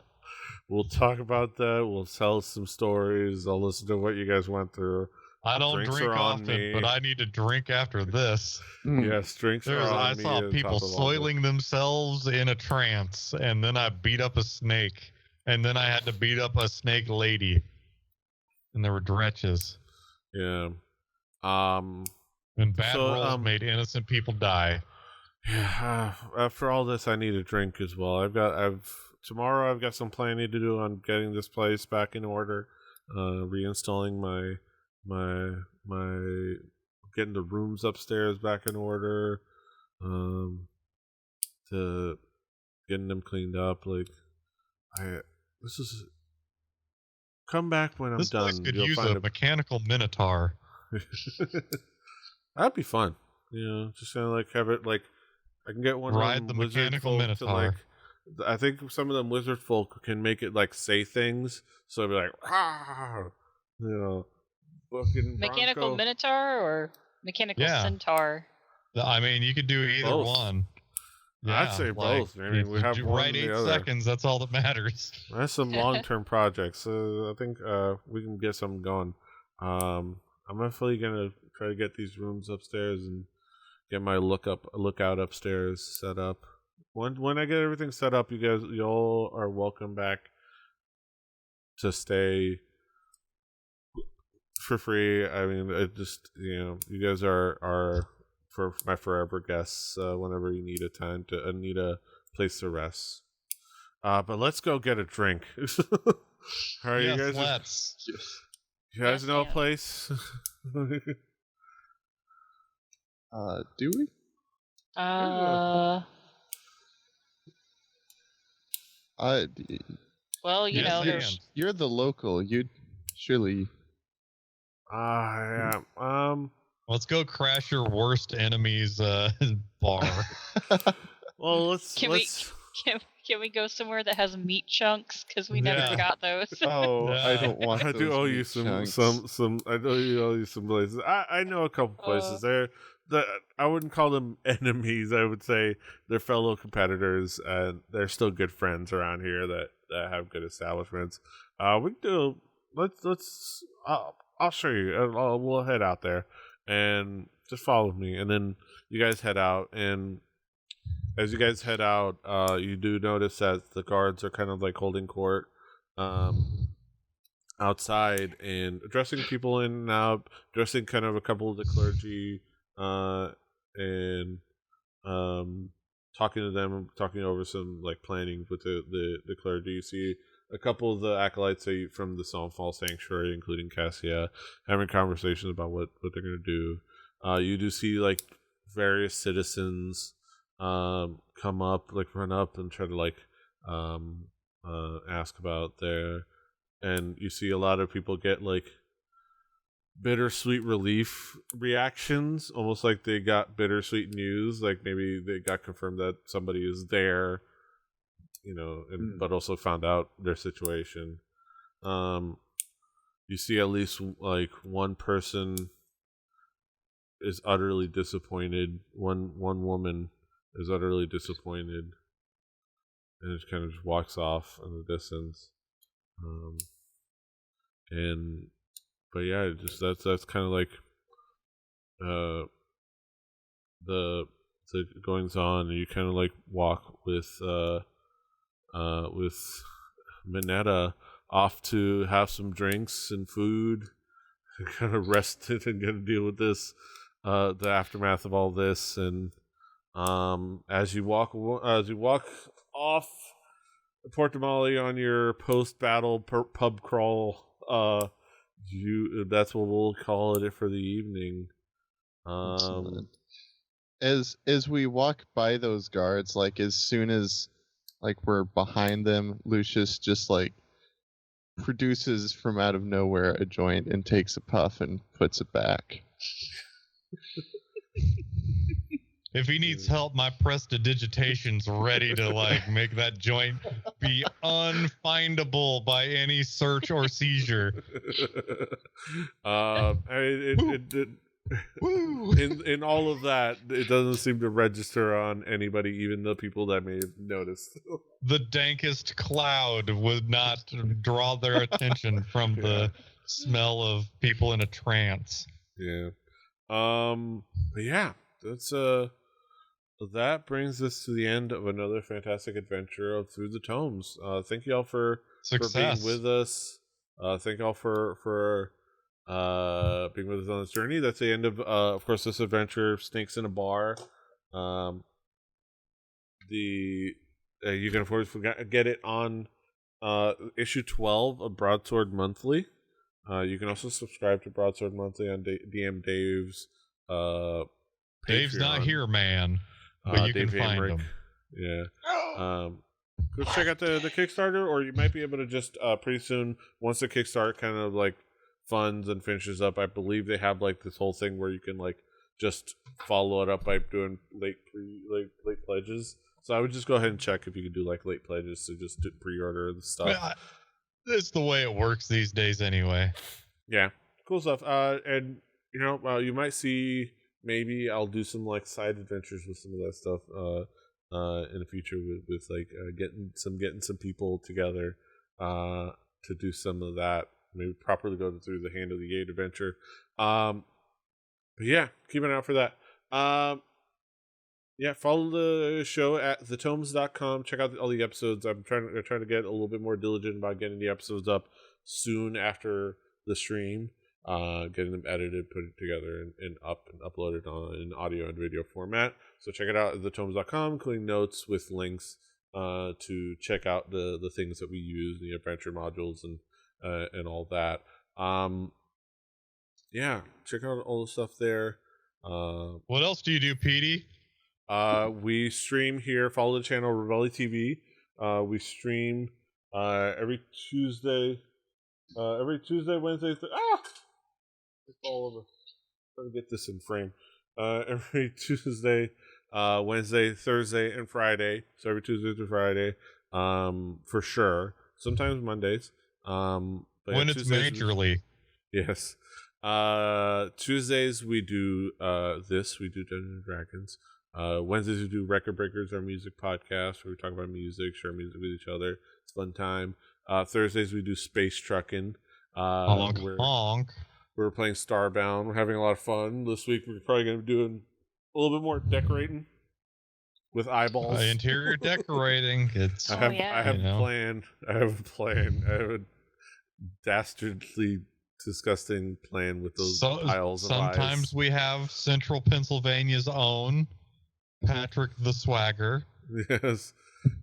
We'll talk about that. We'll tell some stories. I'll listen to what you guys went through. I don't drink often, but I need to drink after this. Yes, drinks are on I me. saw people soiling themselves in a trance, and then I beat up a snake, and then I had to beat up a snake lady, and there were dretches. Yeah. And bad rolls made innocent people die. Yeah. After all this, I need a drink as well. Tomorrow I've got some planning to do on getting this place back in order, reinstalling my getting the rooms upstairs back in order, to getting them cleaned up. Come back when I'm done. This place could use a mechanical minotaur. That'd be fun. Just kind of have it I can get one. Ride the mechanical minotaur. I think some of them lizard folk can make it say things, so it'd be mechanical minotaur or mechanical centaur. I mean, you could do either both. One. Yeah, I'd say both. I mean, we have one right 8 seconds. That's all that matters. That's some long-term projects. So I think we can get something going. I'm definitely gonna try to get these rooms upstairs and get my lookout upstairs set up. When I get everything set up, you all are welcome back to stay for free. I mean, it just you guys are for my forever guests. Whenever you need need a place to rest. But let's go get a drink. All right, yes, you guys. Let's. You guys know a place? Do we? Well, you're the local. You'd surely. Yeah. Let's go crash your worst enemy's bar. Well, Can we go somewhere that has meat chunks? Because we never got those. Oh, Yeah. I don't want. I do owe you some. I owe you some places. I know a couple places there. I wouldn't call them enemies. I would say they're fellow competitors, and they're still good friends around here that have good establishments. We can do. Let's. I'll show you. We'll head out there, and just follow me, and then you guys head out. And as you guys head out, you do notice that the guards are kind of holding court outside and addressing people in and out, addressing kind of a couple of the clergy. And talking to them, talking over some planning with the clergy. You see a couple of the acolytes from the Psalmfall Sanctuary, including Cassia, having conversations about what they're going to do. You do see various citizens come up, run up and try to ask about and you see a lot of people get bittersweet relief reactions, almost like they got bittersweet news, maybe they got confirmed that somebody is there, but also found out their situation. You see at least one person is utterly disappointed. One woman is utterly disappointed and just kind of just walks off in the distance. But yeah, just that's kind of the goings on, and you kind of walk with Minetta off to have some drinks and food, kind of rested and gonna deal with this, the aftermath of all this, and as you walk off Port Damali on your post-battle pub crawl, that's what we'll call it for the evening. As we walk by those guards, as soon as we're behind them, Lucius just produces from out of nowhere a joint and takes a puff and puts it back. If he needs help, my prestidigitation's ready to make that joint be unfindable by any search or seizure. in all of that, it doesn't seem to register on anybody, even the people that may have noticed. The dankest cloud would not draw their attention from the smell of people in a trance. Yeah. But yeah, that's that brings us to the end of another fantastic adventure of Through the Tomes. Thank you all for being with us. Thank you all for being with us on this journey. That's the end of course, this adventure, Snakes in a Bar. You can of course get it on issue 12 of Broadsword Monthly. You can also subscribe to Broadsword Monthly on DM Dave's Dave's Patreon. not here, man, but you Dave can find him. Yeah. Go check out the Kickstarter, or you might be able to just pretty soon, once the Kickstarter kind of like funds and finishes up, I believe they have like this whole thing where you can like just follow it up by doing late pledges. So I would just go ahead and check if you could do like late pledges to just pre-order the stuff. It's the way it works these days anyway. Yeah, cool stuff. And you know, you might see, maybe I'll do some like side adventures with some of that stuff in the future with like getting some people together to do some of that. Maybe properly go through the Hand of the Gate adventure. But yeah, keep an eye out for that. Yeah, follow the show at thetomes.com. Check out all the episodes. I'm trying to get a little bit more diligent about getting the episodes up soon after the stream, getting them edited, put it together, and uploaded on an audio and video format. So check it out at thetomes.com, including notes with links to check out the things that we use, the adventure modules and all that. Yeah, check out all the stuff there. What else do you do, Petey? We stream here. Follow the channel Revelli TV. We stream every Tuesday, Wednesday. It's all over. Trying to get this in frame. Every Tuesday, Wednesday, Thursday, and Friday. So every Tuesday through Friday, for sure. Sometimes Mondays. But when it's majorly. Yes. Tuesdays we do this. We do Dungeons and Dragons. Wednesdays we do Record Breakers, our music podcast, where we talk about music, share music with each other. It's a fun time. Thursdays we do Space Trucking. Honk. We're playing Starbound. We're having a lot of fun. This week we're probably going to be doing a little bit more decorating with eyeballs. Interior decorating. I have a plan. I have a dastardly disgusting plan with those piles of eyes. Sometimes we have Central Pennsylvania's own Patrick the Swagger. Yes.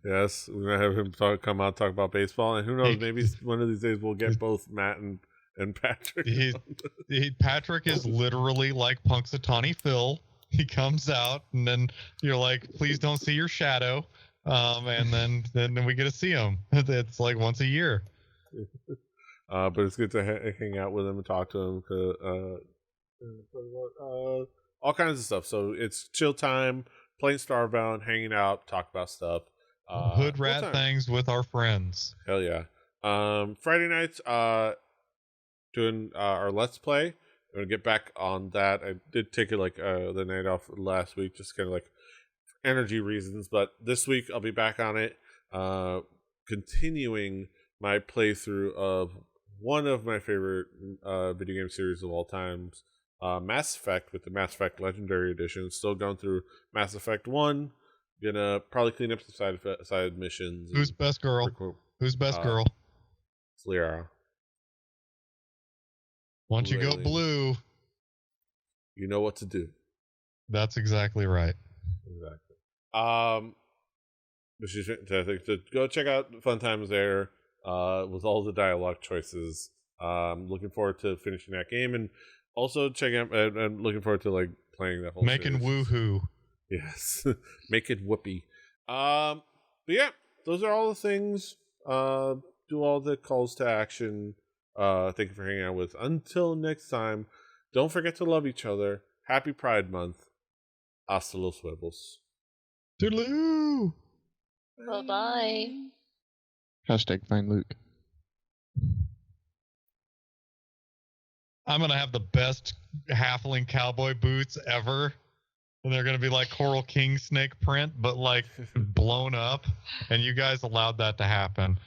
We're gonna have him come out talk about baseball, and who knows? Maybe one of these days we'll get both Matt and Patrick. Patrick is literally like Punxsutawney Phil. He comes out, and then you're like, "Please don't see your shadow," and then we get to see him. It's like once a year. But it's good to hang out with him and talk to him. All kinds of stuff. So it's chill time, playing Starbound, hanging out, talk about stuff. Hood rat things with our friends. Hell yeah. Friday nights, doing our Let's Play. I'm going to get back on that. I did take it like the night off last week, just kind of like for energy reasons. But this week I'll be back on it, continuing my playthrough of one of my favorite video game series of all times, Mass Effect, with the Mass Effect Legendary Edition. Still going through Mass Effect 1. Gonna probably clean up some side missions. Who's best girl? Who's best girl? Solero. Once you go blue, you know what to do. That's exactly right. Exactly. Which is fantastic. So go check out Fun Times there. With all the dialogue choices. Looking forward to finishing that game, and also checking out. I'm looking forward to like playing that whole. Making woohoo. Yes, make it whoopee. But yeah, those are all the things. Do all the calls to action. Thank you for hanging out with. Until next time, don't forget to love each other. Happy Pride Month. Hasta los huevos. Toodaloo. Bye. Hashtag find Luke. I'm gonna have the best halfling cowboy boots ever. And they're going to be like Coral King snake print, but like blown up. And you guys allowed that to happen.